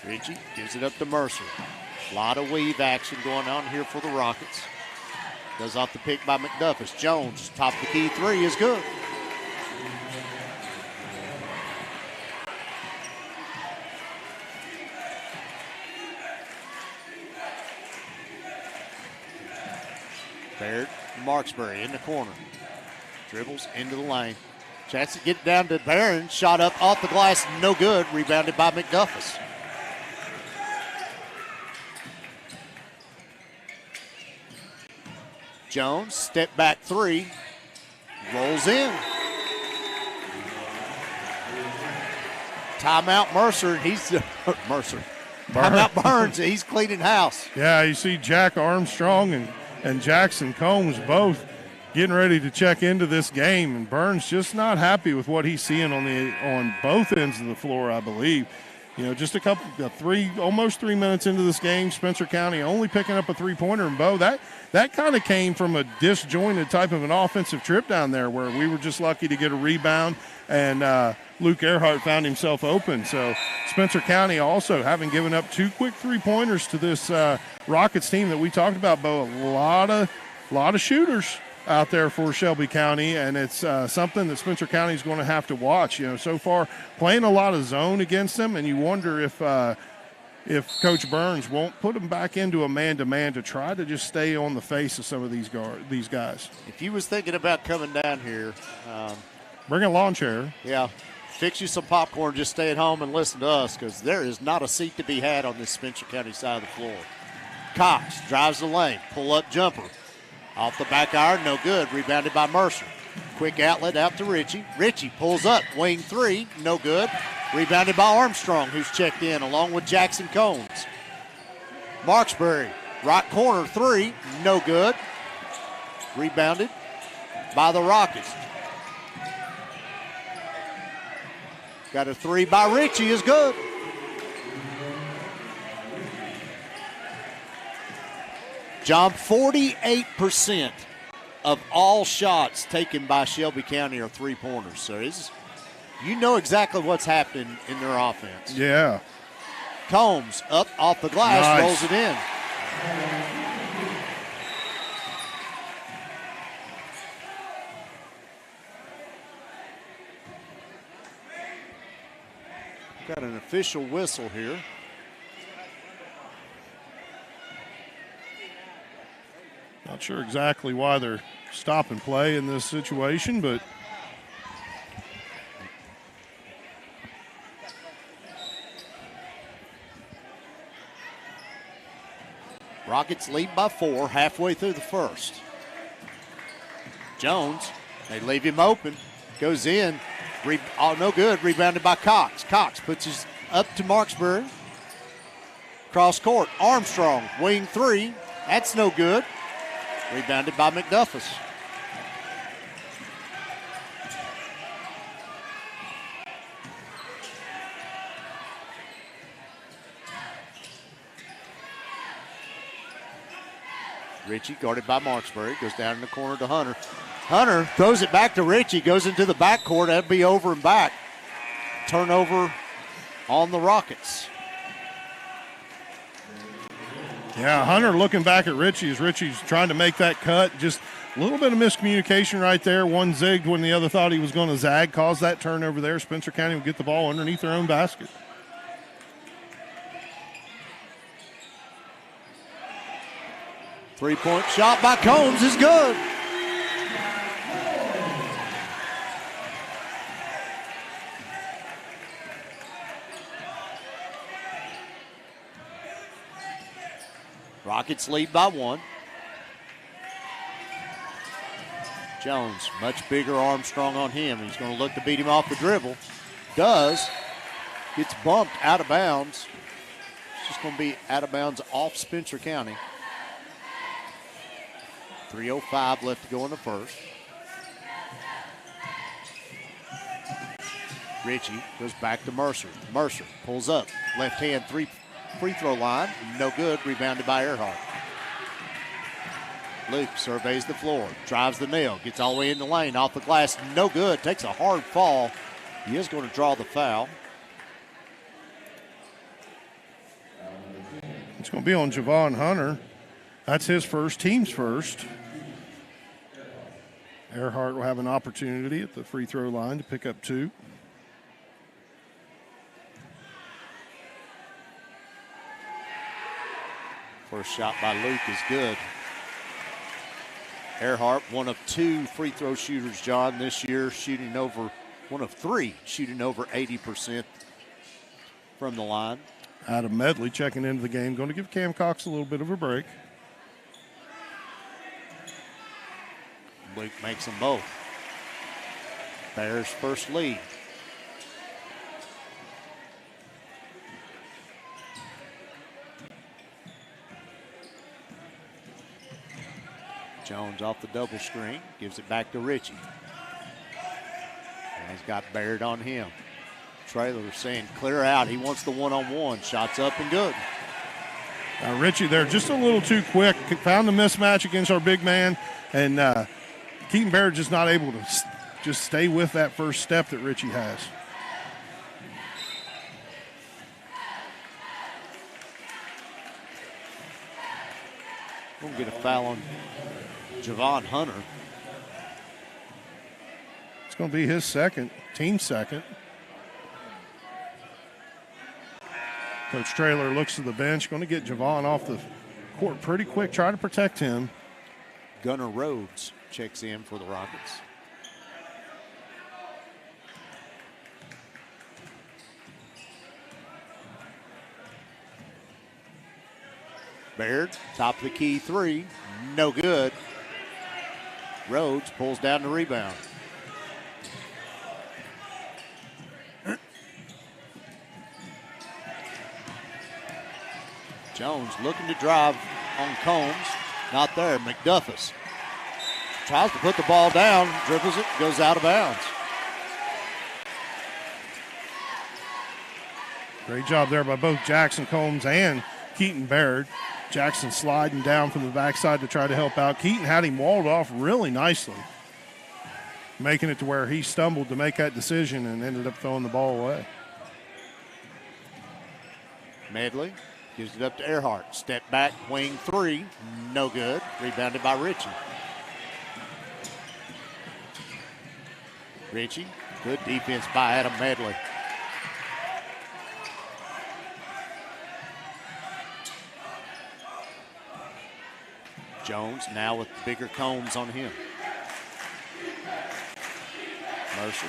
Speaker 1: Ritchie gives it up to Mercer. A lot of weave action going on here for the Rockets. Goes off the pick by McDuffus. Jones, top of the key three is good. Baird, Marksbury in the corner. Dribbles into the lane. Chance to get down to Barron. Shot up off the glass, no good. Rebounded by McDuffus. Jones, step back three. Rolls in. Timeout Mercer. He's Mercer. Timeout Burns. He's cleaning house.
Speaker 2: Yeah, you see Jack Armstrong and Jackson Combs both getting ready to check into this game, and Burns just not happy with what he's seeing on both ends of the floor, I believe. You know, just almost 3 minutes into this game, Spencer County only picking up a three-pointer, and Bo, that kind of came from a disjointed type of an offensive trip down there where we were just lucky to get a rebound, and Luke Earhart found himself open. So Spencer County also having given up two quick three-pointers to this Rockets team that we talked about, Bo. A lot of shooters out there for Shelby County, and it's something that Spencer County is going to have to watch. You know, so far playing a lot of zone against them, and you wonder if if Coach Burns won't put them back into a man-to-man to try to just stay on the face of some of these guys.
Speaker 1: If you was thinking about coming down here,
Speaker 2: bring a lawn chair.
Speaker 1: Yeah, fix you some popcorn, just stay at home and listen to us, because there is not a seat to be had on this Spencer County side of the floor. Cox drives the lane, pull-up jumper. Off the back iron, no good. Rebounded by Mercer. Quick outlet out to Richie. Richie pulls up, wing three, no good. Rebounded by Armstrong, who's checked in, along with Jackson Combs. Marksbury, right corner three, no good. Rebounded by the Rockets. Got a three by Richie, is good. John, 48% of all shots taken by Shelby County are three-pointers. So you know exactly what's happening in their offense.
Speaker 2: Yeah.
Speaker 1: Combs up off the glass,
Speaker 2: nice.
Speaker 1: Rolls it in. Got an official whistle here.
Speaker 2: Not sure exactly why they're stopping play in this situation, but
Speaker 1: Rockets lead by 4 halfway through the first. Jones, they leave him open, goes in, no good, rebounded by Cox. Cox puts his up to Marksbury. Cross court, Armstrong, wing three, that's no good. Rebounded by McDuffus. Richie guarded by Marksbury, goes down in the corner to Hunter. Hunter throws it back to Richie, goes into the backcourt. That'd be over and back. Turnover on the Rockets.
Speaker 2: yeah, Hunter looking back at Richie as Richie's trying to make that cut. Just a little bit of miscommunication right there. One zigged when the other thought he was going to zag, caused that turnover there. Spencer County will get the ball underneath their own basket.
Speaker 1: Three-point shot by Combs is good. Rockets lead by 1. Jones, much bigger Armstrong on him. He's going to look to beat him off the dribble. Does. Gets bumped out of bounds. It's just going to be out of bounds off Spencer County. 3:05 left to go in the first. Richie goes back to Mercer. Mercer pulls up. Left hand free throw line. No good. Rebounded by Earhart. Luke surveys the floor. Drives the nail. Gets all the way in the lane. Off the glass. No good. Takes a hard fall. He is going to draw the foul.
Speaker 2: It's going to be on Javon Hunter. That's his first, team's first. Earhart will have an opportunity at the free throw line to pick up 2.
Speaker 1: First shot by Luke is good. Earhart, one of 2 free throw shooters, John, this year, one of 3 shooting over 80% from the line.
Speaker 2: Adam Medley checking into the game. Going to give Cam Cox a little bit of a break.
Speaker 1: Luke makes them both. Bears first lead. Jones off the double screen, gives it back to Richie. And he's got Baird on him. Traylor saying clear out. He wants the one-on-one. Shots up and good.
Speaker 2: Richie there just a little too quick. Found the mismatch against our big man. And Keaton Baird just not able to just stay with that first step that Richie has.
Speaker 1: We'll get a foul on Javon Hunter.
Speaker 2: It's going to be his second, team second. Coach Traylor looks to the bench, going to get Javon off the court pretty quick, try to protect him.
Speaker 1: Gunnar Rhodes checks in for the Rockets. Baird, top of the key three, no good. Rhodes pulls down the rebound. Jones looking to drive on Combs. Not there. McDuffus tries to put the ball down, dribbles it, goes out of bounds.
Speaker 2: Great job there by both Jackson Combs and Keaton Baird. Jackson sliding down from the backside to try to help out. Keaton had him walled off really nicely, making it to where he stumbled to make that decision and ended up throwing the ball away.
Speaker 1: Medley gives it up to Earhart. Step back, wing three, no good. Rebounded by Ritchie. Ritchie, good defense by Adam Medley. Jones now with bigger cones on him. Mercer.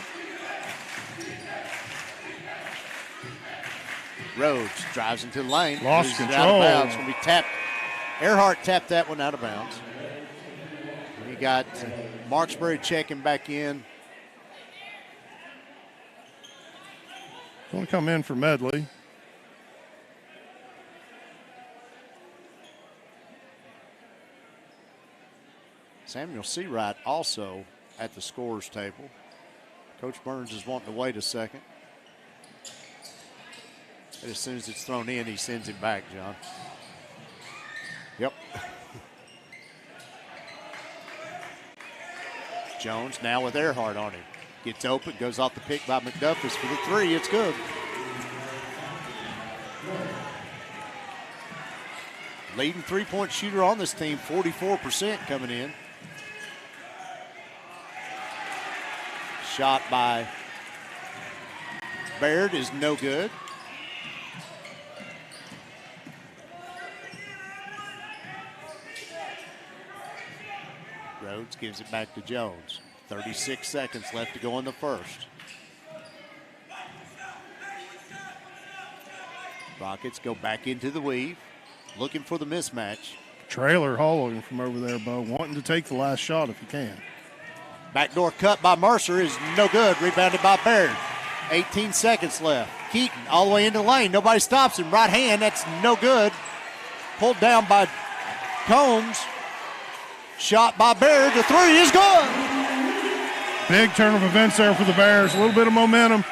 Speaker 1: Rhodes drives into the lane.
Speaker 2: Lost control.
Speaker 1: Out of bounds. When we tapped, Earhart tapped that one out of bounds. We got Marksbury checking back in.
Speaker 2: Going to come in for Medley.
Speaker 1: Samuel Seawright also at the scorer's table. Coach Burns is wanting to wait a second. And as soon as it's thrown in, he sends him back, John. Yep. Jones now with Earhart on him. Gets open, goes off the pick by McDuffus for the three. It's good. Leading three-point shooter on this team, 44% coming in. Shot by Baird is no good. Rhodes gives it back to Jones. 36 seconds left to go in the first. Rockets go back into the weave, looking for the mismatch.
Speaker 2: Trailer hollowing from over there, Bo, wanting to take the last shot if you can.
Speaker 1: Backdoor cut by Mercer is no good. Rebounded by Baird. 18 seconds left. Keaton all the way into the lane. Nobody stops him. Right hand, that's no good. Pulled down by Combs. Shot by Baird. The three is good.
Speaker 2: Big turn of events there for the Bears. A little bit of momentum.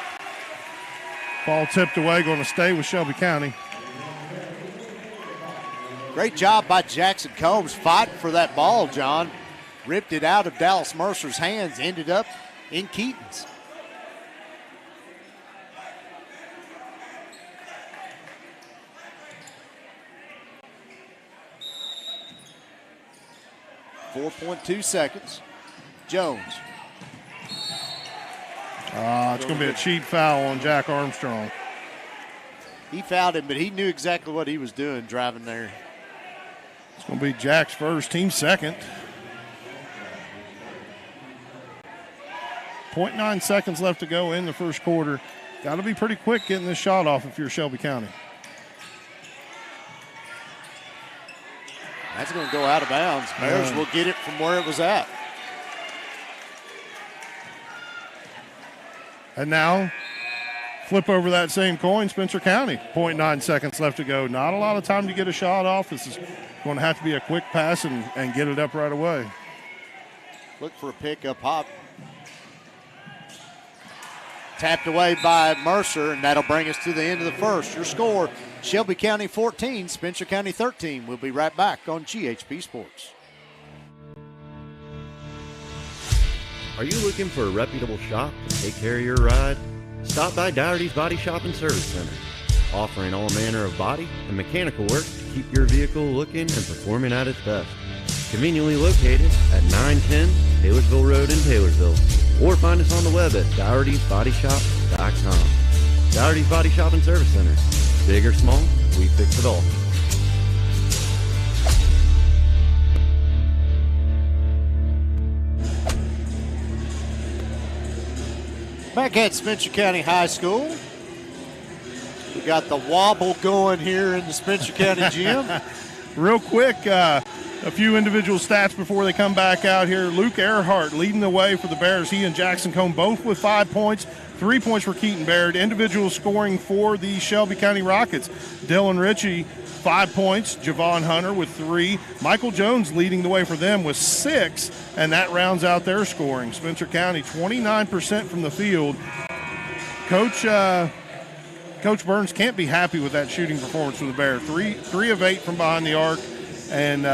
Speaker 2: Ball tipped away, going to stay with Shelby County.
Speaker 1: Great job by Jackson Combs fighting for that ball, John. Ripped it out of Dallas Mercer's hands, ended up in Keaton's. .2 seconds. Jones.
Speaker 2: It's going to be a cheap foul on Jack Armstrong.
Speaker 1: He fouled him, but he knew exactly what he was doing driving there.
Speaker 2: It's going to be Jack's first, team second. 0.9 seconds left to go in the first quarter. Got to be pretty quick getting this shot off if you're Shelby County.
Speaker 1: That's going to go out of bounds. Bears will get it from where it was at.
Speaker 2: And now, flip over that same coin, Spencer County. 0.9 seconds left to go. Not a lot of time to get a shot off. This is going to have to be a quick pass and get it up right away.
Speaker 1: Look for a pick up hop. Tapped away by Mercer, and that'll bring us to the end of the first. Your score, Shelby County 14, Spencer County 13. We'll be right back on GHP Sports.
Speaker 8: Are you looking for a reputable shop to take care of your ride? Stop by Dougherty's Body Shop and Service Center, offering all manner of body and mechanical work to keep your vehicle looking and performing at its best. Conveniently located at 910 Taylorsville Road in Taylorsville, or find us on the web at Dougherty'sBodyShop.com. Dougherty's Body Shop and Service Center. Big or small, we fix it all.
Speaker 1: Back at Spencer County High School, we got the wobble going here in the Spencer County gym.
Speaker 2: Real quick, a few individual stats before they come back out here. Luke Earhart leading the way for the Bears. He and Jackson Cone both with 5 points. 3 points for Keaton Baird. Individual scoring for the Shelby County Rockets. Dylan Ritchie, 5 points. Javon Hunter with 3. Michael Jones leading the way for them with 6, and that rounds out their scoring. Spencer County, 29% from the field. Coach Burns can't be happy with that shooting performance for the Bears. 3 of 8 from behind the arc, and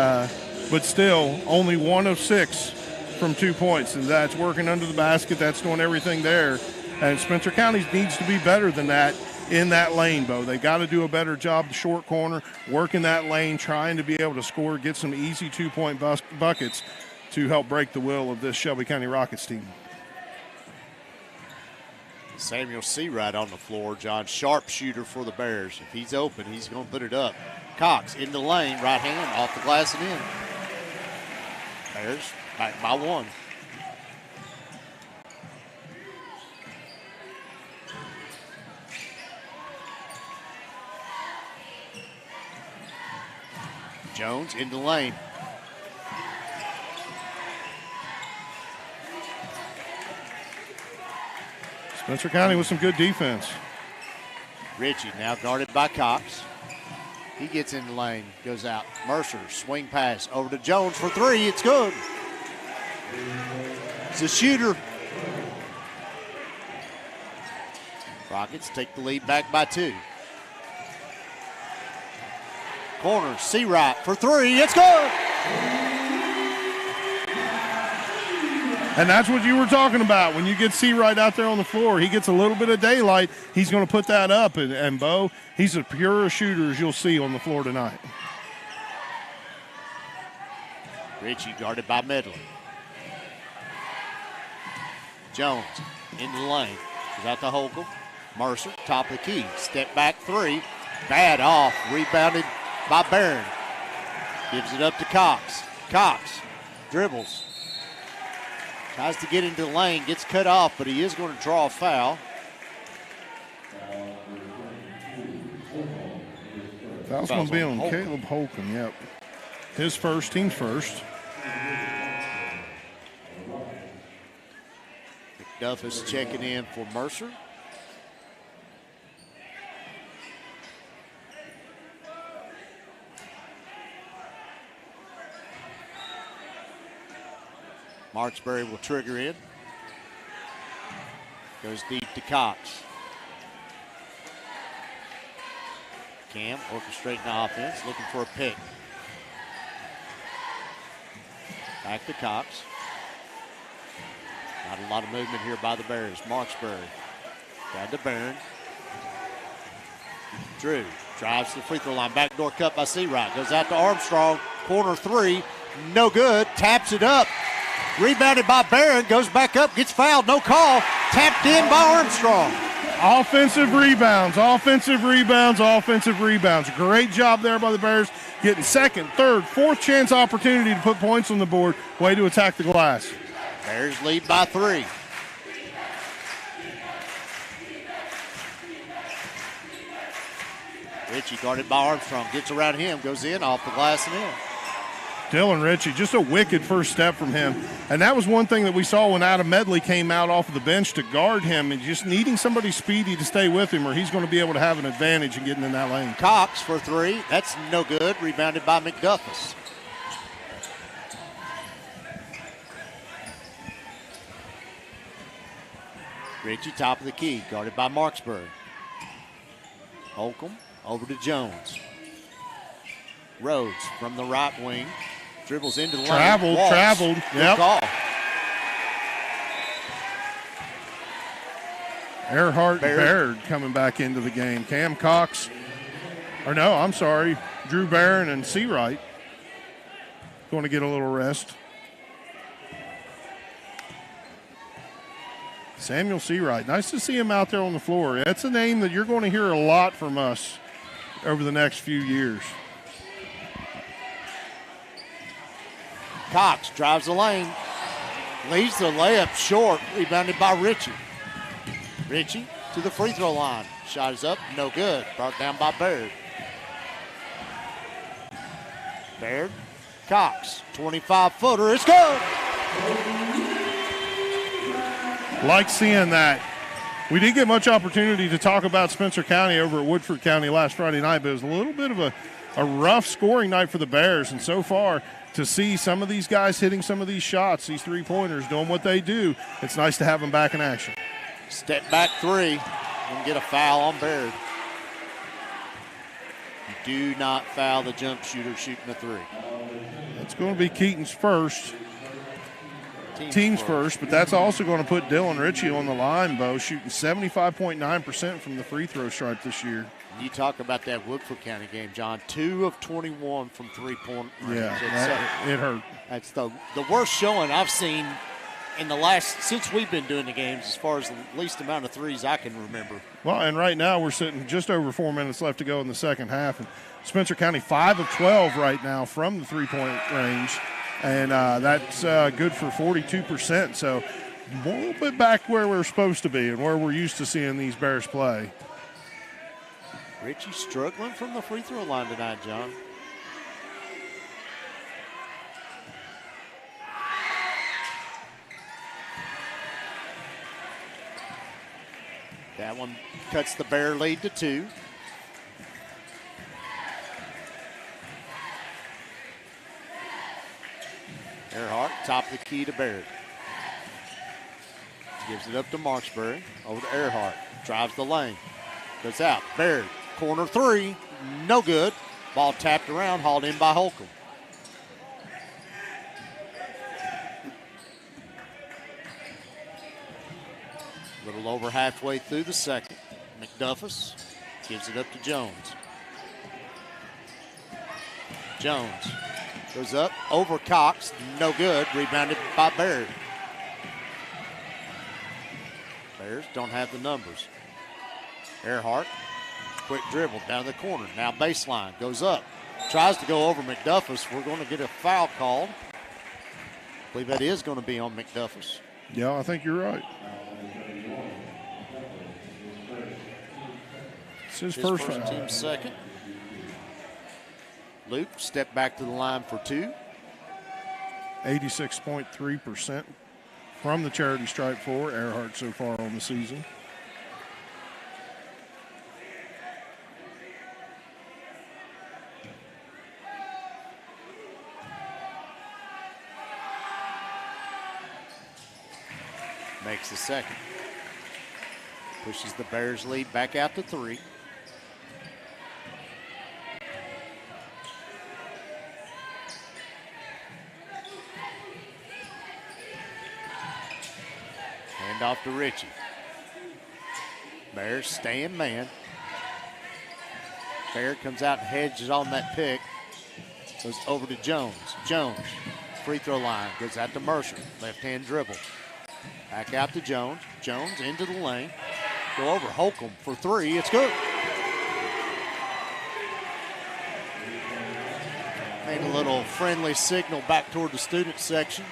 Speaker 2: but still only 1 of 6 from 2 points, and that's working under the basket. That's doing everything there. And Spencer County needs to be better than that in that lane, Bo. They got to do a better job the short corner, working that lane, trying to be able to score, get some easy 2-point buckets to help break the will of this Shelby County Rockets team.
Speaker 1: Samuel Seawright on the floor. John, sharpshooter for the Bears. If he's open, he's going to put it up. Cox in the lane, right hand, off the glass and in. Bears back by 1. Jones in the lane.
Speaker 2: Spencer County with some good defense.
Speaker 1: Ritchie now guarded by Cox. He gets in the lane, goes out. Mercer, swing pass over to Jones for 3. It's good. It's a shooter. Rockets take the lead back by 2. Corner, Seawright for 3. It's good.
Speaker 2: And that's what you were talking about. When you get Seawright out there on the floor, he gets a little bit of daylight. He's going to put that up. And Bo, he's as pure a shooter as you'll see on the floor tonight.
Speaker 1: Ritchie guarded by Medley. Jones in the lane. He's out to Holcomb. Mercer, top of the key. Step back 3. Bad off. Rebounded by Barron. Gives it up to Cox. Cox dribbles. Tries to get into the lane. Gets cut off, but he is going to draw a foul.
Speaker 2: Foul's going to be on Caleb Holcomb, yep. His first, team's first.
Speaker 1: McDuff is checking in for Mercer. Marksbury will trigger in. Goes deep to Cox. Cam orchestrating the offense, looking for a pick. Back to Cox. Not a lot of movement here by the Bears. Marksbury. Down to Barron. Drew drives to the free throw line. Backdoor cut by Seawright. Goes out to Armstrong. Corner 3. No good. Taps it up. Rebounded by Barron, goes back up, gets fouled, no call. Tapped in by Armstrong.
Speaker 2: Offensive rebounds, offensive rebounds, offensive rebounds. Great job there by the Bears, getting second, third, fourth chance opportunity to put points on the board. Way to attack the glass.
Speaker 1: Bears lead by 3. Ritchie guarded by Armstrong, gets around him, goes in, off the glass and in.
Speaker 2: Dylan Ritchie, just a wicked first step from him. And that was one thing that we saw when Adam Medley came out off of the bench to guard him, and just needing somebody speedy to stay with him, or he's going to be able to have an advantage in getting in that lane.
Speaker 1: Cox for 3. That's no good. Rebounded by McDuffus. Ritchie, top of the key, guarded by Marksbury. Holcomb over to Jones. Rhodes from the right wing. Dribbles into the lane.
Speaker 2: Traveled.
Speaker 1: Good call.
Speaker 2: Earhart Baird coming back into the game. Cam Cox, Drew Barron and Seawright going to get a little rest. Samuel Seawright, nice to see him out there on the floor. That's a name that you're going to hear a lot from us over the next few years.
Speaker 1: Cox drives the lane, leads the layup short, rebounded by Ritchie. Ritchie to the free throw line. Shot is up, no good. Brought down by Baird. Baird, Cox, 25-footer, it's good.
Speaker 2: Like seeing that. We didn't get much opportunity to talk about Spencer County over at Woodford County last Friday night, but it was a little bit of a rough scoring night for the Bears. And so far, to see some of these guys hitting some of these shots, these three-pointers, doing what they do, it's nice to have them back in action.
Speaker 1: Step back three and get a foul on Baird. You do not foul the jump shooter shooting a three.
Speaker 2: It's going to be Keaton's first. Team's first, but that's also going to put Dylan Ritchie on the line, Bo, shooting 75.9% from the free throw stripe this year.
Speaker 1: You talk about that Woodford County game, John. 2 of 21 from three-point range.
Speaker 2: Yeah, it hurt.
Speaker 1: That's the worst showing I've seen in the since we've been doing the games, as far as the least amount of threes I can remember.
Speaker 2: Well, and right now we're sitting just over 4 minutes left to go in the second half, and Spencer County 5 of 12 right now from the three-point range, and that's good for 42%. So a little bit back where we're supposed to be and where we're used to seeing these Bears play.
Speaker 1: Ritchie struggling from the free throw line tonight, John. That one cuts the Bear lead to 2. Earhart, top of the key to Baird. Gives it up to Marksbury. Over to Earhart. Drives the lane. Goes out. Baird, corner three. No good. Ball tapped around, hauled in by Holcomb. A little over halfway through the second. McDuffus gives it up to Jones. Jones goes up over Cox. No good. Rebounded by Baird. Bears don't have the numbers. Earhart, quick dribble down the corner. Now baseline, goes up. Tries to go over McDuffus. We're going to get a foul called. I believe that is going to be on McDuffus.
Speaker 2: Yeah, I think you're right. It's his first foul.
Speaker 1: Team second. Luke stepped back to the line for 2.
Speaker 2: 86.3% from the charity stripe for Earhart so far on the season.
Speaker 1: Makes the second. Pushes the Bears lead back out to 3. Hand off to Ritchie. Bears staying man. Baird comes out and hedges on that pick. Goes over to Jones. Jones, free throw line. Goes out to Mercer. Left-hand dribble. Back out to Jones. Jones into the lane. Go over Holcomb for 3. It's good. Made a little friendly signal back toward the student section.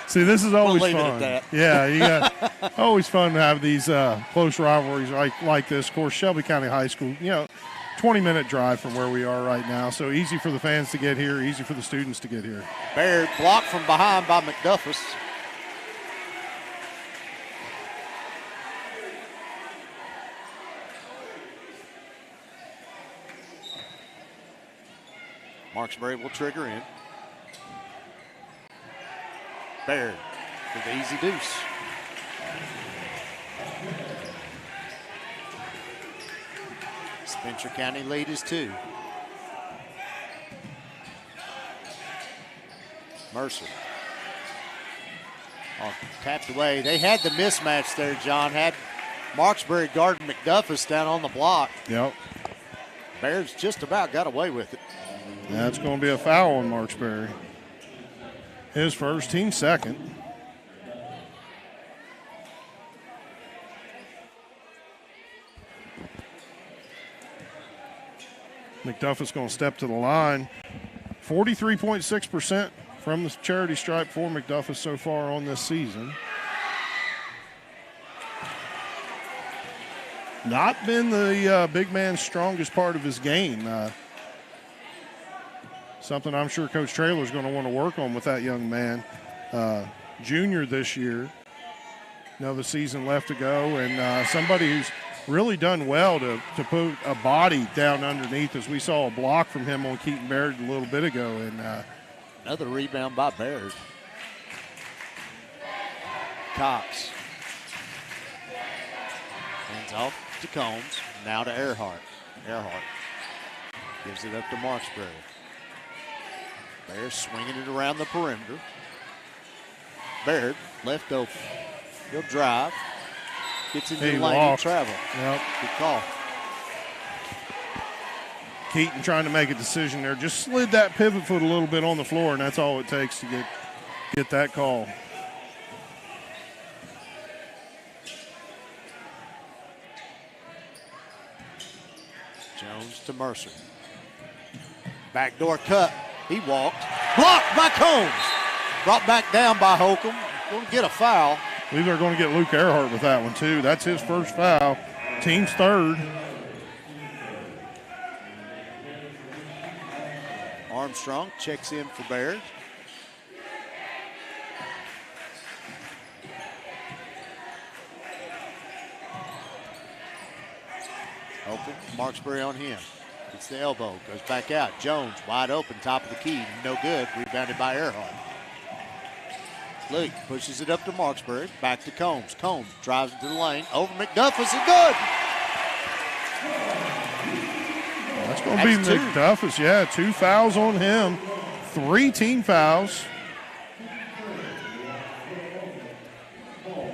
Speaker 2: See, this is always
Speaker 1: leave it
Speaker 2: fun.
Speaker 1: at that.
Speaker 2: Yeah, you got always fun to have these close rivalries like this. Of course, Shelby County High School, 20-minute drive from where we are right now. So easy for the fans to get here, easy for the students to get here.
Speaker 1: Baird blocked from behind by McDuffus. Marksbury will trigger in. Baird with the easy deuce. Spencer County lead is 2. Mercer. Tapped away. They had the mismatch there, John. Had Marksbury guarding McDuffus down on the block.
Speaker 2: Yep.
Speaker 1: Bears just about got away with it.
Speaker 2: That's going to be a foul on Marksbury. His first, team second. McDuffie's going to step to the line. 43.6% from the charity stripe for McDuffie so far on this season. Not been the big man's strongest part of his game. Something I'm sure Coach Traylor's going to want to work on with that young man. Junior this year. Another season left to go, and somebody who's really done well to put a body down underneath, as we saw a block from him on Keaton Baird a little bit ago. And
Speaker 1: another rebound by Baird. Cox. Hands off to Combs. Now to Earhart. Earhart gives it up to Marksbury. Baird swinging it around the perimeter. Baird left open. He'll drive. Gets into the lane to travel.
Speaker 2: Yep.
Speaker 1: Good call.
Speaker 2: Keaton trying to make a decision there. Just slid that pivot foot a little bit on the floor, and that's all it takes to get that call.
Speaker 1: Jones to Mercer. Backdoor cut. He walked. Blocked by Combs. Brought back down by Holcomb. Going to get a foul.
Speaker 2: I believe they're going to get Luke Earhart with that one, too. That's his first foul. Team's third.
Speaker 1: Armstrong checks in for Baird. Open. Marksbury on him. Gets the elbow. Goes back out. Jones wide open. Top of the key. No good. Rebounded by Earhart. Luke pushes it up to Marksbury. Back to Combs. Combs drives into the lane. Over McDuffie's and good.
Speaker 2: That's going to be McDuffie's. Yeah, 2 fouls on him. 3 team fouls.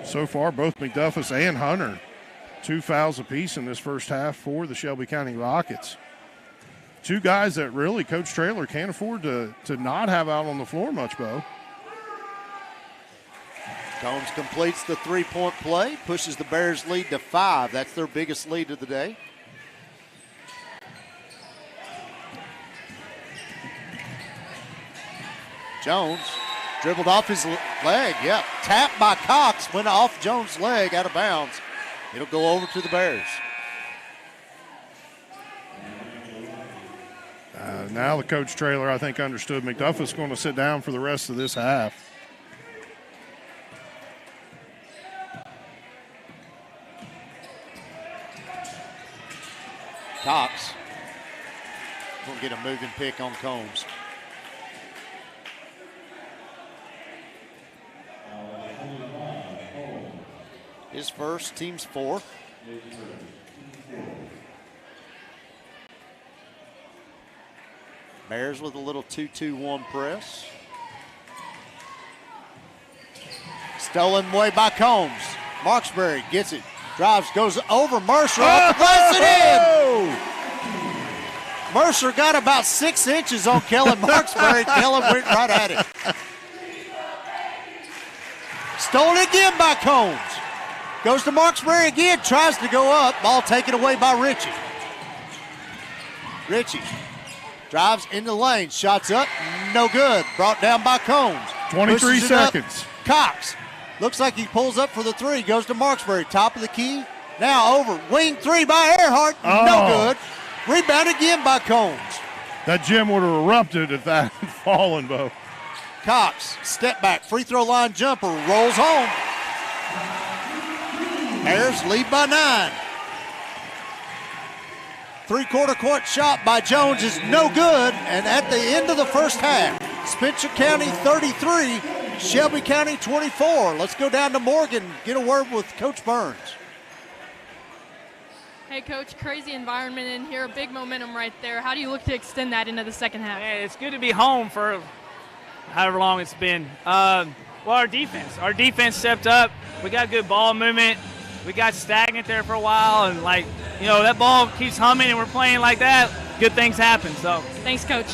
Speaker 2: So far, both McDuffie's and Hunter. 2 fouls apiece in this first half for the Shelby County Rockets. 2 guys that really Coach Traylor can't afford to not have out on the floor much, Bo.
Speaker 1: Combs completes the 3-point play, pushes the Bears' lead to 5. That's their biggest lead of the day. Jones dribbled off his leg. Yep, tapped by Cox, went off Jones' leg, out of bounds. It'll go over to the Bears.
Speaker 2: Now the Coach Traylor, I think, understood McDuffie's going to sit down for the rest of this half.
Speaker 1: Cox going to get a moving pick on Combs. His first, team's 4th. Bears with a little 2-2-1 press. Stolen away by Combs. Marksbury gets it. Drives, goes over Mercer. Lays it in. Mercer got about 6 inches on Kellen Marksbury. Kellen went right at it. Stolen again by Combs. Goes to Marksbury again. Tries to go up. Ball taken away by Ritchie. Ritchie drives into the lane. Shots up. No good. Brought down by Combs.
Speaker 2: 23 seconds.
Speaker 1: Cox. Looks like he pulls up for the 3. Goes to Marksbury. Top of the key. Now over. Wing 3 by Earhart. No good. Rebound again by Combs.
Speaker 2: That gym would have erupted if that had fallen, Bo.
Speaker 1: Cox. Step back. Free throw line jumper. Rolls home. Bears lead by 9. 3-quarter court shot by Jones is no good. And at the end of the first half, Spencer County 33, Shelby County 24. Let's go down to Morgan, get a word with Coach Burns.
Speaker 9: Hey, Coach, crazy environment in here, big momentum right there. How do you look to extend that into the second half?
Speaker 15: Hey, it's good to be home for however long it's been. Well, our defense stepped up. We got good ball movement. We got stagnant there for a while, and that ball keeps humming, and we're playing like that. Good things happen. So,
Speaker 9: thanks, Coach.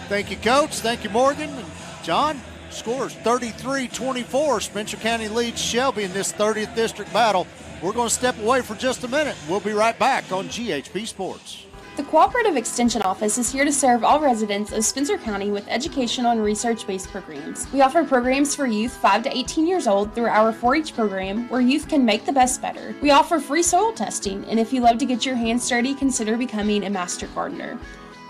Speaker 1: Thank you, Coach. Thank you, Morgan. And John, scores 33-24. Spencer County leads Shelby in this 30th district battle. We're going to step away for just a minute. We'll be right back on GHP Sports.
Speaker 5: The Cooperative Extension Office is here to serve all residents of Spencer County with educational and research-based programs. We offer programs for youth 5 to 18 years old through our 4-H program, where youth can make the best better. We offer free soil testing, and if you love to get your hands dirty, consider becoming a master gardener.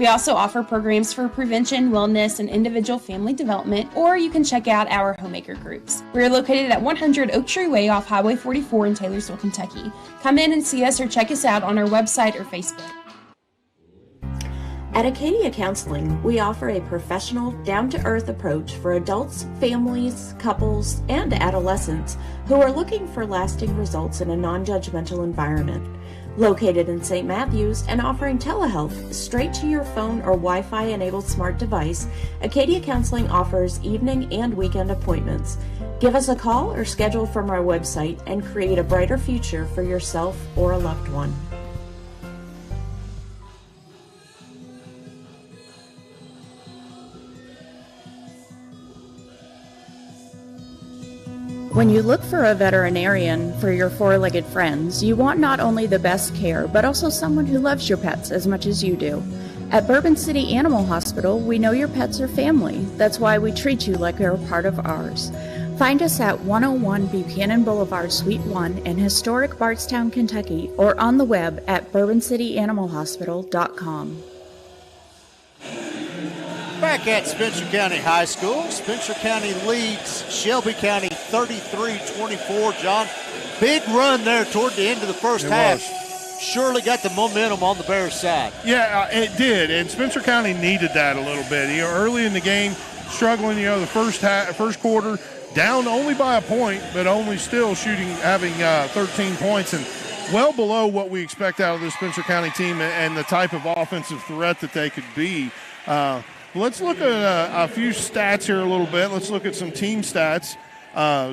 Speaker 5: We also offer programs for prevention, wellness, and individual family development, or you can check out our homemaker groups. We are located at 100 Oak Tree Way off Highway 44 in Taylorsville, Kentucky. Come in and see us or check us out on our website or Facebook.
Speaker 6: At Acadia Counseling, we offer a professional, down-to-earth approach for adults, families, couples, and adolescents who are looking for lasting results in a non-judgmental environment. Located in St. Matthews and offering telehealth straight to your phone or Wi-Fi enabled smart device, Acadia Counseling offers evening and weekend appointments. Give us a call or schedule from our website and create a brighter future for yourself or a loved one.
Speaker 7: When you look for a veterinarian for your four-legged friends, you want not only the best care, but also someone who loves your pets as much as you do. At Bourbon City Animal Hospital, we know your pets are family. That's why we treat you like you're a part of ours. Find us at 101 Buchanan Boulevard, Suite 1 in historic Bardstown, Kentucky, or on the web at bourboncityanimalhospital.com.
Speaker 1: Back at Spencer County High School, Spencer County leads Shelby County 33-24. John, big run there toward the end of the first half. Surely got the momentum on the Bears side.
Speaker 2: Yeah, it did, and Spencer County needed that a little bit. Early in the game, struggling. The first quarter, down only by a point, but only still having 13 points, and well below what we expect out of the Spencer County team and the type of offensive threat that they could be. Let's look at a few stats here a little bit. Let's look at some team stats.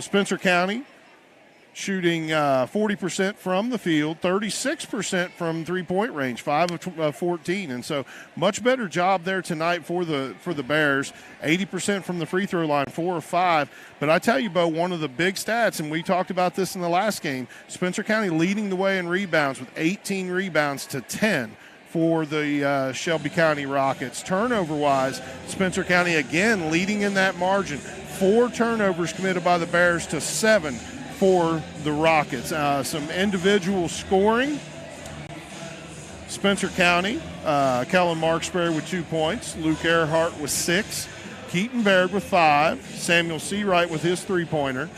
Speaker 2: Spencer County shooting 40% from the field, 36% from three-point range, 5 of 14. And so much better job there tonight for the Bears. 80% from the free throw line, 4 of 5. But I tell you, Bo, one of the big stats, and we talked about this in the last game, Spencer County leading the way in rebounds with 18 rebounds to 10. For the Shelby County Rockets. Turnover-wise, Spencer County again leading in that margin. 4 turnovers committed by the Bears to 7 for the Rockets. Some individual scoring. Spencer County, Kellen Marksberry with 2 points. Luke Earhart with 6. Keaton Baird with 5. Samuel Seawright with his 3-pointer.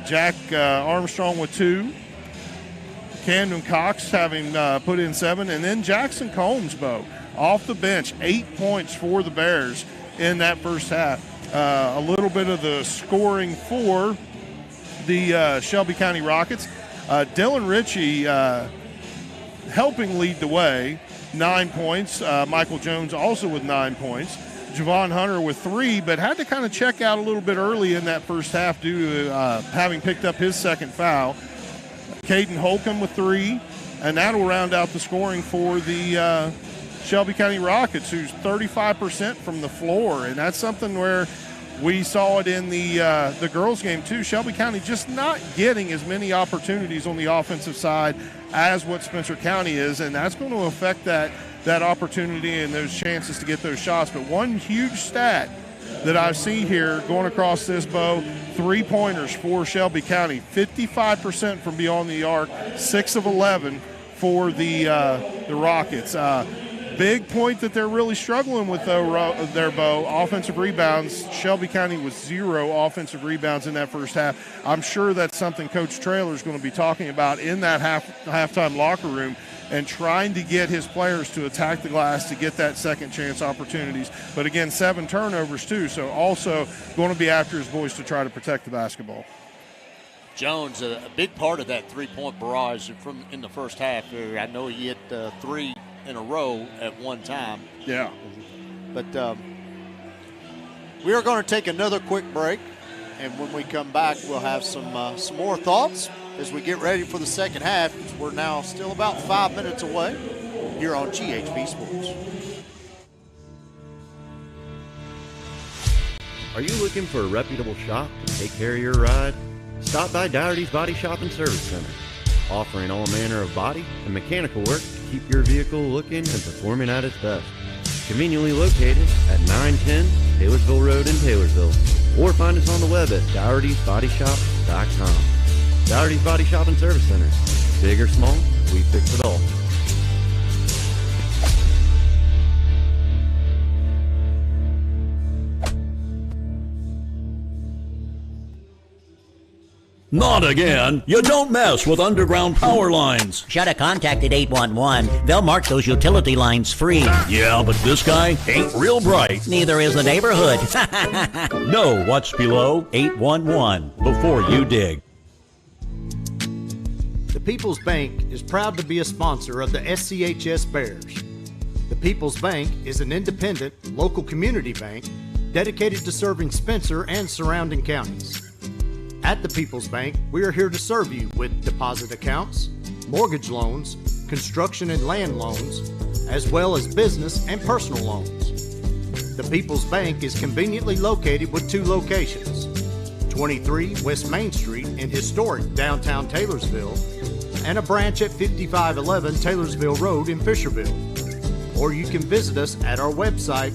Speaker 2: Jack Armstrong with 2. Camden Cox having put in 7, and then Jackson Combs, Bo, off the bench, 8 points for the Bears in that first half. A little bit of the scoring for the Shelby County Rockets. Dylan Ritchie helping lead the way, 9 points. Michael Jones also with 9 points. Javon Hunter with 3, but had to kind of check out a little bit early in that first half due to having picked up his second foul. Caden Holcomb with 3, and that'll round out the scoring for the Shelby County Rockets, who's 35% from the floor, and that's something where we saw it in the girls' game too. Shelby County just not getting as many opportunities on the offensive side as what Spencer County is, and that's going to affect that opportunity and those chances to get those shots. But one huge stat that I see here going across this, Bo, 3-pointers for Shelby County, 55% from beyond the arc, 6 of 11 for the Rockets. Big point that they're really struggling with, though, there, Bo, offensive rebounds. Shelby County was 0 offensive rebounds in that first half. I'm sure that's something Coach Traylor is going to be talking about in that halftime locker room, and trying to get his players to attack the glass to get that second chance opportunities. But again, 7 turnovers too, so also going to be after his boys to try to protect the basketball.
Speaker 1: Jones, a big part of that three-point barrage in the first half. I know he hit 3 in a row at one time.
Speaker 2: Yeah.
Speaker 1: But we are going to take another quick break, and when we come back, we'll have some more thoughts as we get ready for the second half. We're now still about 5 minutes away here on GHP Sports.
Speaker 8: Are you looking for a reputable shop to take care of your ride? Stop by Dougherty's Body Shop and Service Center, offering all manner of body and mechanical work to keep your vehicle looking and performing at its best. Conveniently located at 910 Taylorsville Road in Taylorsville, or find us on the web at Dougherty'sBodyShop.com. Dougherty's Body Shop and Service Center. Big or small, we fix it all.
Speaker 3: Not again. You don't mess with underground power lines.
Speaker 4: Should have contacted 811. They'll mark those utility lines free.
Speaker 3: Yeah, but this guy ain't real bright.
Speaker 4: Neither is the neighborhood.
Speaker 3: Know what's below 811 before you dig.
Speaker 11: The People's Bank is proud to be a sponsor of the SCHS Bears. The People's Bank is an independent, local community bank dedicated to serving Spencer and surrounding counties. At the People's Bank, we are here to serve you with deposit accounts, mortgage loans, construction and land loans, as well as business and personal loans. The People's Bank is conveniently located with 2 locations, 23 West Main Street in historic downtown Taylorsville, and a branch at 5511 Taylorsville Road in Fisherville. Or you can visit us at our website,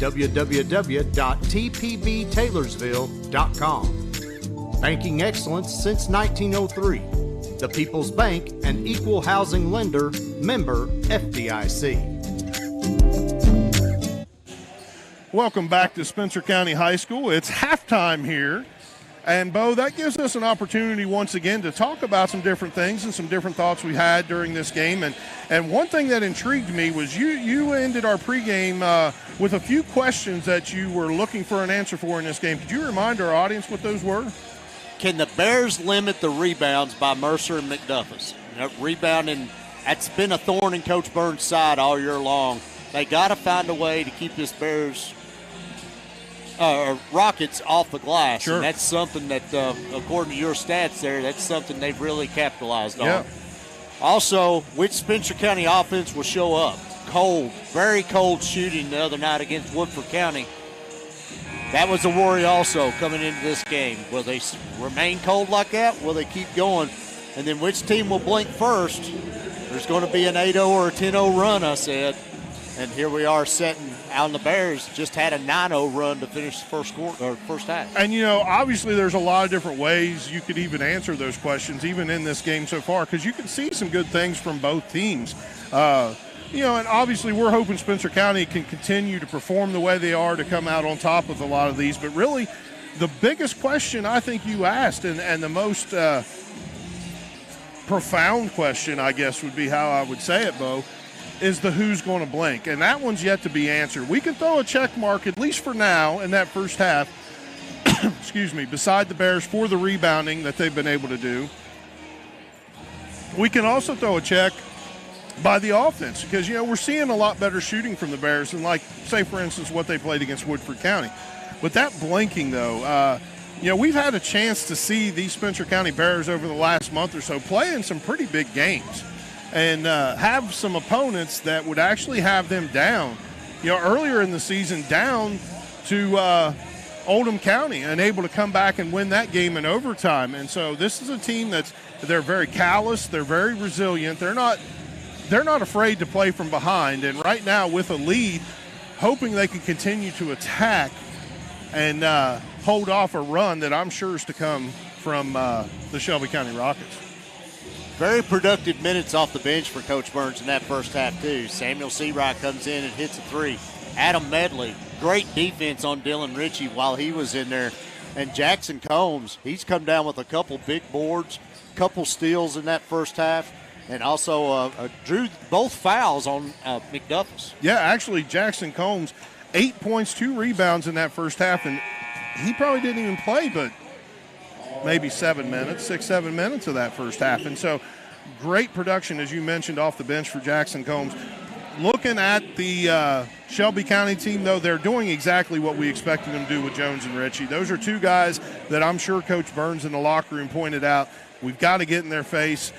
Speaker 11: www.tpbtaylorsville.com. Banking excellence since 1903. The People's Bank, an equal housing lender, member FDIC.
Speaker 2: Welcome back to Spencer County High School. It's halftime here. And, Bo, that gives us an opportunity once again to talk about some different things and some different thoughts we had during this game. And one thing that intrigued me was you ended our pregame with a few questions that you were looking for an answer for in this game. Could you remind our audience what those were?
Speaker 1: Can the Bears limit the rebounds by Mercer and McDuffus? Rebounding, that's been a thorn in Coach Burns' side all year long. They got to find a way to keep this Bears Rockets off the glass.
Speaker 2: Sure.
Speaker 1: And that's something that, according to your stats there, that's something they've really capitalized on. Also, which Spencer County offense will show up? Cold, very cold shooting the other night against Woodford County. That was a worry also coming into this game. Will they remain cold like that? Will they keep going? And then which team will blink first? There's going to be an 8-0 or a 10-0 run, I said. And here we are setting out, and the Bears just had a 9-0 run to finish the first half.
Speaker 2: And, obviously there's a lot of different ways you could even answer those questions, even in this game so far, because you can see some good things from both teams. And obviously we're hoping Spencer County can continue to perform the way they are to come out on top of a lot of these. But really, the biggest question I think you asked, and the most profound question, I guess would be how I would say it, Bo, is the who's going to blink. And that one's yet to be answered. We can throw a check mark, at least for now, in that first half, beside the Bears for the rebounding that they've been able to do. We can also throw a check by the offense because, we're seeing a lot better shooting from the Bears than, like, say, for instance, what they played against Woodford County. But that blinking, though, we've had a chance to see these Spencer County Bears over the last month or so play in some pretty big games and have some opponents that would actually have them down. Earlier in the season, down to Oldham County and able to come back and win that game in overtime. And so this is a team they're very callous, they're very resilient, they're not afraid to play from behind. And right now with a lead, hoping they can continue to attack and hold off a run that I'm sure is to come from the Shelby County Rockets.
Speaker 1: Very productive minutes off the bench for Coach Burns in that first half, too. Samuel Seawright comes in and hits a 3. Adam Medley, great defense on Dylan Ritchie while he was in there. And Jackson Combs, he's come down with a couple big boards, couple steals in that first half, and also drew both fouls on McDuffus.
Speaker 2: Yeah, actually, Jackson Combs, 8 points, 2 rebounds in that first half, and he probably didn't even play but maybe 7 minutes, 6-7 minutes of that first half. And so great production, as you mentioned, off the bench for Jackson Combs. Looking at the Shelby County team, though, they're doing exactly what we expected them to do with Jones and Ritchie. Those are two guys that I'm sure Coach Burns in the locker room pointed out We've got to get in their face.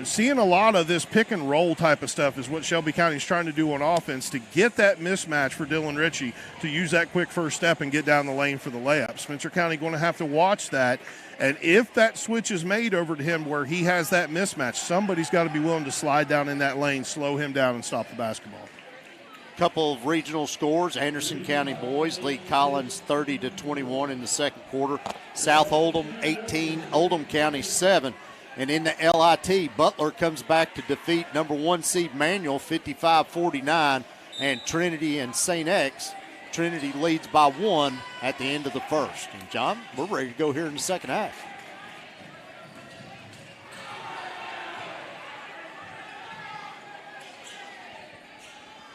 Speaker 2: Seeing a lot of this pick and roll type of stuff is what Shelby County is trying to do on offense to get that mismatch for Dylan Ritchie to use that quick first step and get down the lane for the layup. Spencer County going to have to watch that. And if that switch is made over to him where he has that mismatch, somebody's got to be willing to slide down in that lane, slow him down, and stop the basketball.
Speaker 1: Couple of regional scores. Anderson County boys lead Collins 30-21 in the second quarter. South Oldham 18, Oldham County 7. And in the LIT, Butler comes back to defeat number 1 seed Manual 55-49. And Trinity and St. X, Trinity leads by 1 at the end of the first. And John, we're ready to go here in the second half.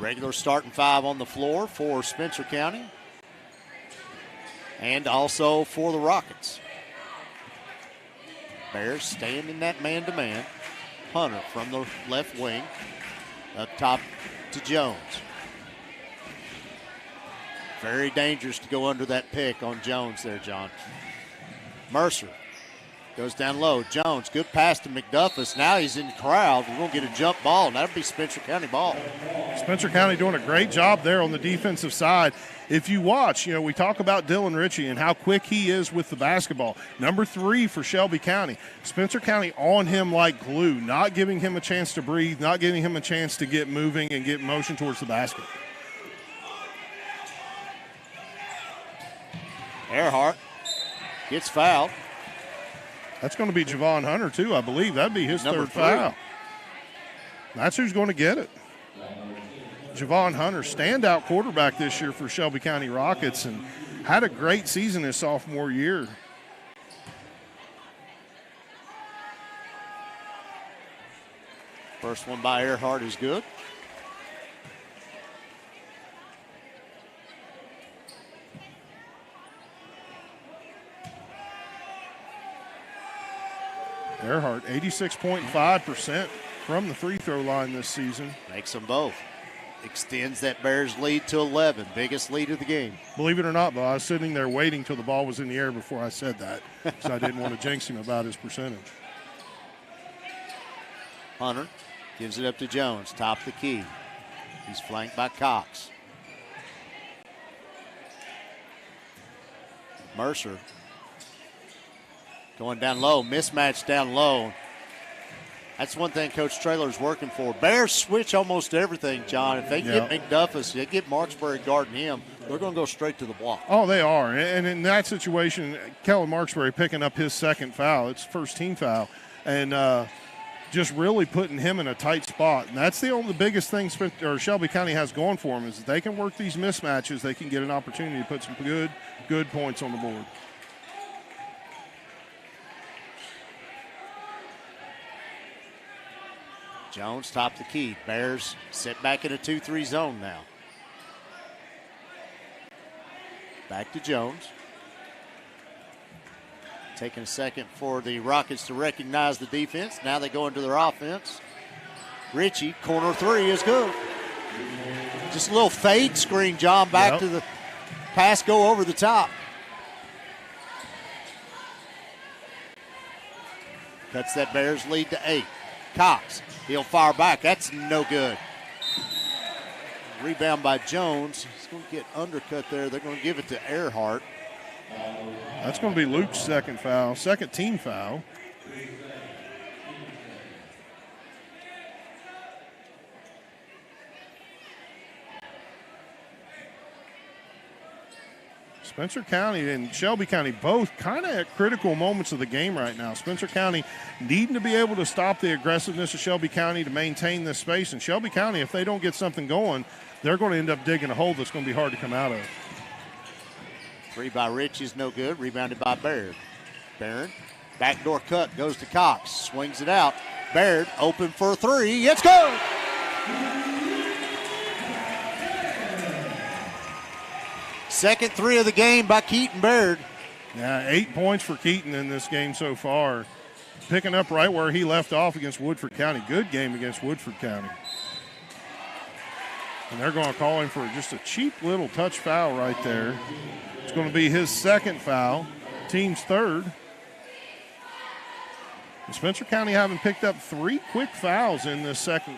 Speaker 1: Regular starting 5 on the floor for Spencer County and also for the Rockets. Bears staying in that man-to-man. Hunter from the left wing up top to Jones. Very dangerous to go under that pick on Jones there, John. Mercer goes down low. Jones, good pass to McDuffus. Now he's in the crowd. We're going to get a jump ball, and that'll be Spencer County ball.
Speaker 2: Spencer County doing a great job there on the defensive side. If you watch, we talk about Dylan Ritchie and how quick he is with the basketball. Number 3 for Shelby County. Spencer County on him like glue, not giving him a chance to breathe, not giving him a chance to get moving and get motion towards the basket.
Speaker 1: Earhart gets fouled.
Speaker 2: That's going to be Javon Hunter, too, I believe. That'd be his third foul. That's who's going to get it. Javon Hunter, standout quarterback this year for Shelby County Rockets and had a great season his sophomore year.
Speaker 1: First one by Earhart is good.
Speaker 2: Earhart, 86.5% from the free throw line this season.
Speaker 1: Makes them both. Extends that Bears lead to 11, biggest lead of the game.
Speaker 2: Believe it or not, though, I was sitting there waiting till the ball was in the air before I said that, because I didn't want to jinx him about his percentage.
Speaker 1: Hunter gives it up to Jones, top of the key. He's flanked by Cox. Mercer going down low, mismatch down low. That's one thing Coach Traylor's working for. Bears switch almost everything, John. If they get McDuffus, they get Marksbury guarding him, they're going to go straight to the block.
Speaker 2: Oh, they are. And in that situation, Kellen Marksbury picking up his second foul. It's first team foul. And just really putting him in a tight spot. And that's the biggest thing Shelby County has going for them is that they can work these mismatches. They can get an opportunity to put some good points on the board.
Speaker 1: Jones, top of the key. Bears sit back in a 2-3 zone now. Back to Jones. Taking a second for the Rockets to recognize the defense. Now they go into their offense. Ritchie, corner 3 is good. Just a little fade screen, John, back to the pass, go over the top. Cuts that Bears lead to 8. Cox, he'll fire back. That's no good. Rebound by Jones. He's going to get undercut there. They're going to give it to Earhart.
Speaker 2: That's going to be Luke's second foul, second team foul. Spencer County and Shelby County both kind of at critical moments of the game right now. Spencer County needing to be able to stop the aggressiveness of Shelby County to maintain this space. And Shelby County, if they don't get something going, they're going to end up digging a hole that's going to be hard to come out of.
Speaker 1: 3 by Rich is no good. Rebounded by Baird. Barron, backdoor cut, goes to Cox. Swings it out. Baird open for 3. It's good! Second 3 of the game by Keaton Baird.
Speaker 2: Yeah, 8 points for Keaton in this game so far. Picking up right where he left off against Woodford County. Good game against Woodford County. And they're going to call him for just a cheap little touch foul right there. It's going to be his second foul, team's third. Spencer County having picked up 3 quick fouls in the second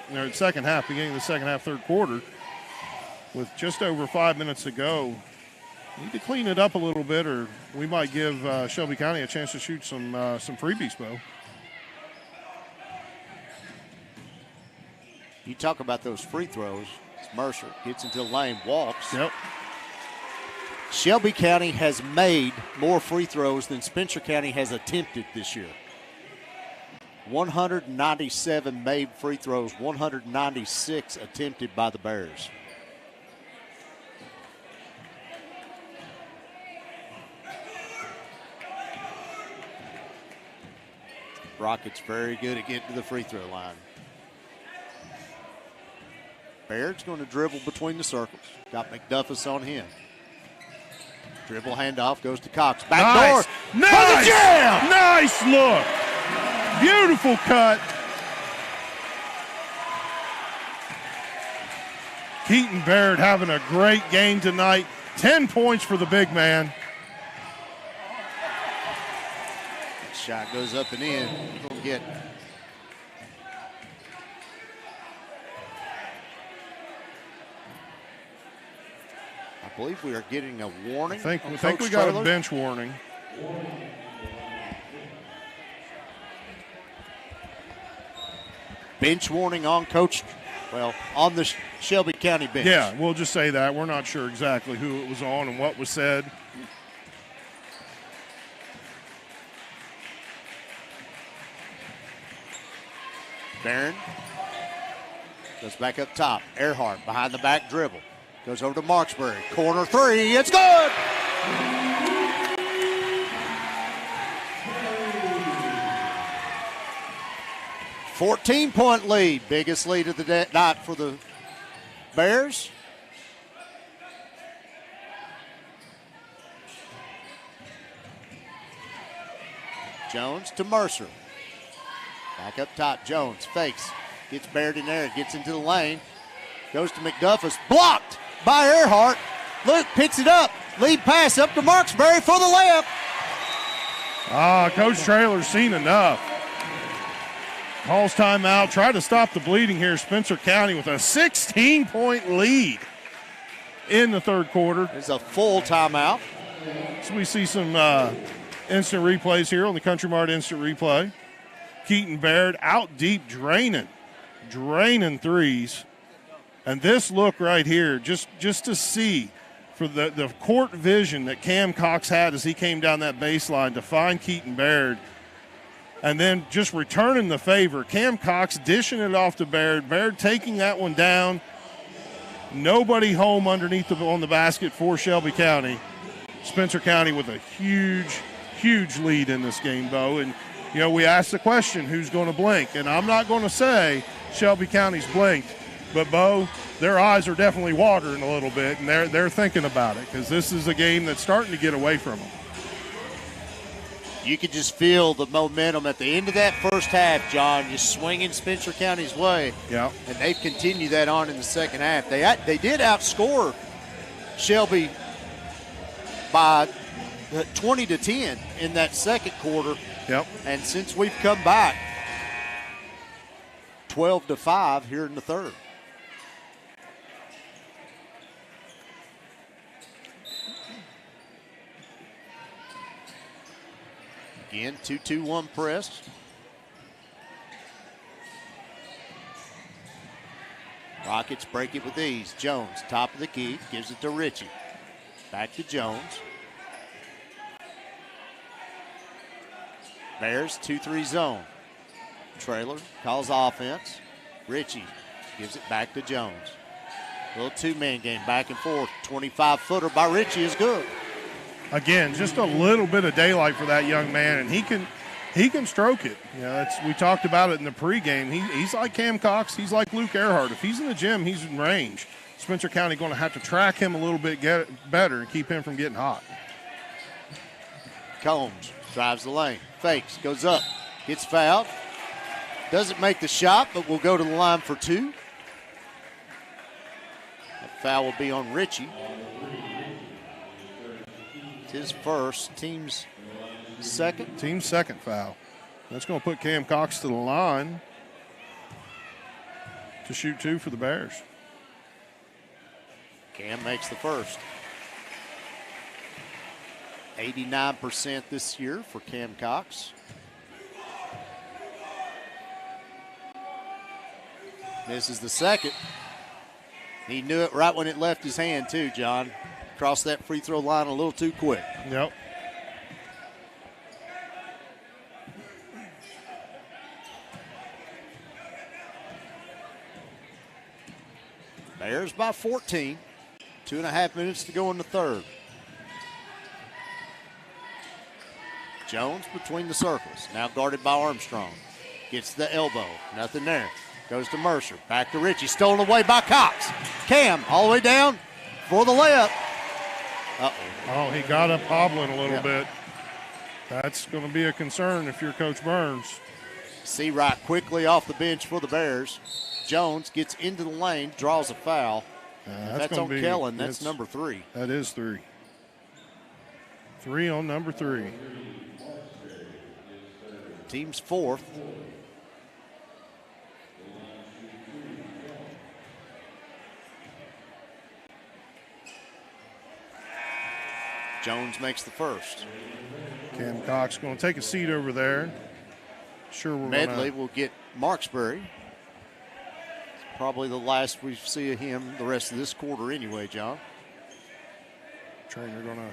Speaker 2: half, beginning of the second half, third quarter, with just over 5 minutes to go. Need to clean it up a little bit, or we might give Shelby County a chance to shoot some freebies, Bo.
Speaker 1: You talk about those free throws. Mercer gets into the lane, walks.
Speaker 2: Yep.
Speaker 1: Shelby County has made more free throws than Spencer County has attempted this year. 197 made free throws, 196 attempted by the Bears. Rockets very good at getting to the free throw line. Baird's going to dribble between the circles. Got McDuffus on him. Dribble handoff goes to Cox. Back door.
Speaker 2: Nice.
Speaker 1: Jam!
Speaker 2: Nice look. Beautiful cut. Keaton Baird having a great game tonight. 10 points for the big man.
Speaker 1: Shot goes up and in. Going to get I believe we are getting a warning.
Speaker 2: I think we got a bench warning.
Speaker 1: Bench warning on Coach, on the Shelby County bench.
Speaker 2: Yeah, we'll just say that. We're not sure exactly who it was on and what was said.
Speaker 1: Barron goes back up top. Earhart behind the back dribble. Goes over to Marksbury. Corner three. It's good. $14-point lead. Biggest lead of the night for the Bears. Jones to Mercer. Back up top. Jones fakes. Gets Baird in there. Gets into the lane. Goes to McDuffus. Blocked by Earhart. Luke picks it up. Lead pass up to Marksbury for the layup.
Speaker 2: Coach Traylor's seen enough. Calls timeout. Try to stop the bleeding here. Spencer County with a 16-point lead in the third quarter.
Speaker 1: It's a full timeout.
Speaker 2: So we see some instant replays here on the Country Mart instant replay. Keaton Baird out deep, draining threes. And this look right here, just to see for the court vision that Cam Cox had as he came down that baseline to find Keaton Baird, and then just returning the favor. Cam Cox dishing it off to Baird. Baird taking that one down. Nobody home underneath on the basket for Shelby County. Spencer County with a huge lead in this game, Bo. And, we asked the question, who's going to blink? And I'm not going to say Shelby County's blinked. But, Bo, their eyes are definitely watering a little bit, and they're thinking about it because this is a game that's starting to get away from them.
Speaker 1: You could just feel the momentum at the end of that first half, John, just swinging Spencer County's way.
Speaker 2: Yeah.
Speaker 1: And they've continued that on in the second half. They did outscore Shelby by 20-10 in that second quarter.
Speaker 2: Yep.
Speaker 1: And since we've come back, 12-5 here in the third. Again, 2-2-1 press. Rockets break it with ease. Jones, top of the key, gives it to Ritchie. Back to Jones. Bears 2-3 zone. Trailer calls offense. Ritchie gives it back to Jones. Little two-man game back and forth. 25-footer by Ritchie is good.
Speaker 2: Again, just a little bit of daylight for that young man, and he can stroke it. We talked about it in the pregame. He's like Cam Cox. He's like Luke Earhart. If he's in the gym, he's in range. Spencer County going to have to track him a little bit better and keep him from getting hot.
Speaker 1: Combs drives the lane, fakes, goes up, gets fouled. Doesn't make the shot, but will go to the line for two. That foul will be on Ritchie. It's his first, team's second.
Speaker 2: Team's second foul. That's going to put Cam Cox to the line to shoot 2 for the Bears.
Speaker 1: Cam makes the first. 89% this year for Cam Cox. Misses the second. He knew it right when it left his hand too, John. Crossed that free throw line a little too quick.
Speaker 2: Yep.
Speaker 1: Bears by 14. 2.5 minutes to go in the third. Jones between the circles. Now guarded by Armstrong. Gets the elbow. Nothing there. Goes to Mercer. Back to Ritchie. Stolen away by Cox. Cam all the way down for the layup. Uh-oh.
Speaker 2: Oh, he got up hobbling a little bit. That's going to be a concern if you're Coach Burns.
Speaker 1: Seawright quickly off the bench for the Bears. Jones gets into the lane, draws a foul. That's on Kellen. That's number 3.
Speaker 2: That is 3. 3 on number 3.
Speaker 1: Team's 4th. Jones makes the first.
Speaker 2: Cam Cox going to take a seat over there. Sure, we're
Speaker 1: Medley will get Marksbury. It's probably the last we see of him the rest of this quarter anyway, John.
Speaker 2: Trainer going to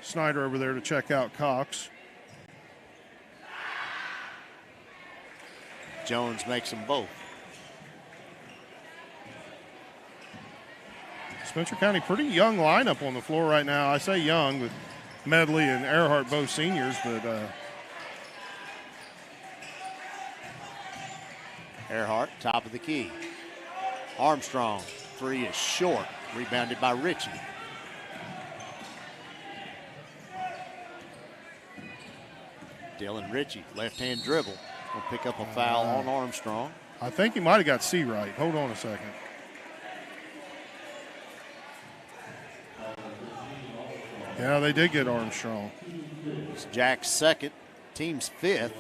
Speaker 2: Snyder over there to check out Cox.
Speaker 1: Jones makes them both.
Speaker 2: Spencer County, pretty young lineup on the floor right now. I say young with Medley and Earhart both seniors, but
Speaker 1: Earhart, top of the key. Armstrong, 3 is short. Rebounded by Ritchie. Dylan Ritchie, left-hand dribble. Will pick up a foul on Armstrong.
Speaker 2: I think he might have got Seawright. Hold on a second. Yeah, they did get Armstrong.
Speaker 1: It's Jack's second, team's 5th.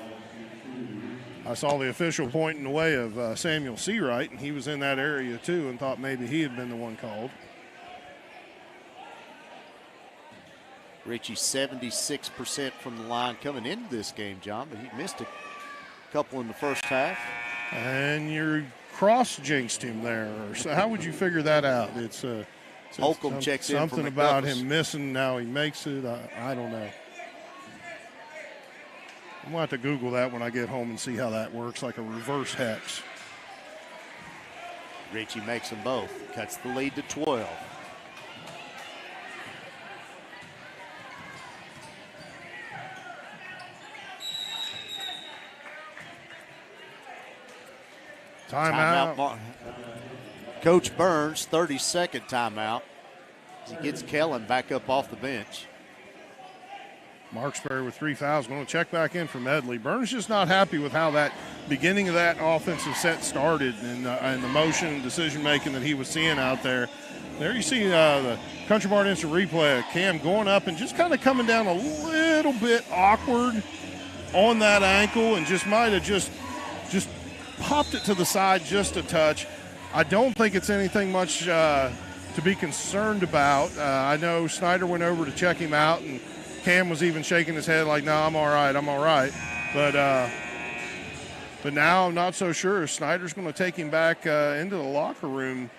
Speaker 2: I saw the official pointing the way of Samuel Seawright, and he was in that area too and thought maybe he had been the one called.
Speaker 1: Ritchie 76% from the line coming into this game, John, but he missed a couple in the first half.
Speaker 2: And you cross-jinxed him there. So how would you figure that out? It's
Speaker 1: Holcomb checks in for
Speaker 2: something about him missing. Now he makes it. I don't know. I'm going to have to Google that when I get home and see how that works, like a reverse hex.
Speaker 1: Ritchie makes them both. Cuts the lead to 12.
Speaker 2: Timeout.
Speaker 1: Coach Burns, 32nd timeout. He gets Kellen back up off the bench.
Speaker 2: Marksbury with 3 fouls. Going to check back in for Medley. Burns just not happy with how that beginning of that offensive set started and the motion and decision-making that he was seeing out there. There you see the Country Mart Instant Replay. Cam going up and just kind of coming down a little bit awkward on that ankle and just might have just popped it to the side just a touch. I don't think it's anything much to be concerned about. I know Snyder went over to check him out, and Cam was even shaking his head like, no, I'm all right. But now I'm not so sure. Snyder's going to take him back into the locker room,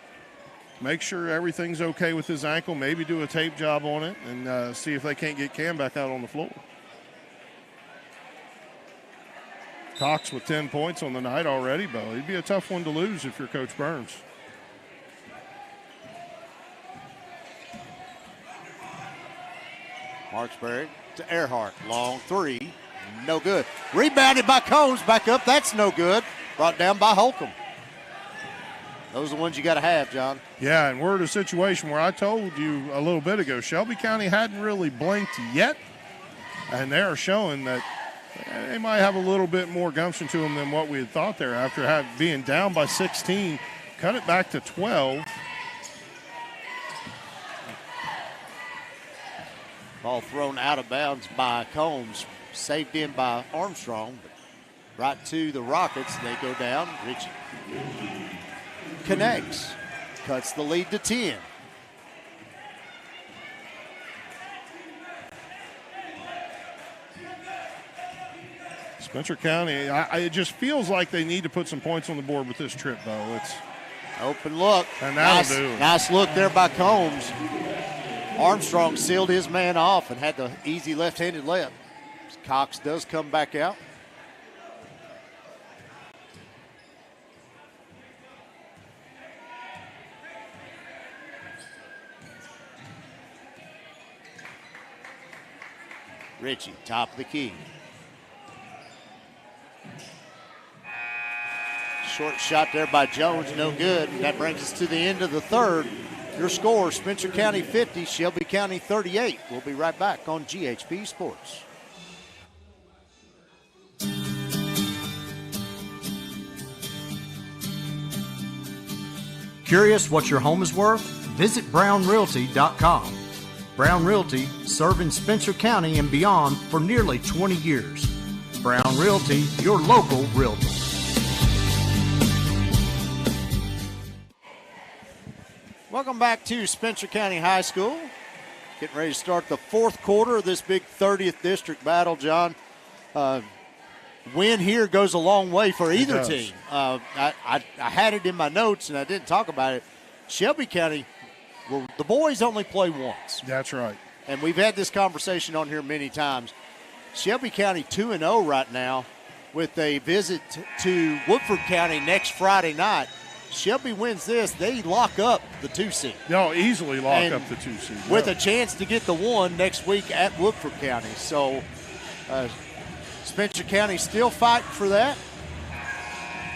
Speaker 2: make sure everything's okay with his ankle, maybe do a tape job on it, and see if they can't get Cam back out on the floor. Cox with 10 points on the night already, Bo. It'd be a tough one to lose if you're Coach Burns.
Speaker 1: Marksbury to Earhart. Long 3. No good. Rebounded by Combs. Back up. That's no good. Brought down by Holcomb. Those are the ones you got to have, John.
Speaker 2: Yeah, and we're in a situation where I told you a little bit ago, Shelby County hadn't really blinked yet, and they're showing that they might have a little bit more gumption to them than what we had thought there after being down by 16, cut it back to 12.
Speaker 1: Ball thrown out of bounds by Combs, saved in by Armstrong. But right to the Rockets. They go down. Richie connects, cuts the lead to 10.
Speaker 2: Spencer County, it just feels like they need to put some points on the board with this trip, though. It's
Speaker 1: open look.
Speaker 2: And that'll do it.
Speaker 1: Nice look there by Combs. Armstrong sealed his man off and had the easy left-handed layup. Cox does come back out. Richie, top of the key. Short shot there by Jones, no good. That brings us to the end of the third. Your score, Spencer County 50, Shelby County 38. We'll be right back on GHP Sports.
Speaker 16: Curious what your home is worth? Visit brownrealty.com. Brown Realty, serving Spencer County and beyond for nearly 20 years. Brown Realty, your local realtor.
Speaker 1: Welcome back to Spencer County High School. Getting ready to start the fourth quarter of this big 30th district battle, John. Win here goes a long way for either team. I had it in my notes and I didn't talk about it. Shelby County, well, the boys only play once.
Speaker 2: That's right.
Speaker 1: And we've had this conversation on here many times. Shelby County 2-0 right now with a visit to Woodford County next Friday night. Shelby wins this, they lock up the 2 seed.
Speaker 2: They'll easily lock up the 2 seed.
Speaker 1: With a chance to get the 1 next week at Woodford County. So Spencer County still fighting for that.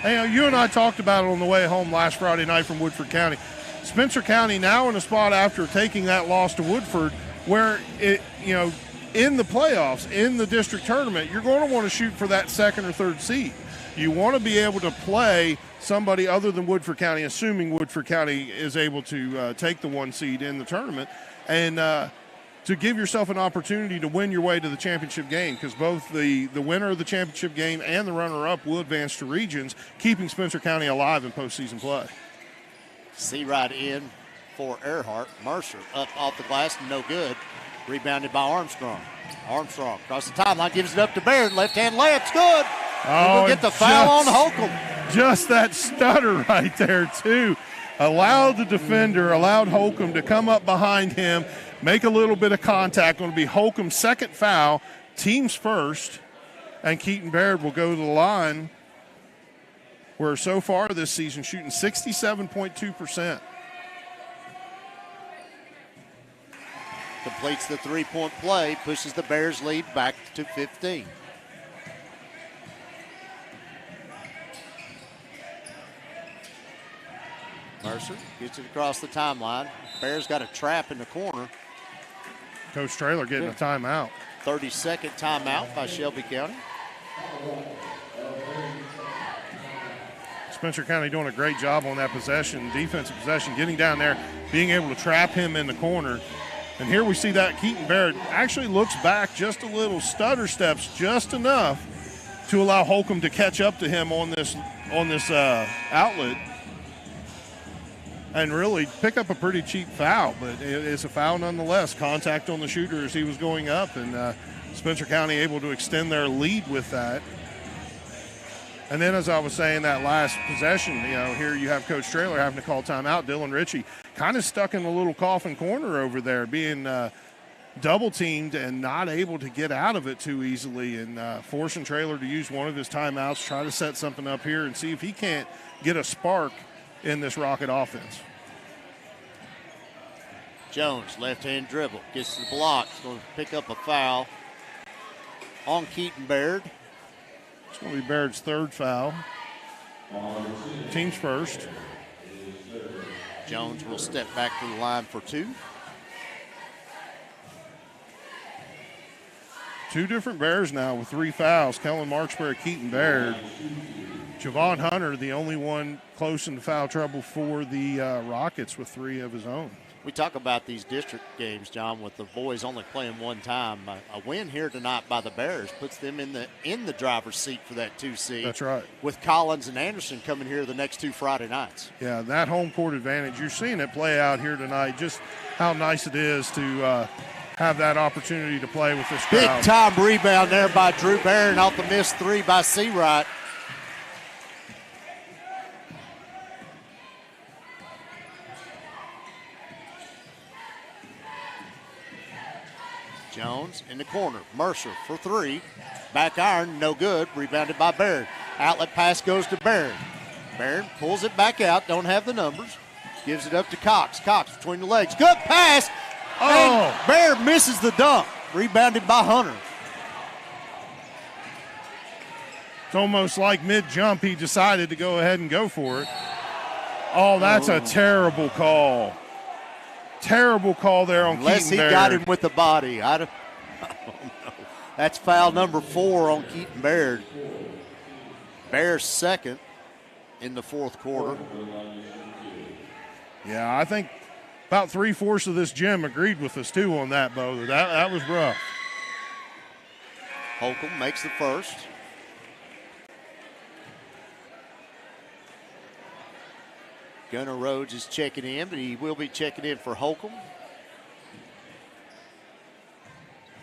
Speaker 2: Hey, you and I talked about it on the way home last Friday night from Woodford County. Spencer County now in a spot after taking that loss to Woodford where, in the playoffs, in the district tournament, you're going to want to shoot for that 2nd or 3rd seed. You want to be able to play somebody other than Woodford County, assuming Woodford County is able to take the 1 seed in the tournament, and to give yourself an opportunity to win your way to the championship game, because both the winner of the championship game and the runner-up will advance to regions, keeping Spencer County alive in postseason play.
Speaker 1: C-Rod in for Earhart. Mercer up off the glass, no good. Rebounded by Armstrong. Armstrong across the timeline, gives it up to Baird. Left-hand layup's good. We'll get the foul on Holcomb.
Speaker 2: Just that stutter right there, too. Allowed the defender, allowed Holcomb to come up behind him, make a little bit of contact. Going to be Holcomb's 2nd foul, team's first, and Keaton Baird will go to the line, where so far this season shooting 67.2%.
Speaker 1: Completes the 3-point play, pushes the Bears lead back to 15. Mercer gets it across the timeline. Bears got a trap in the corner.
Speaker 2: Coach Traylor getting a timeout.
Speaker 1: 30-second timeout by Shelby County.
Speaker 2: Spencer County doing a great job on that possession, defensive possession, getting down there, being able to trap him in the corner. And here we see that Keaton Baird actually looks back just a little, stutter steps just enough to allow Holcomb to catch up to him on this outlet and really pick up a pretty cheap foul. But it's a foul nonetheless. Contact on the shooter as he was going up, and Spencer County able to extend their lead with that. And then, as I was saying, that last possession, here you have Coach Traylor having to call timeout. Dylan Ritchie kind of stuck in a little coffin corner over there, being double teamed and not able to get out of it too easily, and forcing Traylor to use one of his timeouts, try to set something up here and see if he can't get a spark in this Rocket offense.
Speaker 1: Jones, left-hand dribble, gets to the block. He's going to pick up a foul on Keaton Baird.
Speaker 2: It's going to be Baird's 3rd foul. Team's first.
Speaker 1: Jones will step back to the line for 2.
Speaker 2: 2 different Bears now with 3 fouls. Kellen Marksberry, Keaton Baird. Javon Hunter, the only one close into foul trouble for the Rockets with 3 of his own.
Speaker 1: We talk about these district games, John, with the boys only playing one time. A win here tonight by the Bears puts them in the driver's seat for that 2 seed.
Speaker 2: That's right.
Speaker 1: With Collins and Anderson coming here the next 2 Friday nights.
Speaker 2: Yeah, that home court advantage, you're seeing it play out here tonight, just how nice it is to have that opportunity to play with this crowd.
Speaker 1: Big-time rebound there by Drew Barron off the missed 3 by Seawright. Jones in the corner. Mercer for 3. Back iron, no good. Rebounded by Barron. Outlet pass goes to Barron. Barron pulls it back out. Don't have the numbers. Gives it up to Cox. Cox between the legs. Good pass.
Speaker 2: Oh.
Speaker 1: And Barron misses the dunk. Rebounded by Hunter.
Speaker 2: It's almost like mid-jump he decided to go ahead and go for it. Oh, that's a terrible call. Terrible call there on
Speaker 1: Unless
Speaker 2: Keaton
Speaker 1: he got him with the body. I don't know. That's foul number 4 on Keaton Baird. Bears second in the fourth quarter.
Speaker 2: Yeah, I think about 3/4 of this gym agreed with us, too, on that, Bo. That was rough.
Speaker 1: Holcomb makes the first. Gunnar Rhodes is checking in, but he will be checking in for Holcomb.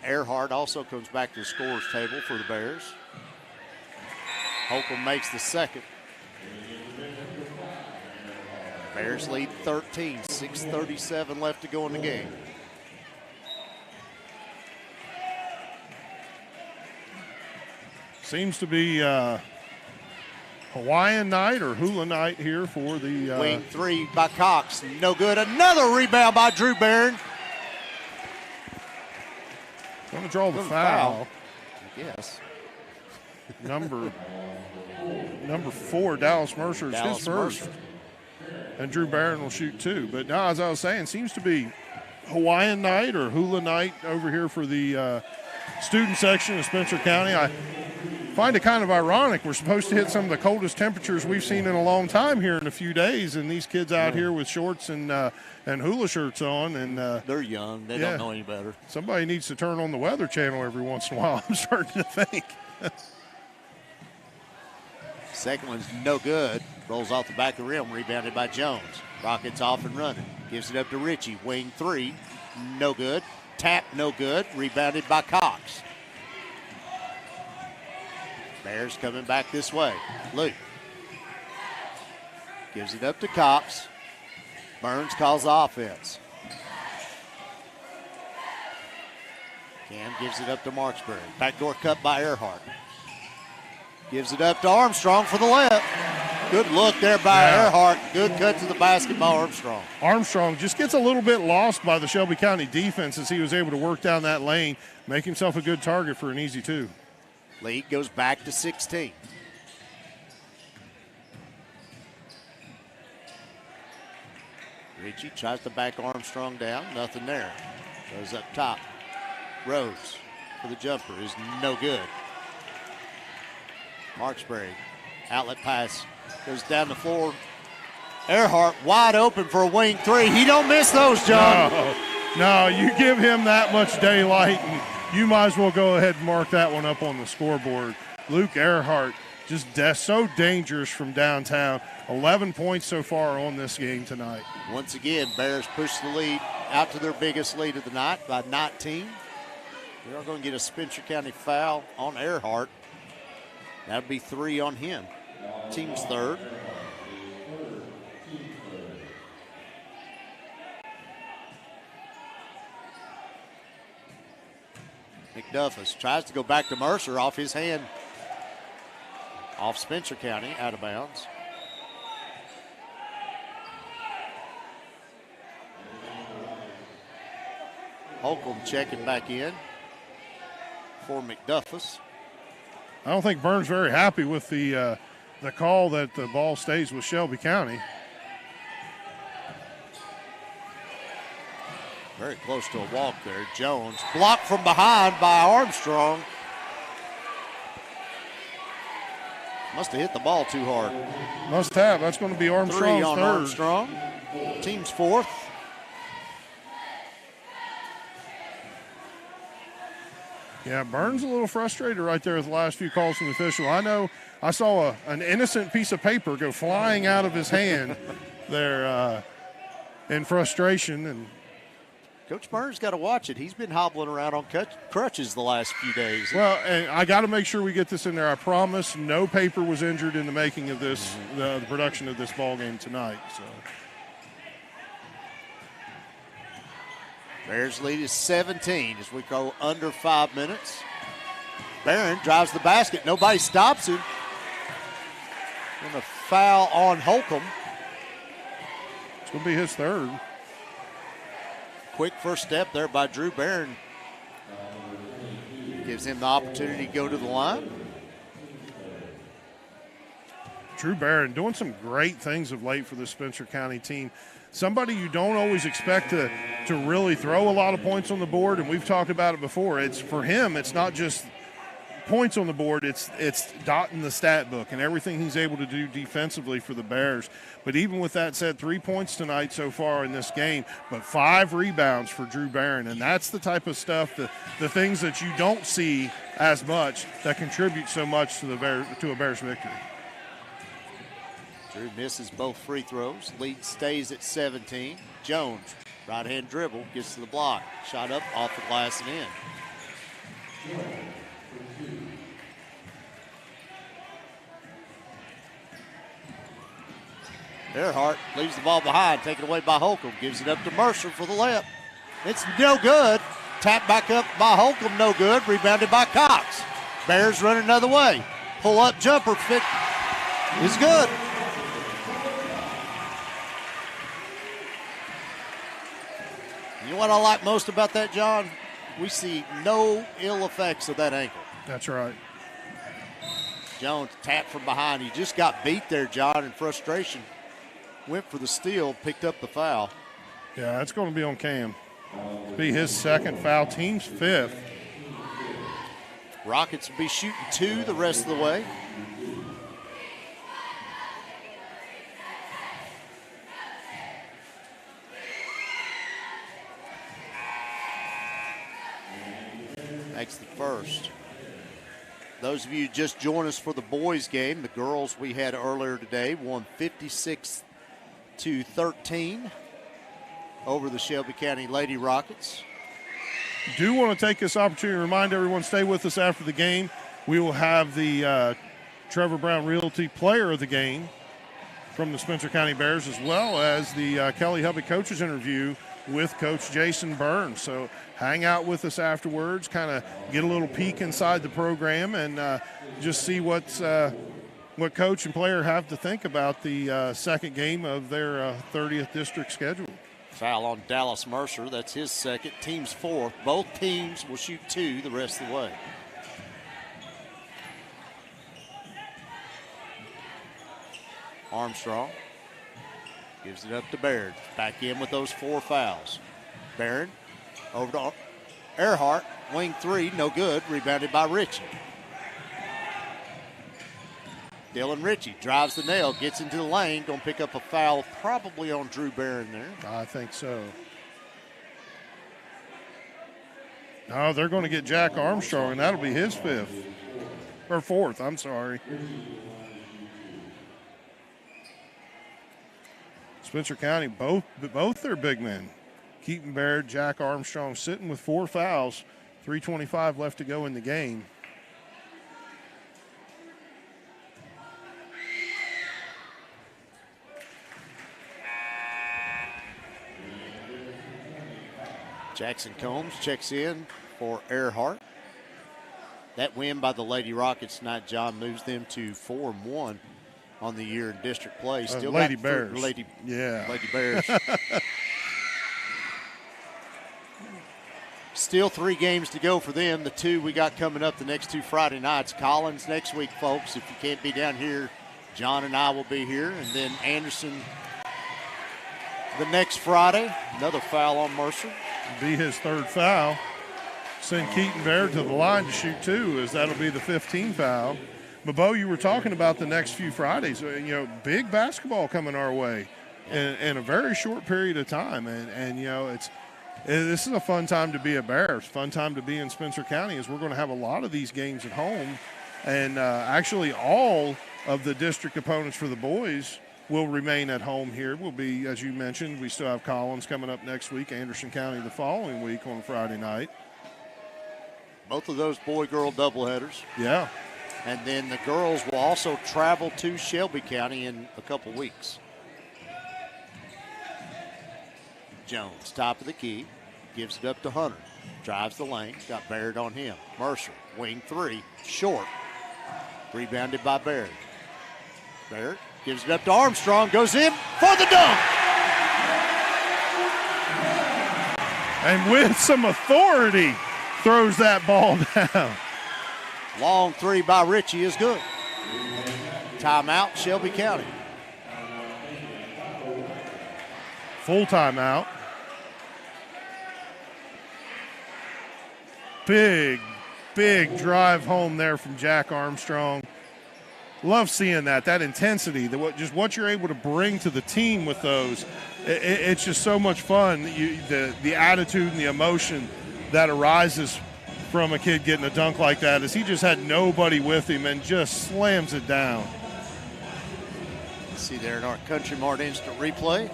Speaker 1: Earhart also comes back to the scorer's table for the Bears. Holcomb makes the second. Bears lead 13, 6:37 left to go in the game.
Speaker 2: Seems to be Hawaiian night or hula night here for the
Speaker 1: wing 3 by Cox. No good. Another rebound by Drew Barron.
Speaker 2: Going to draw the foul.
Speaker 1: Yes.
Speaker 2: Number 4, Dallas Mercer, is his first. And Drew Barron will shoot 2. But now, as I was saying, seems to be Hawaiian night or hula night over here for the student section of Spencer County. I find it kind of ironic. We're supposed to hit some of the coldest temperatures we've seen in a long time here in a few days, and these kids out here with shorts and hula shirts on. And
Speaker 1: they're young. They don't know any better.
Speaker 2: Somebody needs to turn on the Weather Channel every once in a while, I'm starting to think.
Speaker 1: Second one's no good. Rolls off the back of the rim, rebounded by Jones. Rockets off and running. Gives it up to Ritchie. Wing 3, no good. Tap, no good. Rebounded by Cox. Bears coming back this way. Luke gives it up to Cox. Burns calls the offense. Cam gives it up to Marksbury. Backdoor cut by Earhart. Gives it up to Armstrong for the layup. Good look there by Earhart. Good cut to the basket by Armstrong.
Speaker 2: Armstrong just gets a little bit lost by the Shelby County defense as he was able to work down that lane, make himself a good target for an easy 2.
Speaker 1: Lead goes back to 16. Ritchie tries to back Armstrong down. Nothing there. Goes up top. Rhodes for the jumper is no good. Marksbury, outlet pass, goes down the floor. Earhart wide open for a wing 3. He don't miss those, John.
Speaker 2: No, you give him that much daylight, and you might as well go ahead and mark that one up on the scoreboard. Luke Earhart, just so dangerous from downtown. 11 points so far on this game tonight.
Speaker 1: Once again, Bears push the lead out to their biggest lead of the night by 19. They're going to get a Spencer County foul on Earhart. That would be 3 on him. Team's third. McDuffus tries to go back to Mercer off his hand. Off Spencer County, out of bounds. Holcomb checking back in for McDuffus.
Speaker 2: I don't think Burns very happy with the call that the ball stays with Shelby County.
Speaker 1: Very close to a walk there. Jones blocked from behind by Armstrong. Must have hit the ball too hard.
Speaker 2: Must have. That's going to be Armstrong's
Speaker 1: 3 on
Speaker 2: third.
Speaker 1: Armstrong. Team's fourth.
Speaker 2: Yeah, Burns a little frustrated right there with the last few calls from the official. I know I saw an innocent piece of paper go flying out of his hand there in frustration. And
Speaker 1: Coach Burns got to watch it. He's been hobbling around on crutches the last few days.
Speaker 2: Well, and I got to make sure we get this in there. I promise no paper was injured in the making of this, the production of this ball game tonight. So.
Speaker 1: Bears lead is 17 as we go under 5 minutes. Barron drives the basket. Nobody stops him. And a foul on Holcomb.
Speaker 2: It's going to be his third.
Speaker 1: Quick first step there by Drew Barron. Gives him the opportunity to go to the line.
Speaker 2: Drew Barron doing some great things of late for the Spencer County team. Somebody you don't always expect to really throw a lot of points on the board, and we've talked about it before. It's for him, it's not just points on the board, it's dotting the stat book and everything he's able to do defensively for the Bears. But even with that said, 3 points tonight so far in this game, but 5 rebounds for Drew Barron, and that's the type of stuff, the things that you don't see as much that contribute so much to a Bears victory.
Speaker 1: Drew misses both free throws. Lead stays at 17. Jones, right-hand dribble, gets to the block. Shot up, off the glass and in. Earhart leaves the ball behind, taken away by Holcomb. Gives it up to Mercer for the layup. It's no good. Tapped back up by Holcomb, no good. Rebounded by Cox. Bears run another way. Pull-up jumper fit is good. You know what I like most about that, John? We see no ill effects of that ankle.
Speaker 2: That's right.
Speaker 1: Jones tapped from behind. He just got beat there, John, in frustration. Went for the steal, picked up the foul.
Speaker 2: Yeah, that's going to be on Cam. It'll be his second foul, team's 5th.
Speaker 1: Rockets will be shooting 2 the rest of the way. Makes the first. Those of you who just joined us for the boys game, the girls we had earlier today won 56-13 over the Shelby County Lady Rockets.
Speaker 2: Do want to take this opportunity to remind everyone, stay with us after the game. We will have the Trevor Brown Realty Player of the Game from the Spencer County Bears, as well as the Kelly Hubby Coaches interview with Coach Jason Burns. So hang out with us afterwards, kind of get a little peek inside the program and just see what coach and player have to think about the second game of their 30th district schedule.
Speaker 1: Foul on Dallas Mercer. That's his second. Team's 4th. Both teams will shoot 2 the rest of the way. Armstrong gives it up to Baird. Back in with those 4 fouls. Barron over to Earhart. Wing 3, no good. Rebounded by Ritchie. Dylan Ritchie drives the nail, gets into the lane. Going to pick up a foul probably on Drew Barron there.
Speaker 2: I think so. No, they're going to get Jack Armstrong, and that'll be his 5th. Or 4th, I'm sorry. Spencer County, both their big men, Keaton Baird, Jack Armstrong, sitting with 4 fouls, 3:25 left to go in the game.
Speaker 1: Jackson Combs checks in for Earhart. That win by the Lady Rockets tonight, John, moves them to 4-1 on the year in district play. Still
Speaker 2: Lady
Speaker 1: got
Speaker 2: Bears.
Speaker 1: Lady
Speaker 2: Bears.
Speaker 1: Still 3 games to go for them. The 2 we got coming up the next 2 Friday nights. Collins next week, folks. If you can't be down here, John and I will be here. And then Anderson the next Friday. Another foul on Mercer.
Speaker 2: Be his 3rd foul. Send Keaton Baird to the line to shoot 2, as that'll be the 15th foul. But, Bo, you were talking about the next few Fridays. Big basketball coming our way in a very short period of time. And it's this is a fun time to be a Bear. It's a fun time to be in Spencer County, as we're going to have a lot of these games at home. And actually all of the district opponents for the boys will remain at home here. Will be, as you mentioned, we still have Collins coming up next week, Anderson County the following week on Friday night.
Speaker 1: Both of those boy-girl doubleheaders.
Speaker 2: Yeah.
Speaker 1: And then the girls will also travel to Shelby County in a couple weeks. Jones, top of the key, gives it up to Hunter. Drives the lane, got Baird on him. Mercer, wing three, short. Rebounded by Baird. Baird gives it up to Armstrong, goes in for the dunk.
Speaker 2: And with some authority, throws that ball down.
Speaker 1: Long three by Ritchie is good. Timeout, Shelby County.
Speaker 2: Full timeout. Big drive home there from Jack Armstrong. Love seeing that intensity, what you're able to bring to the team with those. It's just so much fun. The attitude and the emotion that arises from a kid getting a dunk like that, as he just had nobody with him and just slams it down.
Speaker 1: See there in our Country Mart instant replay.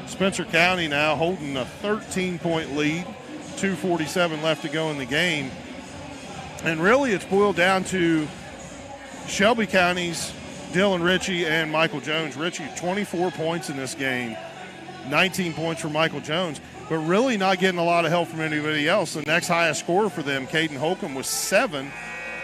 Speaker 2: Spencer County now holding a 13-point lead, 2:47 left to go in the game. And really it's boiled down to Shelby County's Dylan Ritchie and Michael Jones. Ritchie, 24 points in this game, 19 points for Michael Jones, but really not getting a lot of help from anybody else. The next highest scorer for them, Caden Holcomb, was 7,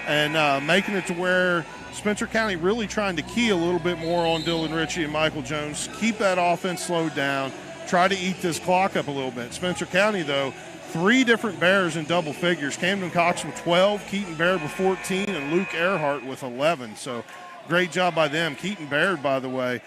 Speaker 2: and making it to where Spencer County really trying to key a little bit more on Dylan Ritchie and Michael Jones, keep that offense slowed down, try to eat this clock up a little bit. Spencer County, though, 3 different Bears in double figures. Camden Cox with 12, Keaton Baird with 14, and Luke Earhart with 11. So great job by them. Keaton Baird, by the way,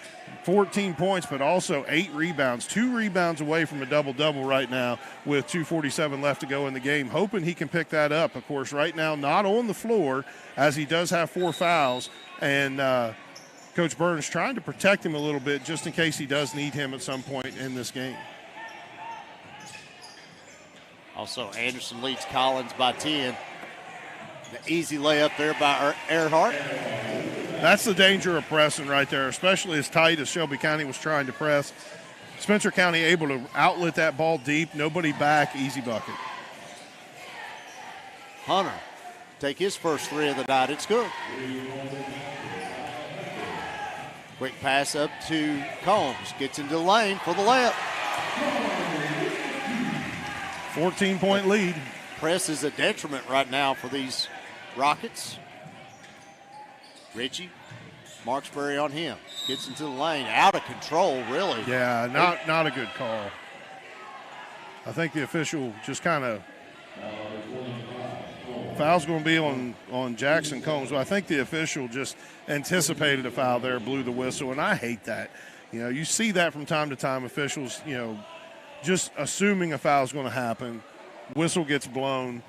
Speaker 2: 14 points, but also 8 rebounds. 2 rebounds away from a double-double right now with 2:47 left to go in the game. Hoping he can pick that up. Of course, right now not on the floor, as he does have 4 fouls. And Coach Burns trying to protect him a little bit just in case he does need him at some point in this game.
Speaker 1: Also, Anderson leads Collins by 10. The easy layup there by Earhart.
Speaker 2: That's the danger of pressing right there, especially as tight as Shelby County was trying to press. Spencer County able to outlet that ball deep, nobody back, easy bucket.
Speaker 1: Hunter take his first 3 of the night. It's good. Quick pass up to Combs. Gets into the lane for the layup.
Speaker 2: 14-point lead.
Speaker 1: Press is a detriment right now for these Rockets. Ritchie, Marksbury on him. Gets into the lane. Out of control, really.
Speaker 2: Yeah, not a good call. I think the official just kind of foul's going to be on Jackson Combs. But I think the official just anticipated a foul there, blew the whistle, and I hate that. You know, you see that from time to time, officials, you know, just assuming a foul is going to happen. Whistle gets blown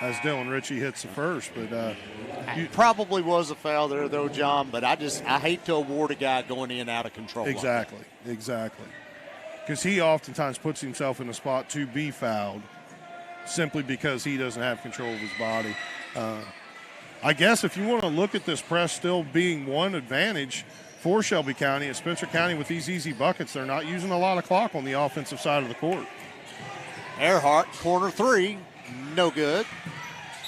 Speaker 2: as Dylan Ritchie hits the first. But
Speaker 1: probably was a foul there, though, John, but I hate to award a guy going in out of control.
Speaker 2: Exactly. Because he oftentimes puts himself in a spot to be fouled simply because he doesn't have control of his body. I guess if you want to look at this press still being one advantage for Shelby County, and Spencer County with these easy buckets, they're not using a lot of clock on the offensive side of the court.
Speaker 1: Earhart, corner 3, no good.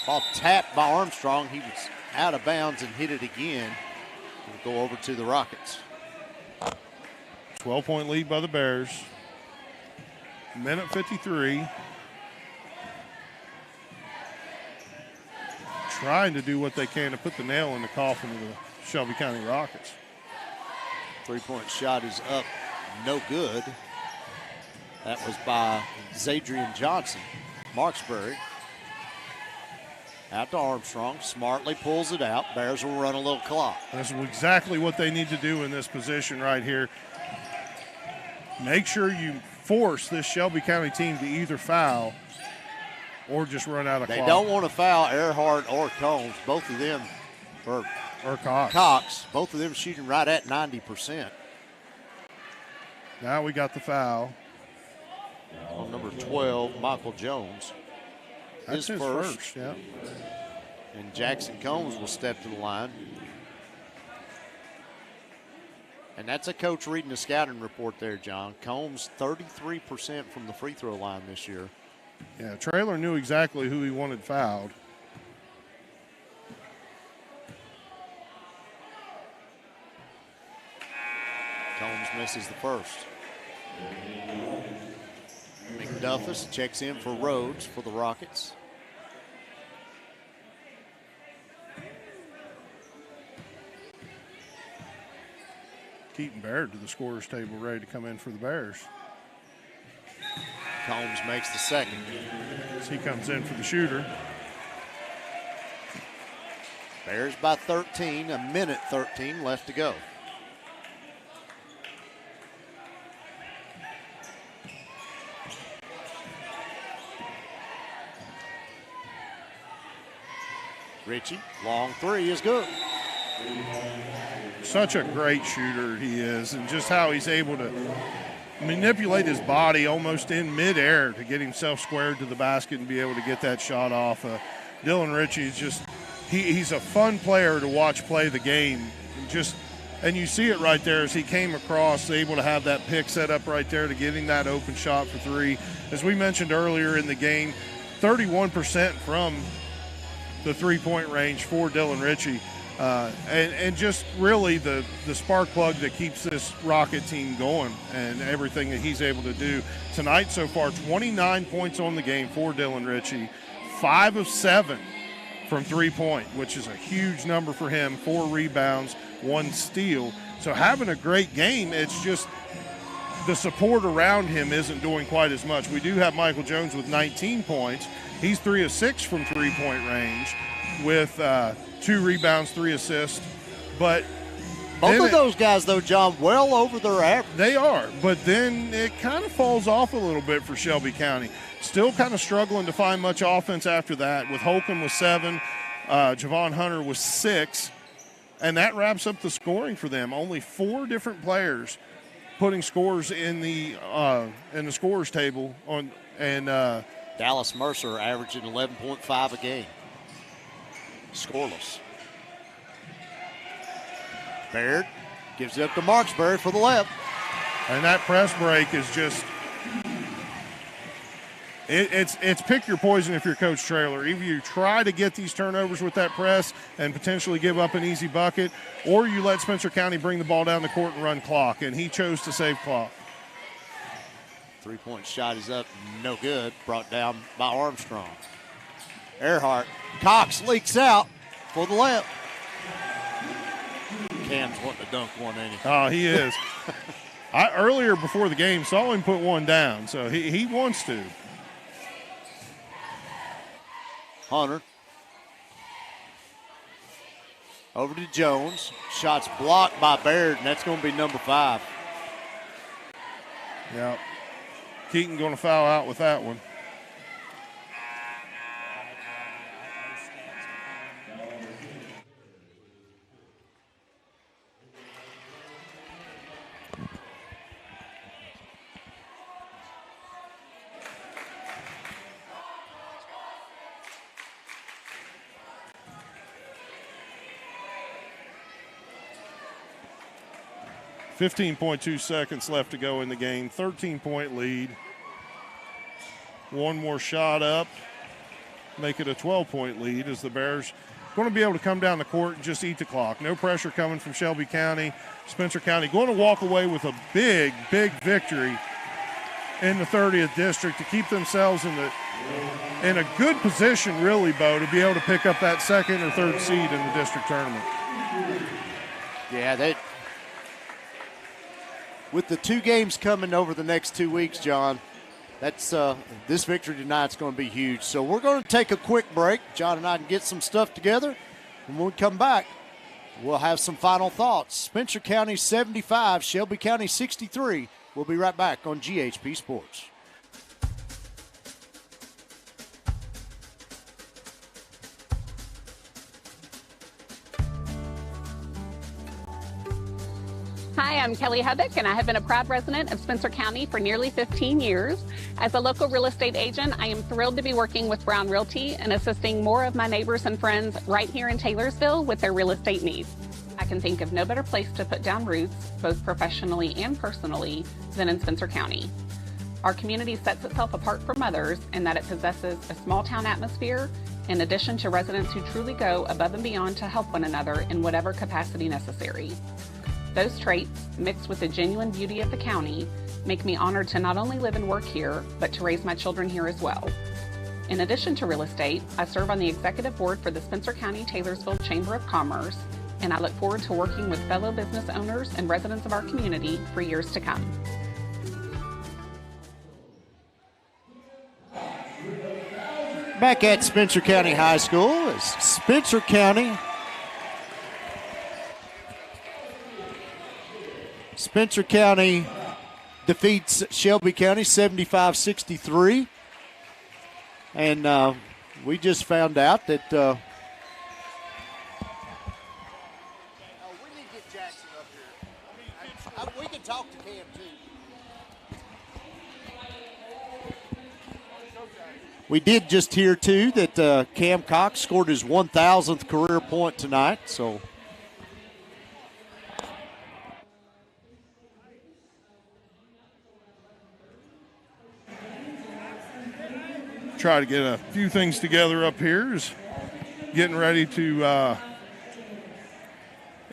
Speaker 1: Ball tapped by Armstrong. He was out of bounds and hit it again. We'll go over to the Rockets.
Speaker 2: 12-point lead by the Bears. Minute 53. Trying to do what they can to put the nail in the coffin of the Shelby County Rockets.
Speaker 1: 3-point shot is up, no good. That was by Zadrian Johnson. Marksbury out to Armstrong, smartly pulls it out. Bears will run a little clock.
Speaker 2: That's exactly what they need to do in this position right here. Make sure you force this Shelby County team to either foul or just run out of clock.
Speaker 1: They don't want to foul Earhart or Combs. Both of them are
Speaker 2: Or Cox.
Speaker 1: Cox. Both of them shooting right at 90%.
Speaker 2: Now we got the foul.
Speaker 1: On number 12, Michael Jones.
Speaker 2: That's his first, yeah.
Speaker 1: And Jackson Combs will step to the line. And that's a coach reading the scouting report there, John. Combs, 33% from the free throw line this year.
Speaker 2: Yeah, Traylor knew exactly who he wanted fouled.
Speaker 1: Combs misses the first. McDuffus checks in for Rhodes for the Rockets.
Speaker 2: Keaton Baird to the scorer's table, ready to come in for the Bears.
Speaker 1: Combs makes the second.
Speaker 2: As he comes in for the shooter.
Speaker 1: Bears by 13, a minute 13 left to go. Richie, long three is good.
Speaker 2: Such a great shooter he is, and just how he's able to manipulate his body almost in midair to get himself squared to the basket and be able to get that shot off. Dylan Ritchie is just, he's a fun player to watch play the game. And you see it right there as he came across, able to have that pick set up right there to getting that open shot for three. As we mentioned earlier in the game, 31% from the three-point range for Dylan Ritchie. And just really the spark plug that keeps this Rocket team going and everything that he's able to do. Tonight so far, 29 points on the game for Dylan Ritchie, 5 of 7 from three-point, which is a huge number for him, 4 rebounds, 1 steal. So having a great game, it's just the support around him isn't doing quite as much. We do have Michael Jones with 19 points. He's 3 of 6 from three-point range with 2 rebounds, 3 assists. But
Speaker 1: both of those guys, though, John, well over their average.
Speaker 2: They are, but then it kind of falls off a little bit for Shelby County. Still kind of struggling to find much offense after that, with Holcomb with 7, Javon Hunter with 6, and that wraps up the scoring for them. Only 4 different players putting scores in the scorers table on, and
Speaker 1: Dallas Mercer averaging 11.5 a game. Scoreless. Baird gives it up to Marksbury for the left.
Speaker 2: And that press break is just, it's pick your poison if you're Coach Traylor. Either you try to get these turnovers with that press and potentially give up an easy bucket, or you let Spencer County bring the ball down the court and run clock, and he chose to save clock.
Speaker 1: Three-point shot is up, no good, brought down by Armstrong. Earhart, Cox leaks out for the left. Cam's wanting to dunk one, ain't he?
Speaker 2: Oh, he is. I earlier before the game saw him put one down, so he wants to.
Speaker 1: Hunter. Over to Jones. Shots blocked by Baird, and that's going to be number 5.
Speaker 2: Yeah. Keaton going to foul out with that one. .2 seconds left to go in the game. 13-point lead. One more shot up. Make it a 12-point lead as the Bears going to be able to come down the court and just eat the clock. No pressure coming from Shelby County. Spencer County going to walk away with a big, big victory in the 30th district to keep themselves in a good position, really, Bo, to be able to pick up that second or third seed in the district tournament.
Speaker 1: Yeah, with the 2 games coming over the next 2 weeks, John, that's this victory tonight's going to be huge. So we're going to take a quick break. John and I can get some stuff together. And when we come back, we'll have some final thoughts. Spencer County 75, Shelby County 63. We'll be right back on GHP Sports.
Speaker 13: am Kelly Hubbock, and I have been a proud resident of Spencer County for nearly 15 years. As a local real estate agent, I am thrilled to be working with Brown Realty and assisting more of my neighbors and friends right here in Taylorsville with their real estate needs. I can think of no better place to put down roots, both professionally and personally, than in Spencer County. Our community sets itself apart from others in that it possesses a small town atmosphere, in addition to residents who truly go above and beyond to help one another in whatever capacity necessary. Those traits, mixed with the genuine beauty of the county, make me honored to not only live and work here, but to raise my children here as well. In addition to real estate, I serve on the executive board for the Spencer County Taylorsville Chamber of Commerce, and I look forward to working with fellow business owners and residents of our community for years to come.
Speaker 1: Back at Spencer County High School is Spencer County. Spencer County defeats Shelby County 75-63. And we just found out that we need to get Jackson up here. We can talk to Cam too. We did just hear too that Cam Cox scored his 1,000th career point tonight. So
Speaker 2: try to get a few things together up here. Is getting ready to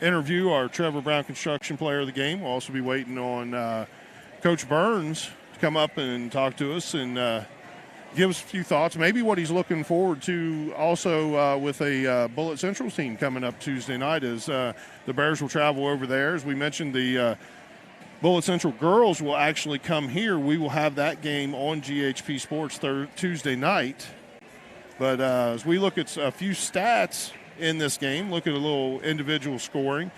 Speaker 2: interview our Trevor Brown Construction Player of the Game. We'll also be waiting on Coach Burns to come up and talk to us and give us a few thoughts, maybe what he's looking forward to also with a Bullitt Central team coming up Tuesday night as the Bears will travel over there. As we mentioned, the Bullitt Central girls will actually come here. We will have that game on GHP-SPORTS Tuesday night. But as we look at a few stats in this game, look at a little individual scoring.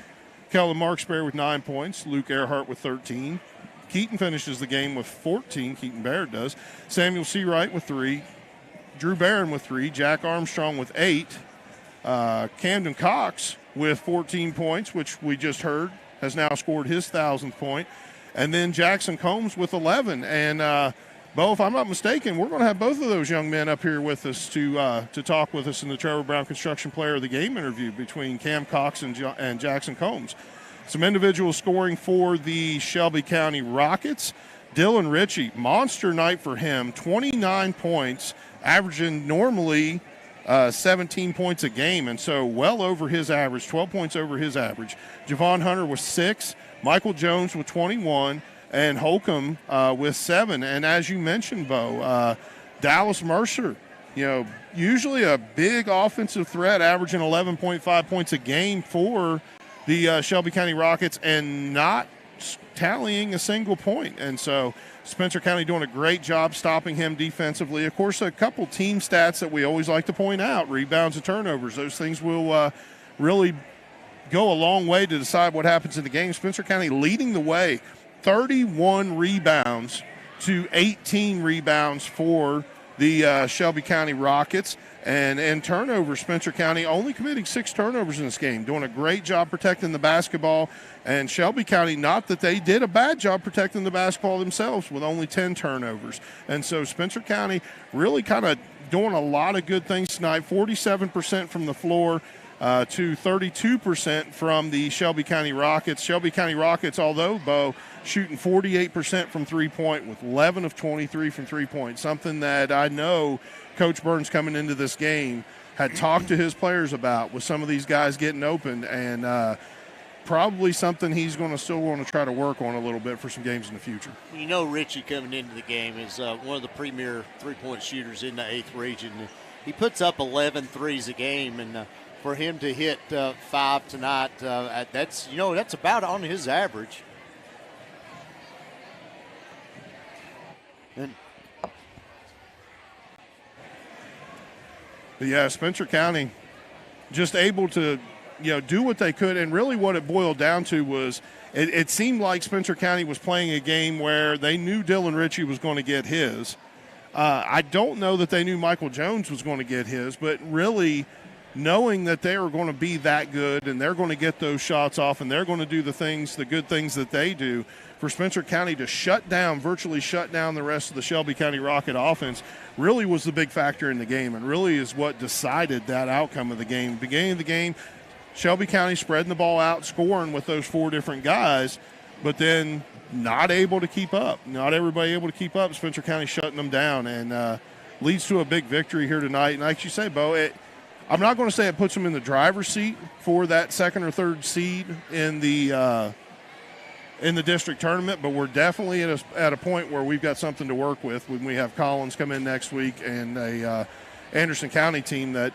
Speaker 2: Kellen Marksberry with 9 points, Luke Earhart with 13. Keaton finishes the game with 14. Keaton Baird does. Samuel Seawright with 3. Drew Barron with 3. Jack Armstrong with 8. Camden Cox with 14 points, which we just heard has now scored his 1,000th point. And then Jackson Combs with 11. And, Bo, if I'm not mistaken, we're going to have both of those young men up here with us to talk with us in the Trevor Brown Construction Player of the Game interview between Cam Cox and Jackson Combs. Some individual scoring for the Shelby County Rockets. Dylan Ritchie, monster night for him, 29 points, averaging normally 17 points a game, and so well over his average, 12 points over his average. Javon Hunter with 6, Michael Jones with 21, and Holcomb with 7. And as you mentioned, Bo, Dallas Mercer, usually a big offensive threat, averaging 11.5 points a game for the Shelby County Rockets and not tallying a single point. And so Spencer County doing a great job stopping him defensively. Of course, a couple team stats that we always like to point out, rebounds and turnovers. Those things will really go a long way to decide what happens in the game. Spencer County leading the way, 31 rebounds to 18 rebounds for the Shelby County Rockets. And in turnovers, Spencer County only committing 6 turnovers in this game, doing a great job protecting the basketball. And Shelby County, not that they did a bad job protecting the basketball themselves with only 10 turnovers. And so Spencer County really kind of doing a lot of good things tonight, 47% from the floor to 32% from the Shelby County Rockets. Shelby County Rockets, although, Bo, shooting 48% from three-point with 11 of 23 from three-point, something that I know Coach Burns coming into this game had talked to his players about with some of these guys getting open, and probably something he's going to still want to try to work on a little bit for some games in the future.
Speaker 1: Richie coming into the game is one of the premier three-point shooters in the 8th region. He puts up 11 threes a game, and for him to hit 5 tonight, that's about on his average. And
Speaker 2: yeah, Spencer County just able to, do what they could. And really what it boiled down to was it seemed like Spencer County was playing a game where they knew Dylan Ritchie was going to get his. I don't know that they knew Michael Jones was going to get his, but really knowing that they are going to be that good and they're going to get those shots off and they're going to do the good things that they do, for Spencer County to virtually shut down the rest of the Shelby County Rocket offense really was the big factor in the game and really is what decided that outcome of the game. Beginning of the game, Shelby County spreading the ball out, scoring with those 4 different guys, but then not able to keep up. Not everybody able to keep up. Spencer County shutting them down and leads to a big victory here tonight. And like you say, Bo, I'm not going to say it puts them in the driver's seat for that 2nd or 3rd seed in the district tournament, but we're definitely at a point where we've got something to work with when we have Collins come in next week and a Anderson County team that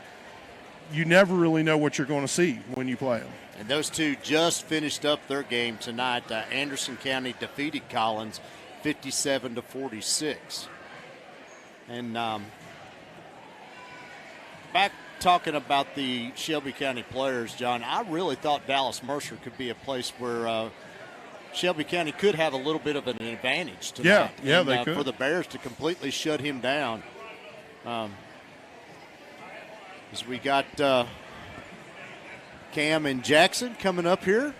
Speaker 2: you never really know what you're going to see when you play them.
Speaker 1: And those two just finished up their game tonight. Anderson County defeated Collins 57-46. And back talking about the Shelby County players, John, I really thought Dallas Mercer could be a place where Shelby County could have a little bit of an advantage tonight.
Speaker 2: Yeah,
Speaker 1: and,
Speaker 2: they could.
Speaker 1: For the Bears to completely shut him down. As we got Cam and Jackson coming up here.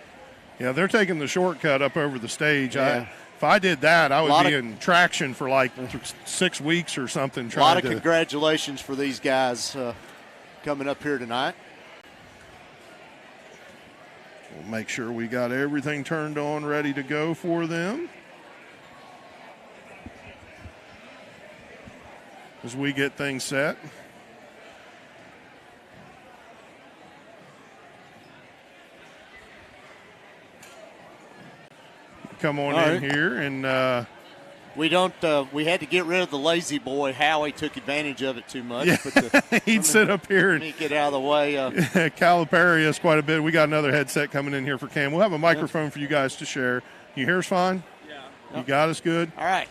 Speaker 2: Yeah, they're taking the shortcut up over the stage. Yeah. If I did that, I would be in traction for like 6 weeks or something.
Speaker 1: A lot of congratulations for these guys coming up here tonight.
Speaker 2: We'll make sure we got everything turned on, ready to go for them. As we get things set. Come on in here and
Speaker 1: we had to get rid of the lazy boy. Howie took advantage of it too much.
Speaker 2: Yeah. But he'd sit up here and
Speaker 1: get out of the way.
Speaker 2: Calipari us quite a bit. We got another headset coming in here for Cam. We'll have a microphone for you guys to share. Can you hear us fine? Yeah. You got us good?
Speaker 1: All right.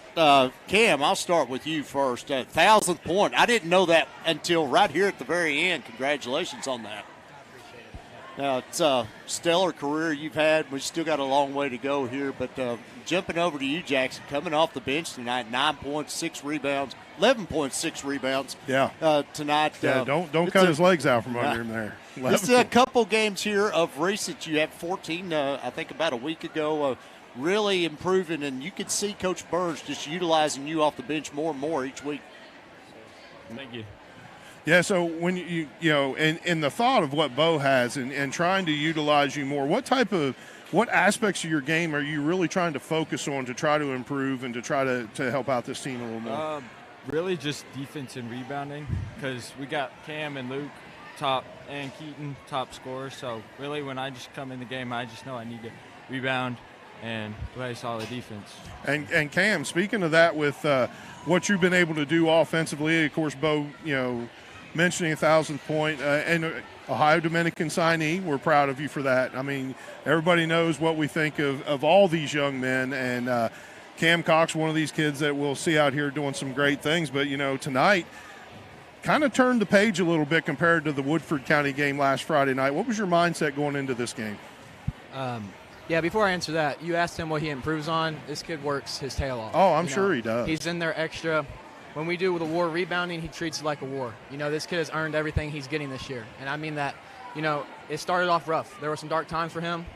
Speaker 1: Cam, I'll start with you first. 1,000th point. I didn't know that until right here at the very end. Congratulations on that. Now, it's a stellar career you've had. We've still got a long way to go here, but jumping over to you, Jackson, coming off the bench tonight, 9.6 rebounds, 11.6 rebounds tonight.
Speaker 2: Yeah, don't cut his legs out from under him there.
Speaker 1: This is a couple games here of recent. You had 14, I think, about a week ago, really improving, and you could see Coach Burns just utilizing you off the bench more and more each week.
Speaker 15: Thank you.
Speaker 2: Yeah, so when you know, and the thought of what Bo has and trying to utilize you more, what aspects of your game are you really trying to focus on to try to improve and to try to help out this team a little more?
Speaker 17: Really just defense and rebounding, because we got Cam and Luke and Keaton top scorers. So really when I just come in the game, I just know I need to rebound and play solid defense.
Speaker 2: And Cam, speaking of that, with what you've been able to do offensively, of course, Bo, mentioning 1,000th point and Ohio Dominican signee, we're proud of you for that. I mean, everybody knows what we think of all these young men, and Cam Cox, one of these kids that we'll see out here doing some great things. But tonight kind of turned the page a little bit compared to the Woodford County game last Friday night. What was your mindset going into this game?
Speaker 18: Yeah, before I answer that, you asked him what he improves on. This kid works his tail off.
Speaker 2: Oh, I'm sure he does.
Speaker 18: He's in there extra. When we do the war rebounding, he treats it like a war. This kid has earned everything he's getting this year. And I mean that, it started off rough. There were some dark times for him.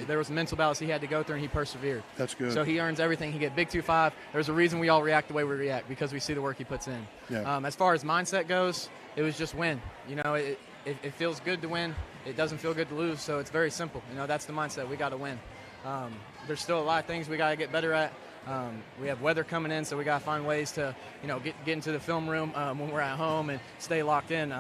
Speaker 18: There was mental battles he had to go through, and he persevered.
Speaker 2: That's good.
Speaker 18: So he earns everything. He get Big 2-5. There's a reason we all react the way we react, because we see the work he puts in.
Speaker 2: Yeah.
Speaker 18: As far as mindset goes, it was just win. It feels good to win. It doesn't feel good to lose, so it's very simple. That's the mindset. We got to win. There's still a lot of things we got to get better at. We have weather coming in, so we got to find ways to, get into the film room when we're at home and stay locked in.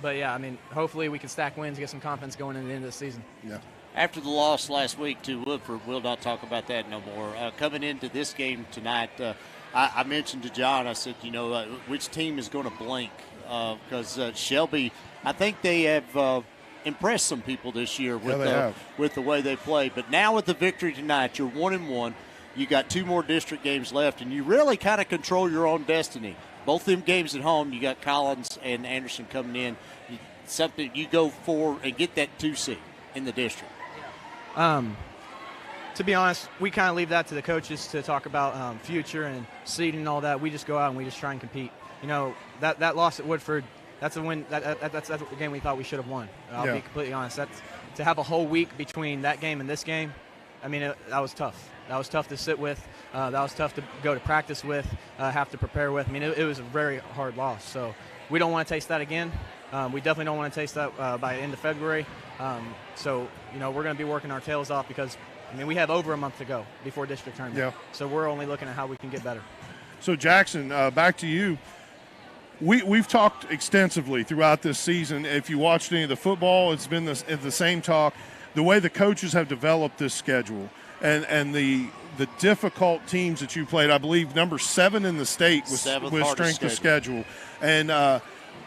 Speaker 18: But, yeah, I mean, hopefully we can stack wins, get some confidence going into the end of the season.
Speaker 2: Yeah.
Speaker 1: After the loss last week to Woodford, we'll not talk about that no more. Coming into this game tonight, I mentioned to John, I said, which team is going to blink? Because Shelby, I think they have impressed some people this year with the way they play. But now with the victory tonight, you're 1-1. You got 2 more district games left, and you really kind of control your own destiny. Both them games at home, you got Collins and Anderson coming in. Something you go for and get that 2 seed in the district.
Speaker 18: To be honest, we kind of leave that to the coaches to talk about future and seeding and all that. We just go out and we just try and compete. That loss at Woodford, that's a win. That's a game we thought we should have won. I'll
Speaker 2: Yeah.
Speaker 18: be completely honest. To have a whole week between that game and this game, I mean, that was tough. That was tough to sit with. That was tough to go to practice with, have to prepare with. I mean, it was a very hard loss. So we don't want to taste that again. We definitely don't want to taste that by the end of February. So, we're going to be working our tails off because, I mean, we have over a month to go before district tournament.
Speaker 2: Yeah.
Speaker 18: So we're only looking at how we can get better.
Speaker 2: So, Jackson, back to you. We've talked extensively throughout this season. If you watched any of the football, it's been the same talk. The way the coaches have developed this schedule and the difficult teams that you played, I believe number 7 in the state with strength of schedule. And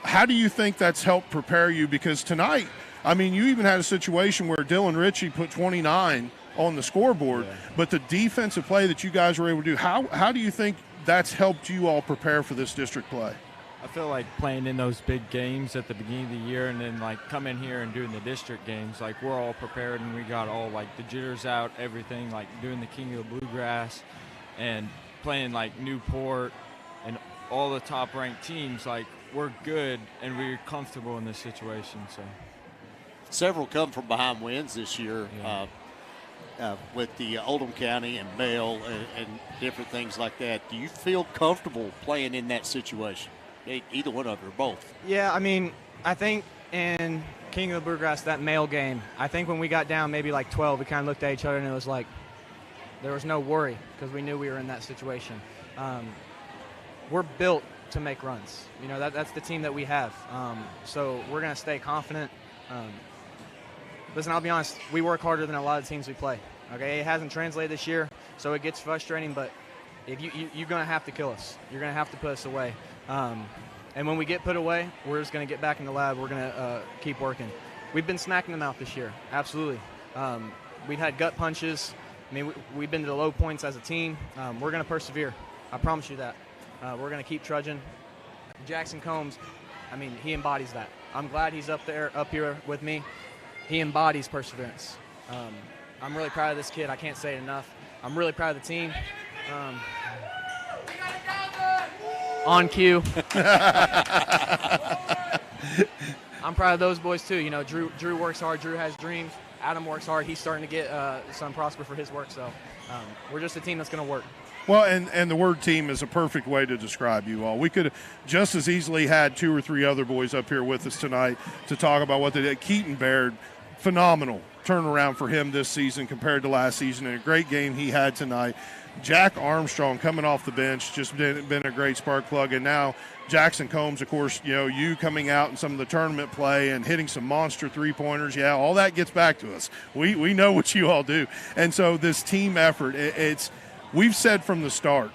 Speaker 2: how do you think that's helped prepare you? Because tonight, I mean, you even had a situation where Dylan Ritchie put 29 on the scoreboard, but the defensive play that you guys were able to do, how do you think that's helped you all prepare for this district play?
Speaker 17: I feel like playing in those big games at the beginning of the year and then, like, coming here and doing the district games, like, we're all prepared and we got all, like, the jitters out, everything, like, doing the King of the Bluegrass and playing, like, Newport and all the top-ranked teams. Like, we're good and we're comfortable in this situation. So
Speaker 1: several come from behind wins this year. With the Oldham County and Bell and different things like that. Do you feel comfortable playing in that situation? Either one of you or both?
Speaker 18: Yeah, I mean, I think in King of the Bluegrass, that male game, I think when we got down maybe like 12, we kind of looked at each other and it was like there was no worry because we knew we were in that situation. We're built to make runs. That's the team that we have. So we're going to stay confident. Listen, I'll be honest, we work harder than a lot of teams we play. Okay, it hasn't translated this year, so it gets frustrating, but if you're going to have to kill us. You're going to have to put us away. And when we get put away, we're just going to get back in the lab. We're going to keep working. We've been smacking them out this year, absolutely. We've had gut punches. I mean, we've been to the low points as a team. We're going to persevere. I promise you that. We're going to keep trudging. Jackson Combs, I mean, he embodies that. I'm glad he's up here with me. He embodies perseverance. I'm really proud of this kid. I can't say it enough. I'm really proud of the team. On cue. I'm proud of those boys too. Drew works hard. Drew has dreams. Adam works hard. He's starting to get some prosper for his work. So we're just a team that's going to work.
Speaker 2: Well, and the word team is a perfect way to describe you all. We could have just as easily had 2 or 3 other boys up here with us tonight to talk about what they did. Keaton Baird, phenomenal turnaround for him this season compared to last season, and a great game he had tonight. Jack Armstrong coming off the bench, just been a great spark plug. And now Jackson Combs, of course, you coming out in some of the tournament play and hitting some monster three-pointers. Yeah, all that gets back to us. We know what you all do. And so this team effort, we've said from the start,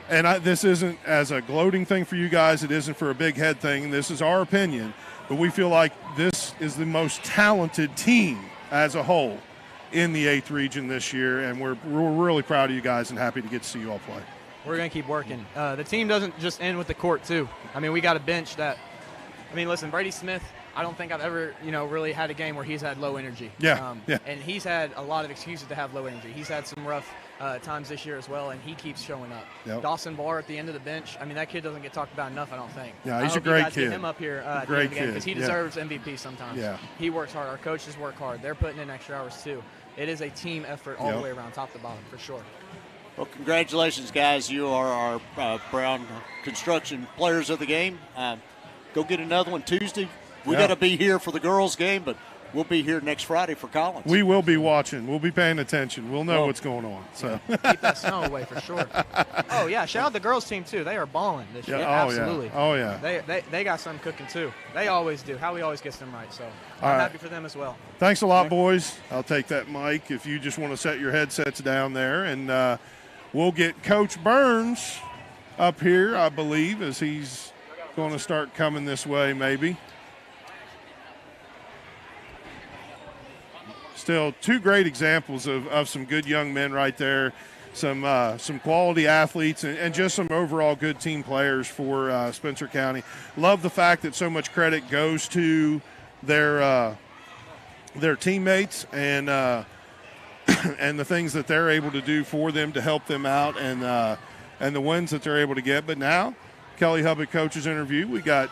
Speaker 2: and this isn't as a gloating thing for you guys, it isn't for a big head thing, this is our opinion, but we feel like this is the most talented team as a whole in the 8th region this year, and we're really proud of you guys and happy to get to see you all play.
Speaker 18: We're going to keep working. The team doesn't just end with the court, too. I mean, we got a bench that – I mean, listen, Brady Smith, I don't think I've ever, really had a game where he's had low energy.
Speaker 2: Yeah.
Speaker 18: And he's had a lot of excuses to have low energy. He's had some rough times this year as well, and he keeps showing up.
Speaker 2: Yep.
Speaker 18: Dawson Barr at the end of the bench, I mean, that kid doesn't get talked about enough, I don't think.
Speaker 2: Yeah, he's
Speaker 18: a
Speaker 2: great
Speaker 18: kid.
Speaker 2: kid.
Speaker 18: Get him up here at the end of the game because he deserves MVP sometimes.
Speaker 2: Yeah.
Speaker 18: He works hard. Our coaches work hard. They're putting in extra hours, too. It is a team effort all the way around, top to bottom, for sure.
Speaker 1: Well, congratulations, guys. You are our Brown Construction players of the game. Go get another one Tuesday. We got to be here for the girls' game, but we'll be here next Friday for Collins.
Speaker 2: We will be watching. We'll be paying attention. We'll know what's going on. So
Speaker 18: keep that snow away for sure. Oh, yeah. Shout out the girls' team, too. They are balling this year. Absolutely.
Speaker 2: Yeah. Oh, yeah.
Speaker 18: They got something cooking, too. They always do. Howie always gets them right. So I'm happy for them as well.
Speaker 2: Thanks a lot, boys. I'll take that mic if you just want to set your headsets down there. And we'll get Coach Burns up here, I believe, as he's going to start coming this way maybe. Still, 2 great examples of some good young men right there, some quality athletes, and just some overall good team players for Spencer County. Love the fact that so much credit goes to their teammates and and the things that they're able to do for them to help them out, and the wins that they're able to get. But now, Kelly Hubbard coach's interview, we got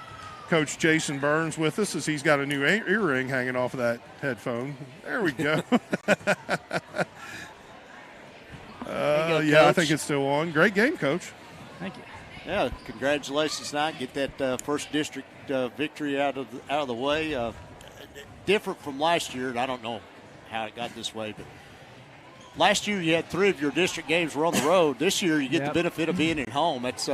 Speaker 2: Coach Jason Burns with us as he's got a new earring hanging off of that headphone. There we go. I think it's still on. Great game, Coach.
Speaker 15: Thank you.
Speaker 1: Yeah, congratulations tonight. Get that first district victory out of the way. Different from last year, and I don't know how it got this way, but last year you had 3 of your district games were on the road. This year you get the benefit of being at home. It's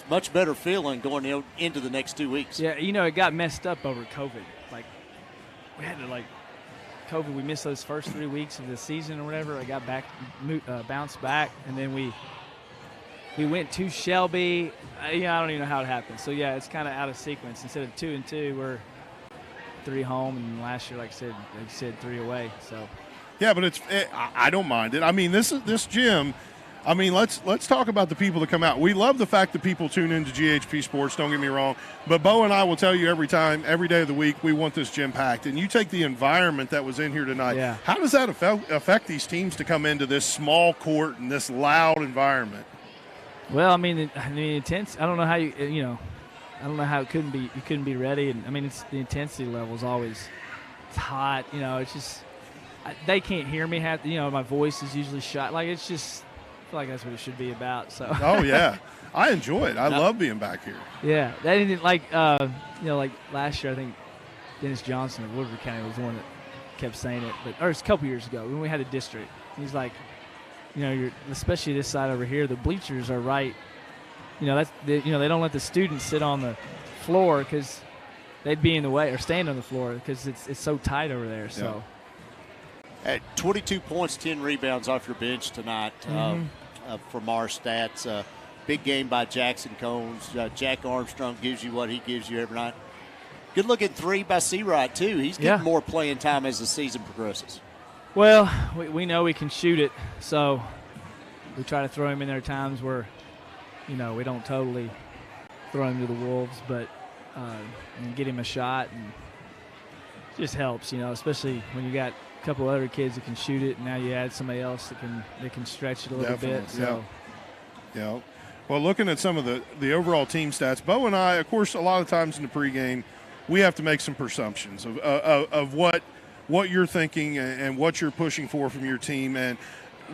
Speaker 1: much better feeling going into the next 2 weeks.
Speaker 15: Yeah, it got messed up over COVID. Like, we had to, COVID, we missed those first 3 weeks of the season or whatever. I got back, bounced back, and then we went to Shelby. I don't even know how it happened. So, yeah, it's kind of out of sequence. Instead of 2-2, we're 3 home, and last year, like I said, 3 away. So,
Speaker 2: yeah, but I don't mind it. I mean, this gym. I mean, let's talk about the people that come out. We love the fact that people tune into GHP Sports, don't get me wrong. But Bo and I will tell you every day of the week, we want this gym packed. And you take the environment that was in here tonight.
Speaker 15: Yeah.
Speaker 2: How does that affect these teams to come into this small court and this loud environment?
Speaker 15: Well, I mean, intense. I don't know how I don't know how you couldn't be ready. And I mean, it's the intensity level is always it's hot. It's just they can't hear me. My voice is usually shot. Like it's just. I feel like that's what it should be about. So.
Speaker 2: Oh yeah, I enjoy it. I love being back here.
Speaker 15: Yeah, that didn't like last year. I think Dennis Johnson of Woodward County was the one that kept saying it, or it's a couple years ago when we had a district. He's like, especially this side over here, the bleachers are right. They don't let the students sit on the floor because they'd be in the way, or stand on the floor because it's so tight over there. So.
Speaker 1: At 22 points, 10 rebounds off your bench tonight. From our stats. Big game by Jackson Combs. Jack Armstrong gives you what he gives you every night. Good looking 3 by Seawright, too. He's getting more playing time as the season progresses.
Speaker 15: Well, we know we can shoot it, so we try to throw him in there times where, we don't totally throw him to the wolves, but and get him a shot, and it just helps, especially when you got a couple other kids that can shoot it, and now you add somebody else that can stretch it a little bit. So.
Speaker 2: Yeah. Well, looking at some of the overall team stats, Bo and I, of course, a lot of times in the pregame, we have to make some presumptions of what you're thinking and what you're pushing for from your team. And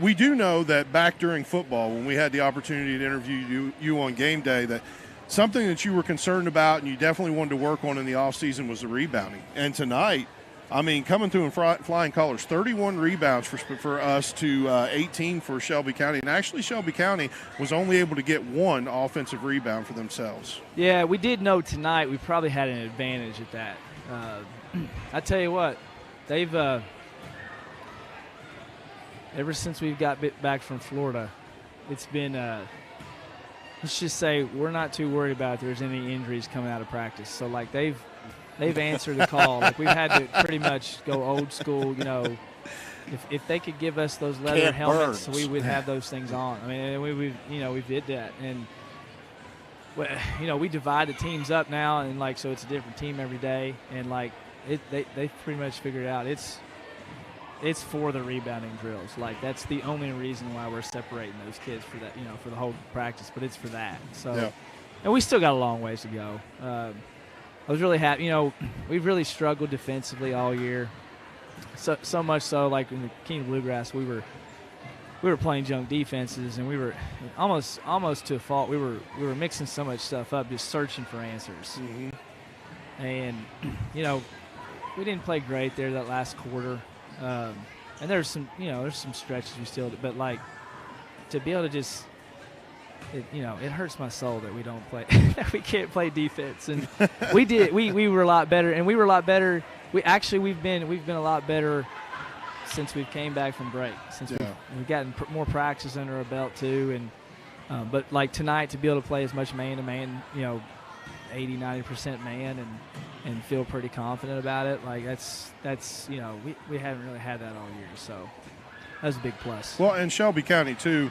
Speaker 2: we do know that back during football, when we had the opportunity to interview you on game day, that something that you were concerned about and you definitely wanted to work on in the offseason was the rebounding. And tonight, I mean, coming through in flying colors, 31 rebounds for us to 18 for Shelby County. And actually, Shelby County was only able to get 1 offensive rebound for themselves.
Speaker 15: Yeah, we did know tonight we probably had an advantage at that. I tell you what, they've ever since we've got back from Florida, it's been let's just say we're not too worried about if there's any injuries coming out of practice. So, like, they've answered the call. Like, we've had to pretty much go old school, If they could give us those leather helmets, we would have those things on. I mean, we did that. And, we divide the teams up now, and, so it's a different team every day. And, they pretty much figured it out. It's for the rebounding drills. That's the only reason why we're separating those kids for that, for the whole practice. But it's for that. So, and we still got a long ways to go. I was really happy. We've really struggled defensively all year. So much so, like in the King Bluegrass, we were playing junk defenses, and we were almost to a fault. We were mixing so much stuff up, just searching for answers. Mm-hmm. And we didn't play great there that last quarter. And there's some stretches we still did, but to be able to just. It hurts my soul that we don't play. That we can't play defense, and we did. We were a lot better, and we were a lot better. We've been a lot better since we came back from break. Since we've gotten more practice under our belt too, and but tonight to be able to play as much man to man, 80-90% man, and feel pretty confident about it. That's we haven't really had that all year, so that's a big plus.
Speaker 2: Well, and Shelby County too.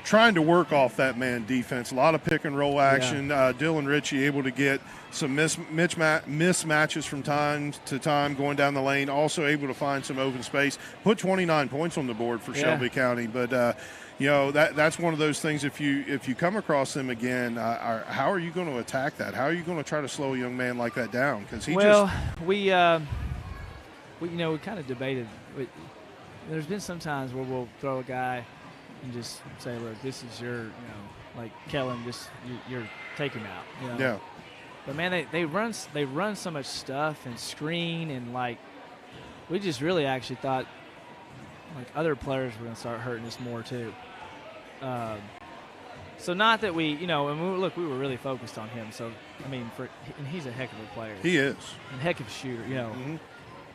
Speaker 2: Trying to work off that man defense. A lot of pick and roll action. Dylan Ritchie able to get some mismatches from time to time going down the lane. Also able to find some open space. Put 29 points on the board for Shelby County. But, that's one of those things. If you come across him again, how are you going to attack that? How are you going to try to slow a young man like that down? Because we
Speaker 15: kind of debated. There's been some times where we'll throw a guy and just say, look, this is your, like Kellen, just you're take him out.
Speaker 2: Yeah.
Speaker 15: But man, they run so much stuff and screen, and like we just really actually thought like other players were going to start hurting us more too. So not that we, and we were really focused on him. So I mean, and he's a heck of a player.
Speaker 2: He is.
Speaker 15: And heck of a shooter,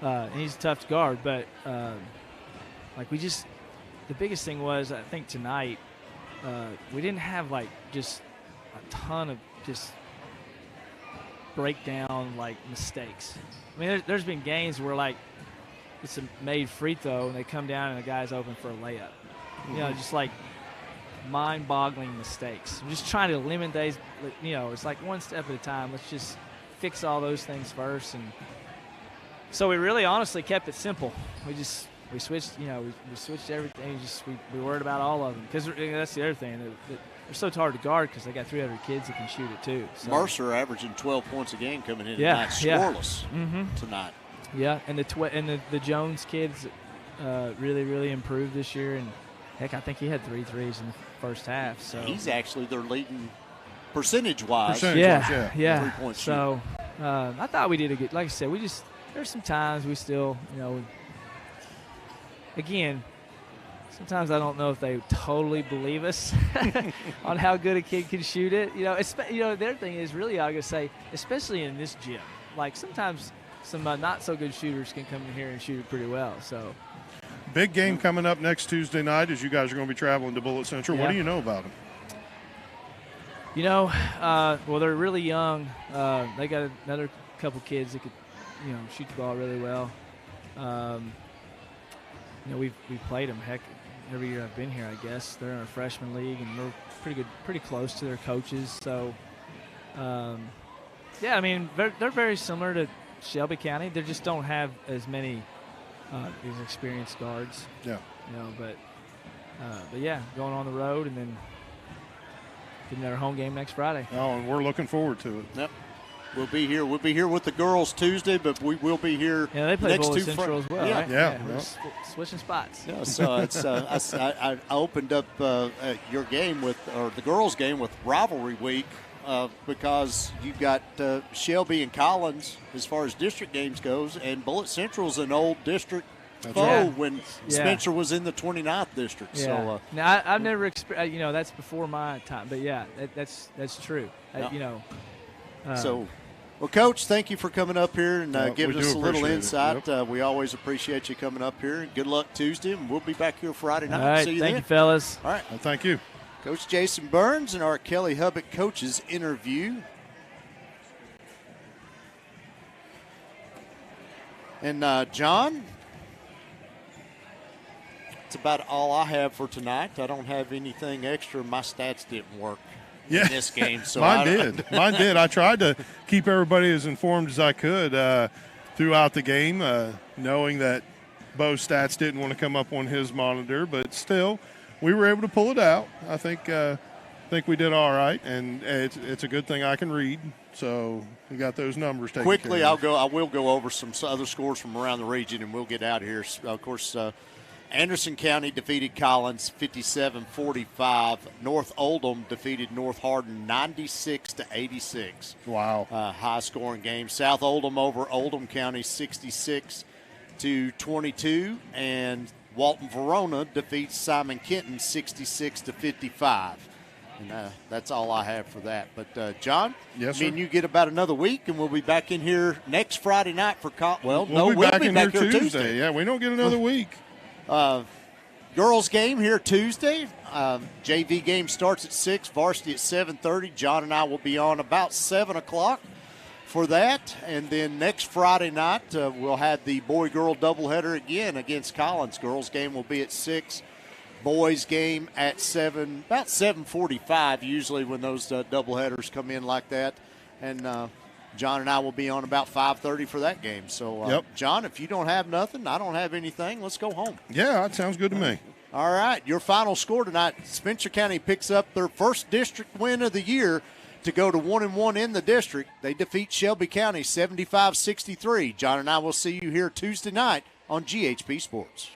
Speaker 15: and he's tough to guard. But like the biggest thing was, I think tonight we didn't have like just a ton of just breakdown like mistakes. I mean, there's been games where like it's a made free throw and they come down and the guy's open for a layup. Just like mind-boggling mistakes. I'm just trying to eliminate these. It's like one step at a time. Let's just fix all those things first. And so we really honestly kept it simple. We switched. We switched everything. We worried about all of them, because that's the other thing. They're so hard to guard because they got 300 kids that can shoot it too. So.
Speaker 1: Mercer averaging 12 points a game coming in tonight, scoreless tonight.
Speaker 15: Yeah, and the Jones kids really, really improved this year. And heck, I think he had 3 threes in the first half. So
Speaker 1: he's actually their leading percentage-wise.
Speaker 15: Yeah.
Speaker 1: 3-point
Speaker 15: so I thought we did a good. Like I said, there's some times we still, again, sometimes I don't know if they totally believe us on how good a kid can shoot it. The other thing is really, I gotta say, especially in this gym, like sometimes some not so good shooters can come in here and shoot it pretty well. So
Speaker 2: big game coming up next Tuesday night, as you guys are going to be traveling to Bullitt Central.
Speaker 15: Yeah.
Speaker 2: What do you know about them?
Speaker 15: Well, they're really young. They got another couple kids that could, shoot the ball really well. We've played them, heck, every year I've been here, I guess. They're in a freshman league, and we're pretty close to their coaches. So, I mean, they're very similar to Shelby County. They just don't have as many these experienced guards.
Speaker 2: Yeah.
Speaker 15: But yeah, going on the road and then getting our home game next Friday.
Speaker 2: Oh, and we're looking forward to it.
Speaker 1: Yep. We'll be here. We'll be here with the girls Tuesday, but we will be here.
Speaker 15: Yeah, they play
Speaker 1: next
Speaker 15: Bullitt Central as well.
Speaker 1: Yeah.
Speaker 15: Right?
Speaker 2: Yeah.
Speaker 15: We're switching spots.
Speaker 1: Yeah, so it's I opened up your game or the girls' game with rivalry week because you've got Shelby and Collins as far as district games goes, and Bullitt Central's an old district foe when Spencer was in the 29th district.
Speaker 15: Yeah.
Speaker 1: So
Speaker 15: now I've never experienced. That's before my time, but yeah, that's true.
Speaker 1: Yeah. Well, Coach, thank you for coming up here and giving us a little insight.
Speaker 2: Yep.
Speaker 1: We always appreciate you coming up here. Good luck Tuesday, and we'll be back here Friday night.
Speaker 15: All right,
Speaker 1: See you
Speaker 15: thank
Speaker 1: then.
Speaker 15: you, fellas.
Speaker 1: All right.
Speaker 2: Well, thank you.
Speaker 1: Coach Jason Burns and our Kelly Hubbock coaches interview. And, John, it's about all I have for tonight. I don't have anything extra. My stats didn't work. In this game, so
Speaker 2: Mine did. I tried to keep everybody as informed as I could throughout the game, knowing that Bo's stats didn't want to come up on his monitor, but still, we were able to pull it out. I think we did all right, and it's a good thing I can read. So we got those numbers taken
Speaker 1: quickly.
Speaker 2: care of.
Speaker 1: I will go over some other scores from around the region, and we'll get out of here. Of course. Anderson County defeated Collins 57-45. North Oldham defeated North Hardin 96-86.
Speaker 2: Wow.
Speaker 1: High-scoring game. South Oldham over Oldham County 66-22. And Walton Verona defeats Simon Kenton 66-55. And that's all I have for that. But, John,
Speaker 2: yes, sir.
Speaker 1: you get about another week, and we'll be back in here next Friday night for
Speaker 2: we'll be back here Tuesday. Yeah, we don't get another week.
Speaker 1: Girls game here Tuesday. JV game starts at 6, varsity at 7:30. John and I will be on about 7 o'clock for that. And then next Friday night, we'll have the boy-girl doubleheader again against Collins. Girls game will be at 6. Boys game at 7, about 7:45 usually when those doubleheaders come in like that. And John and I will be on about 5:30 for that game. So, John, if you don't have nothing, I don't have anything. Let's go home.
Speaker 2: Yeah, that sounds good to me.
Speaker 1: All right, your final score tonight, Spencer County picks up their first district win of the year to go to 1-1 in the district. They defeat Shelby County 75-63. John and I will see you here Tuesday night on GHP Sports.